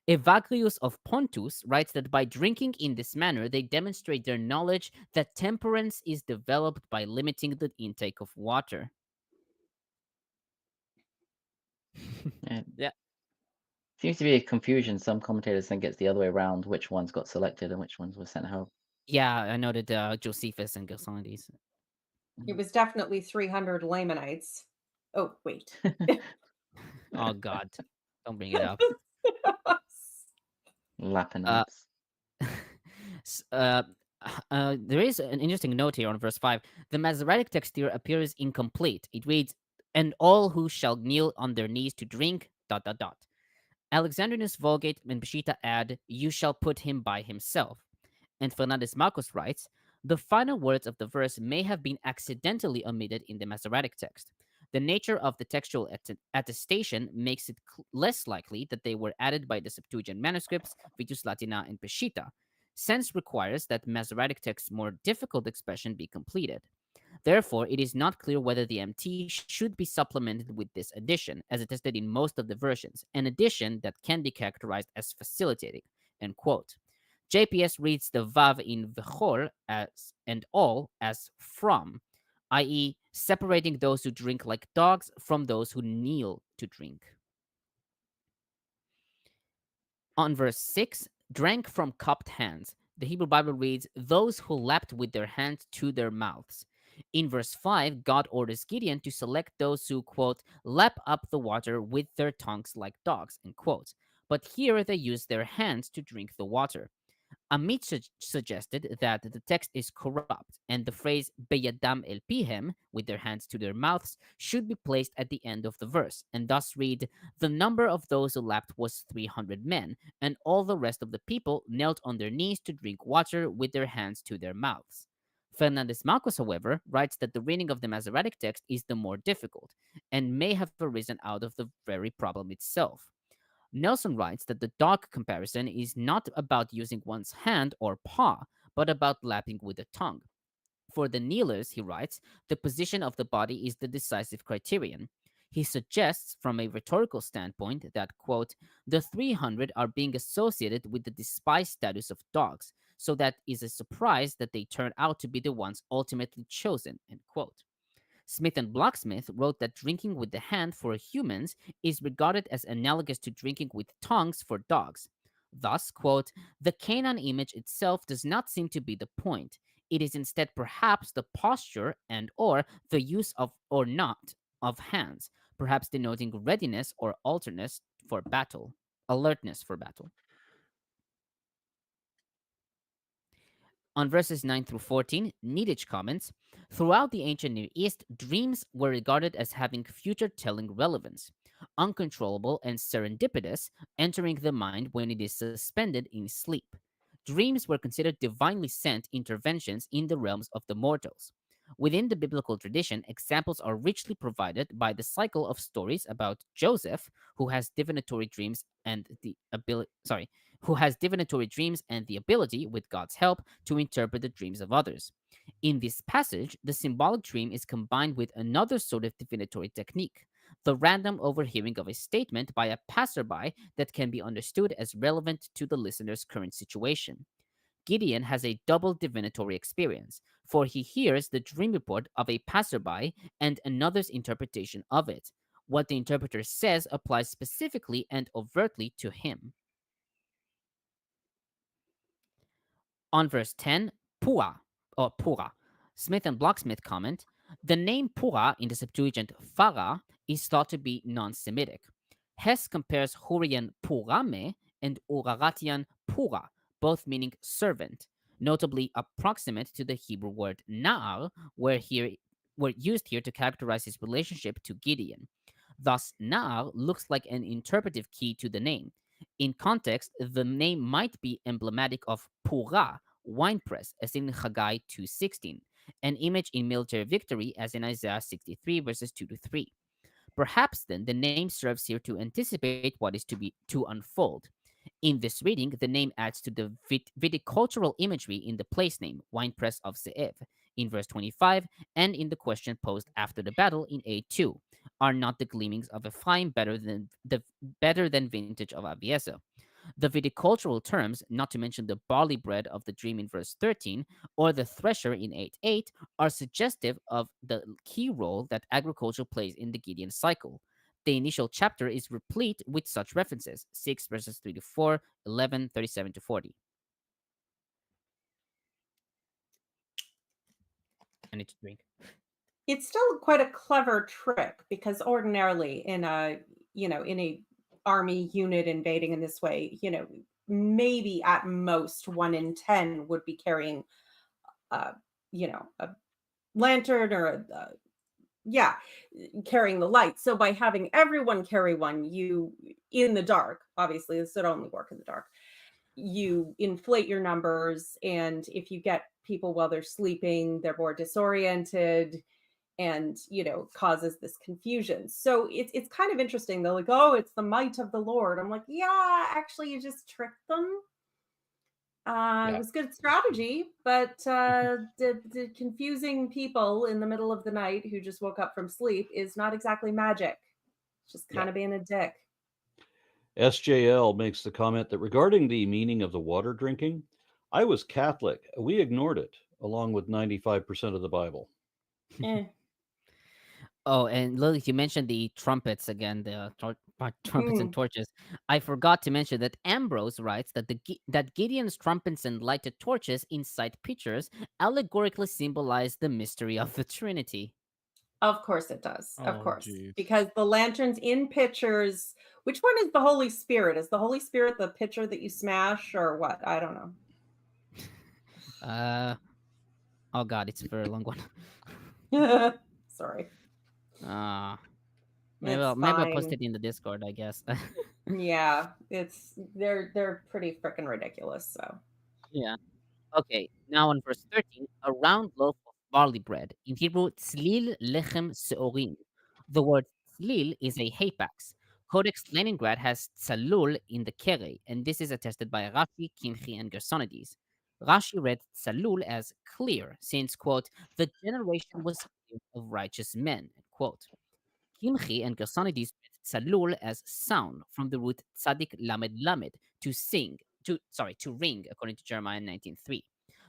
Evagrius of Pontus writes that by drinking in this manner, they demonstrate their knowledge that temperance is developed by limiting the intake of water. Yeah. Seems to be a confusion. Some commentators think it's the other way around, which ones got selected and which ones were sent home. Yeah, I noted Josephus and Gersonides. It was definitely 300 Lamanites. Oh, wait. Oh, God. Don't bring it up. Lapanites. There is an interesting note here on verse 5. The Masoretic text here appears incomplete. It reads, and all who shall kneel on their knees to drink, ... Alexandrinus Vulgate and Peshitta add, "You shall put him by himself." And Fernández-Marcos writes, "The final words of the verse may have been accidentally omitted in the Masoretic text. The nature of the textual attestation makes it less likely that they were added by the Septuagint manuscripts, Vitus Latina and Peshitta. Sense requires that Masoretic text's more difficult expression be completed. Therefore, it is not clear whether the MT should be supplemented with this addition, as attested in most of the versions, an addition that can be characterized as facilitating." End quote. JPS reads the vav in v'chor as and all as from, i.e., separating those who drink like dogs from those who kneel to drink. On verse 6, drank from cupped hands. The Hebrew Bible reads, "those who lapped with their hands to their mouths." In verse 5, God orders Gideon to select those who, quote, "lap up the water with their tongues like dogs," end quote. But here they use their hands to drink the water. Amit suggested that the text is corrupt, and the phrase beyadam el pihem, with their hands to their mouths, should be placed at the end of the verse, and thus read, "The number of those who lapped was 300 men, and all the rest of the people knelt on their knees to drink water with their hands to their mouths." Fernández-Marcos, however, writes that the reading of the Masoretic text is the more difficult, and may have arisen out of the very problem itself. Nelson writes that the dog comparison is not about using one's hand or paw, but about lapping with the tongue. For the kneelers, he writes, the position of the body is the decisive criterion. He suggests, from a rhetorical standpoint, that, quote, "the 300 are being associated with the despised status of dogs, so that is a surprise that they turn out to be the ones ultimately chosen," end quote. Smith and Bloch-Smith wrote that drinking with the hand for humans is regarded as analogous to drinking with tongues for dogs. Thus, quote, "the canine image itself does not seem to be the point. It is instead perhaps the posture and or the use of or not of hands, perhaps denoting readiness or alertness for battle. On verses 9 through 14, Niditch comments, "Throughout the ancient Near East, dreams were regarded as having future-telling relevance, uncontrollable and serendipitous, entering the mind when it is suspended in sleep. Dreams were considered divinely sent interventions in the realms of the mortals. Within the biblical tradition, examples are richly provided by the cycle of stories about Joseph, who has divinatory dreams and the ability, with God's help, to interpret the dreams of others. In this passage, the symbolic dream is combined with another sort of divinatory technique, the random overhearing of a statement by a passerby that can be understood as relevant to the listener's current situation. Gideon has a double divinatory experience, for he hears the dream report of a passerby and another's interpretation of it. What the interpreter says applies specifically and overtly to him." On verse 10, Pura, Smith and Bloch-Smith comment, "The name Pura in the Septuagint Farah is thought to be non-Semitic. Hess compares Hurian Purame and Uraratian Pura, both meaning servant, notably approximate to the Hebrew word Na'ar, were used here to characterize his relationship to Gideon. Thus, Na'ar looks like an interpretive key to the name. In context, the name might be emblematic of Pura, winepress, as in Haggai 2:16, an image in military victory as in Isaiah 63 verses 2 to 3. Perhaps then the name serves here to anticipate what is to unfold. In this reading, the name adds to the viticultural imagery in the place name, winepress of Ze'ev, in verse 25, and in the question posed after the battle in A2. Are not the gleamings of Ephraim better than vintage of Abiezer? The viticultural terms, not to mention the barley bread of the dream in verse 13, or the thresher in 8:8, are suggestive of the key role that agriculture plays in the Gideon cycle. The initial chapter is replete with such references, 6 verses 3 to 4, 11, 37 to 40. I need to drink. It's still quite a clever trick, because ordinarily in a army unit invading in this way, maybe at most 1 in 10 would be carrying a lantern or yeah, carrying the light. So by having everyone carry one, you in the dark, obviously this would only work in the dark, you inflate your numbers, and if you get people while they're sleeping, they're more disoriented, and causes this confusion. So it's kind of interesting. They're like, oh, it's the might of the Lord. I'm like, yeah, actually you just tricked them. It was good strategy, but the confusing people in the middle of the night who just woke up from sleep is not exactly magic. It's just kind of being a dick. SJL makes the comment that regarding the meaning of the water drinking, I was Catholic. We ignored it, along with 95% of the Bible. Oh, and Lily, you mentioned the trumpets again, the trumpets and torches. I forgot to mention that Ambrose writes that that Gideon's trumpets and lighted torches inside pitchers allegorically symbolize the mystery of the Trinity. Of course it does. Of Oh, course. geez. Because the lanterns in pitchers, which one is the Holy Spirit? Is the Holy Spirit the pitcher that you smash or what? I don't know. Oh God, it's a very long one. Sorry. Maybe I'll post it in the Discord, I guess. Yeah, they're pretty freaking ridiculous. So Yeah. Okay, now on verse 13, a round loaf of barley bread. In Hebrew, tzlil lechem seorim. The word tzlil is a hapax. Codex Leningrad has tzalul in the kere, and this is attested by Rashi, Kimchi, and Gersonides. Rashi read tzalul as clear, since, quote, the generation was clear of righteous men, end quote. Kimchi and Gersonides read tzalul as sound, from the root tzadik lamed lamed, to ring, according to Jeremiah 19:3.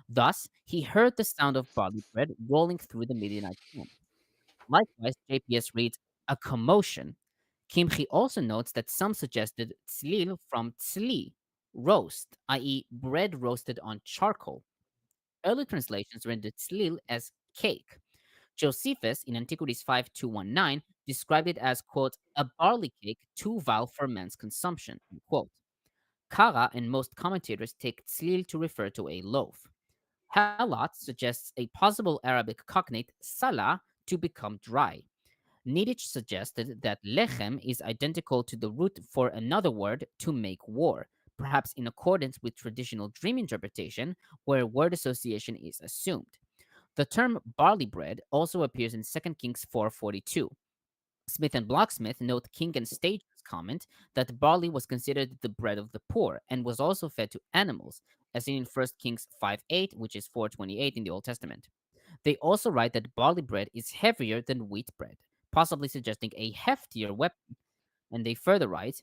Thus, he heard the sound of barley bread rolling through the Midianite camp. Likewise, JPS reads a commotion. Kimchi also notes that some suggested tzlil from tzli, roast, i.e., bread roasted on charcoal. Early translations rendered tzlil as cake. Josephus, in Antiquities 5219, described it as, quote, a barley cake too vile for man's consumption, unquote. Kara and most commentators take tzlil to refer to a loaf. Halot suggests a possible Arabic cognate salah to become dry. Niditch suggested that lechem is identical to the root for another word, to make war, perhaps in accordance with traditional dream interpretation, where word association is assumed. The term barley bread also appears in 2 Kings 4:42. Smith and Bloch-Smith note King and Stage's comment that barley was considered the bread of the poor and was also fed to animals, as seen in 1 Kings 5:8, which is 4:28 in the Old Testament. They also write that barley bread is heavier than wheat bread, possibly suggesting a heftier weapon. And they further write,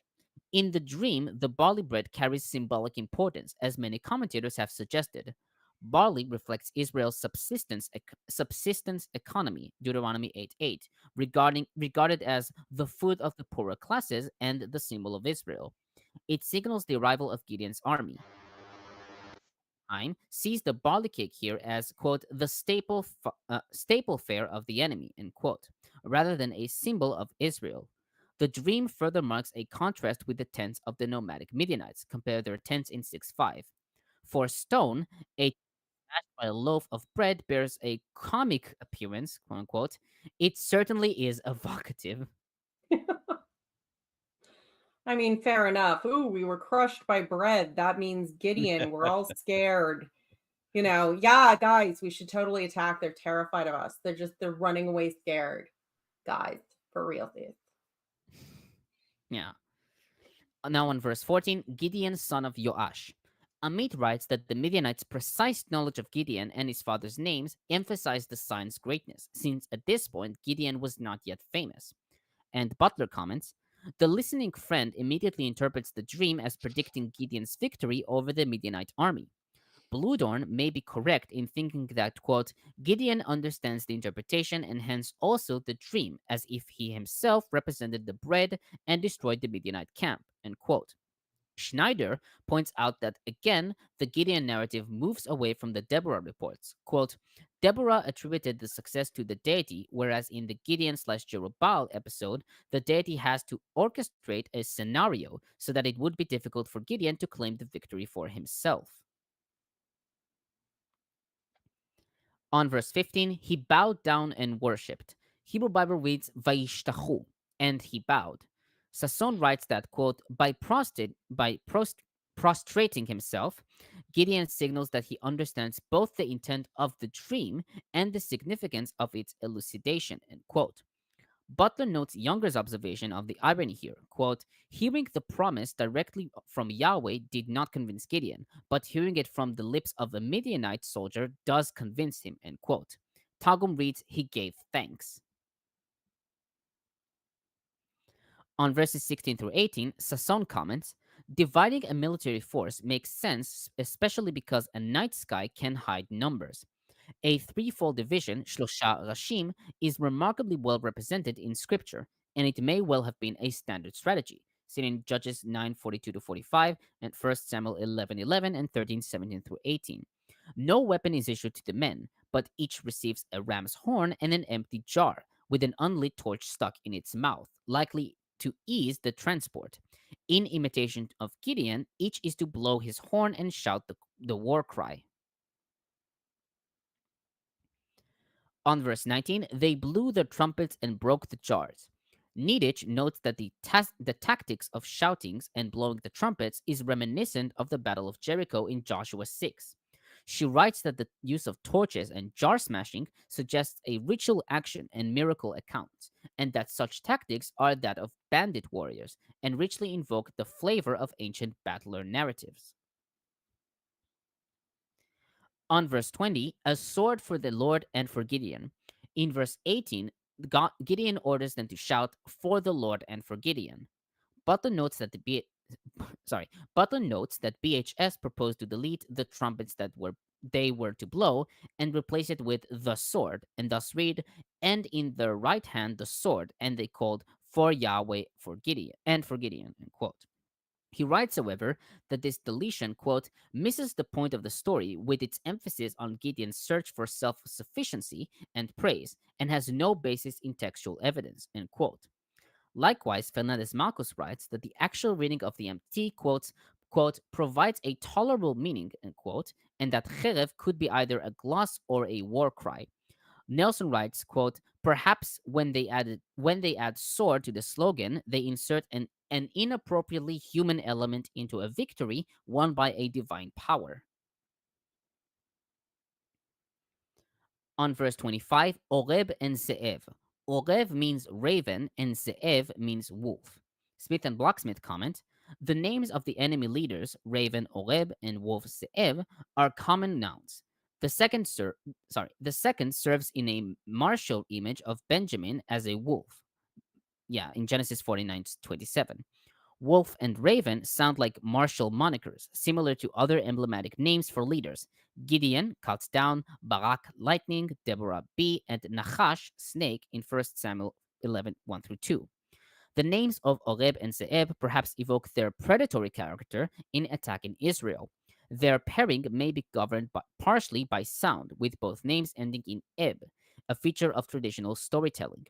in the dream, the barley bread carries symbolic importance, as many commentators have suggested. Barley reflects Israel's subsistence economy, Deuteronomy 8:8, regarded as the food of the poorer classes and the symbol of Israel. It signals the arrival of Gideon's army. Sees the barley cake here as, quote, the staple fare of the enemy, end quote, rather than a symbol of Israel. The dream further marks a contrast with the tents of the nomadic Midianites. Compare their tents in 6:5. For stone, a smashed by a loaf of bread bears a comic appearance, quote unquote. It certainly is evocative. I mean, fair enough. Ooh, we were crushed by bread. That means Gideon. We're all scared. Yeah, guys, we should totally attack. They're terrified of us. They're running away scared. Guys, for real. Yeah. Now on verse 14, Gideon, son of Joash. Amit writes that the Midianites' precise knowledge of Gideon and his father's names emphasized the sign's greatness, since at this point Gideon was not yet famous. And Butler comments, the listening friend immediately interprets the dream as predicting Gideon's victory over the Midianite army. Bludorn may be correct in thinking that, quote, Gideon understands the interpretation and hence also the dream, as if he himself represented the bread and destroyed the Midianite camp, end quote. Schneider points out that, again, the Gideon narrative moves away from the Deborah reports. Quote, Deborah attributed the success to the deity, whereas in the Gideon/Jerubbaal episode, the deity has to orchestrate a scenario so that it would be difficult for Gideon to claim the victory for himself. On verse 15, he bowed down and worshipped. Hebrew Bible reads Vayishtachu, and he bowed. Sasson writes that, quote, prostrating himself, Gideon signals that he understands both the intent of the dream and the significance of its elucidation, end quote. Butler notes Younger's observation of the irony here. Quote, hearing the promise directly from Yahweh did not convince Gideon, but hearing it from the lips of a Midianite soldier does convince him, end quote. Targum reads, he gave thanks. On verses 16 through 18, Sasson comments, dividing a military force makes sense, especially because a night sky can hide numbers. A threefold division, Shlosha Rashim, is remarkably well represented in scripture, and it may well have been a standard strategy, seen in Judges 9:42-45 and 1 Samuel 11:11 and 13:17 through 18. No weapon is issued to the men, but each receives a ram's horn and an empty jar, with an unlit torch stuck in its mouth, likely to ease the transport. In imitation of Gideon, each is to blow his horn and shout the war cry. On verse 19, they blew their trumpets and broke the jars. Niditch notes that the tactics of shoutings and blowing the trumpets is reminiscent of the Battle of Jericho in Joshua 6. She writes that the use of torches and jar smashing suggests a ritual action and miracle account, and that such tactics are that of bandit warriors and richly invoke the flavor of ancient battler narratives. On verse 20, a sword for the Lord and for Gideon. In verse 18, Gideon orders them to shout for the Lord and for Gideon. Butler notes that BHS proposed to delete the trumpets that they were to blow and replace it with the sword, and thus read, and in their right hand the sword, and they called for Yahweh for Gideon, end quote. He writes, however, that this deletion, quote, misses the point of the story with its emphasis on Gideon's search for self-sufficiency and praise, and has no basis in textual evidence, end quote. Likewise, Fernández-Marcos writes that the actual reading of the MT quote, provides a tolerable meaning, end quote, and that cherev could be either a gloss or a war cry. Nelson writes, quote, perhaps when they add sword to the slogan, they insert an inappropriately human element into a victory won by a divine power. On verse 25, Oreb and Ze'ev. Oreb means raven and Ze'ev means wolf. Smith and Bloch-Smith comment, the names of the enemy leaders, Raven Oreb and Wolf Ze'ev, are common nouns. The second serves in a martial image of Benjamin as a wolf. Yeah, in Genesis 49:27. Wolf and Raven sound like martial monikers, similar to other emblematic names for leaders. Gideon cuts down, Barak lightning, Deborah bee, and Nachash snake in 1 Samuel 11:1-2. The names of Oreb and Ze'eb perhaps evoke their predatory character in attacking Israel. Their pairing may be governed partially by sound, with both names ending in eb, a feature of traditional storytelling.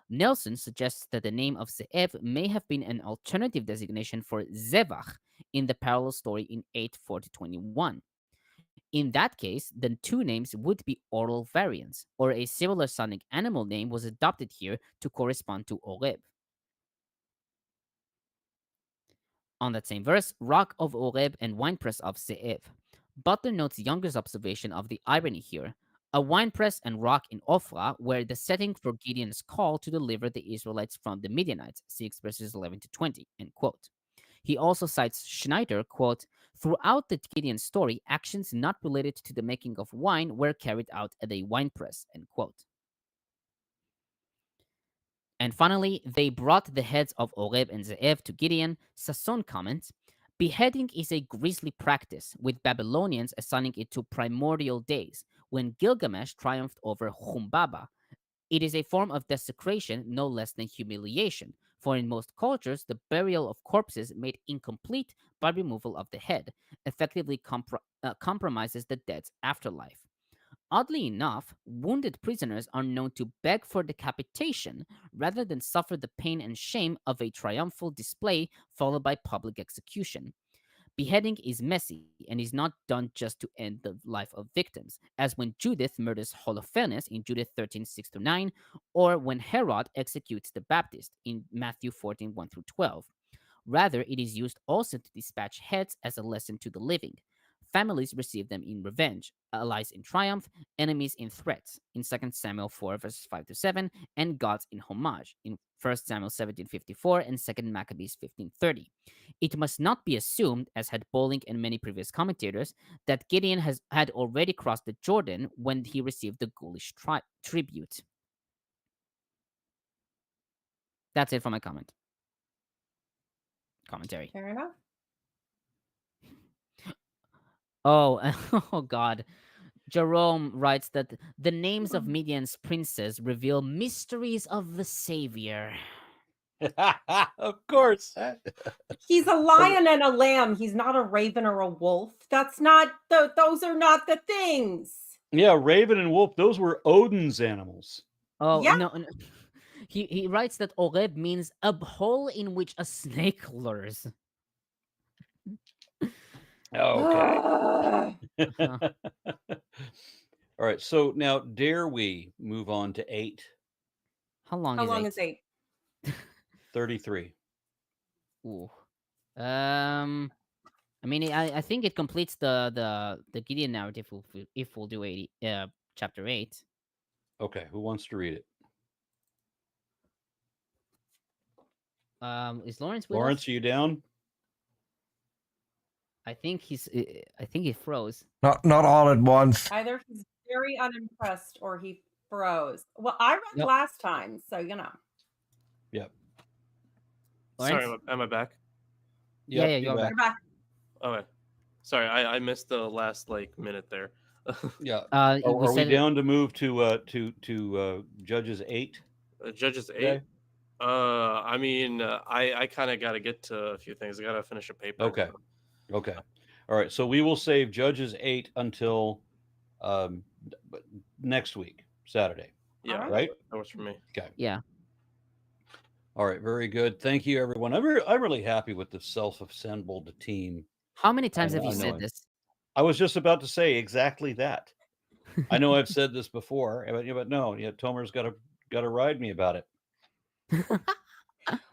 Nelson suggests that the name of Ze'ev may have been an alternative designation for Zevach in the parallel story in 8:4-21. In that case, the two names would be oral variants, or a similar sounding animal name was adopted here to correspond to Oreb. On that same verse, rock of Oreb and winepress of Ze'ev. Butler notes Younger's observation of the irony here. A winepress and rock in Ophrah were the setting for Gideon's call to deliver the Israelites from the Midianites, 6 verses 11-20, end quote. He also cites Schneider, quote, throughout the Gideon story, actions not related to the making of wine were carried out at a winepress, end quote. And finally, they brought the heads of Oreb and Ze'ev to Gideon. Sasson comments, beheading is a grisly practice, with Babylonians assigning it to primordial days, when Gilgamesh triumphed over Humbaba. It is a form of desecration no less than humiliation, for in most cultures, the burial of corpses made incomplete by removal of the head effectively compromises the dead's afterlife. Oddly enough, wounded prisoners are known to beg for decapitation rather than suffer the pain and shame of a triumphal display followed by public execution. Beheading is messy and is not done just to end the life of victims, as when Judith murders Holofernes in Judith 13:6-9, or when Herod executes the Baptist in Matthew 14:1-12. Rather, it is used also to dispatch heads as a lesson to the living. Families receive them in revenge, allies in triumph, enemies in threats, in 2 Samuel 4:5-7, and gods in homage, in 1 Samuel 17:54 and 2 Maccabees 15:30. It must not be assumed, as had Bolling and many previous commentators, that Gideon had already crossed the Jordan when he received the ghoulish tribute. That's it for my commentary. Fair enough. Oh, oh God. Jerome writes that the names of Midian's princes reveal mysteries of the Savior. Of course. He's a lion and a lamb. He's not a raven or a wolf. That's not those are not the things. Yeah, raven and wolf, those were Odin's animals. Oh, Yeah. no. He writes that Oved means a hole in which a snake lures. Okay. All right. So now, dare we move on to 8? How long How is long 8? is 8? 33. Ooh. I mean, I think it completes the Gideon narrative if we'll do chapter 8. Okay. Who wants to read it? Is Lawrence with Lawrence, us? are you down? I think he froze. Not all at once. Either he's very unimpressed or he froze. Well, I read Yep. last time, so you know. Yep. Sorry, Lawrence? am I back? Yeah, Yep, you're back. You're back. Okay. Sorry, I missed the last minute there. Yeah. We Are we said down to move to Judges 8? Judges 8. Okay. I mean, I kind of got to get to a few things. I got to finish a paper. Okay. Okay. All right. So we will save Judges 8 until next week, Saturday. Yeah. Right? That works for me. Okay. Yeah. All right. Very good. Thank you, everyone. I'm really happy with the self-assembled team. How many times have you I know said it. this? I was just about to say exactly that. I know I've said this before, but no, Tomer's got to ride me about it.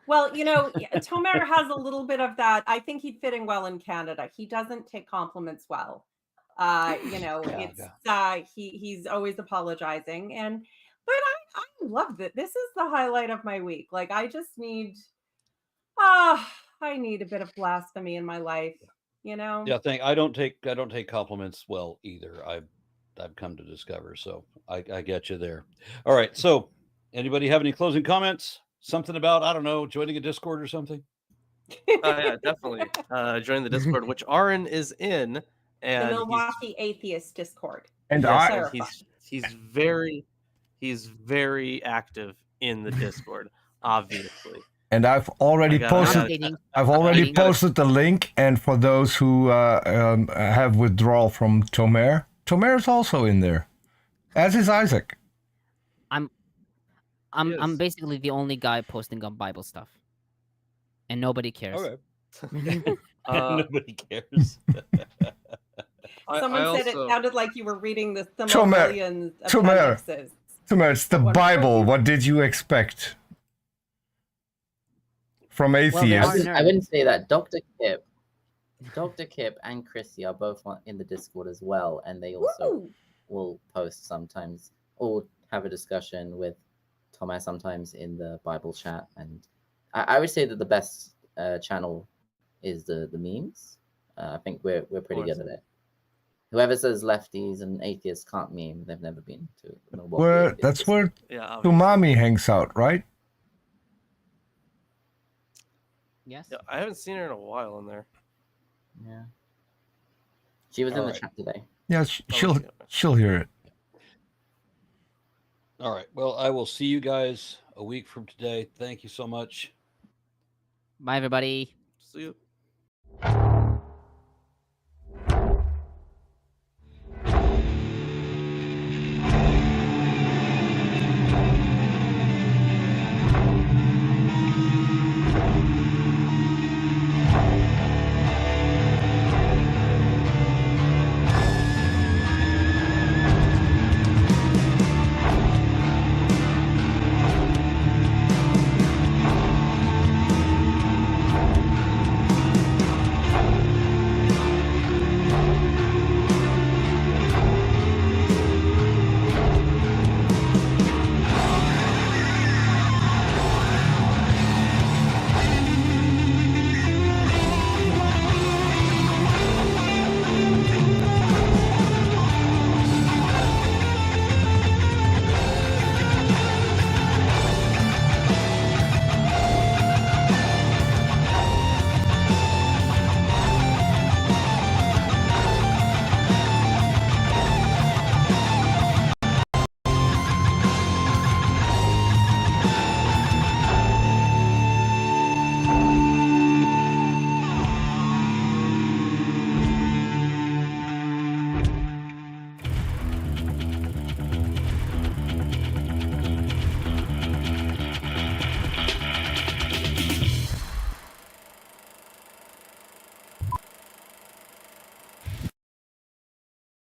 Well, Tomer has a little bit of that. I think he'd fit in well in Canada. He doesn't take compliments well. He's always apologizing, but I love it. This is the highlight of my week. Like, I just need I need a bit of blasphemy in my life, Yeah, I don't take compliments well either. I've come to discover, so I get you there. All right. So, anybody have any closing comments? Something about, I don't know, joining a Discord or something? Yeah, definitely. Join the Discord, which Aaron is in, and the Milwaukee Atheist Discord. And he's very active in the Discord, obviously. And I've already posted. I've already posted the link. And for those who have withdrawal from Tomer, Tomer is also in there, as is Isaac. I'm basically the only guy posting on Bible stuff, and nobody cares. Okay. Nobody cares. Someone said it sounded like you were reading the Silmarillion appendixes. Tomer, it's the Bible. What did you expect from atheists? I wouldn't say that. Dr. Kip and Chrissy are both in the Discord as well, and they also will post sometimes or have a discussion with Thomas sometimes in the Bible chat. And I would say that the best channel is the memes. I think we're pretty good at it. Whoever says lefties and atheists can't meme, they've never been to Milwaukee. That's where Umami hangs out, right? Yes. Yeah, I haven't seen her in a while in there. Yeah. She was in the chat today. Yeah, she'll hear it. All right. Well, I will see you guys a week from today. Thank you so much. Bye, everybody. See you.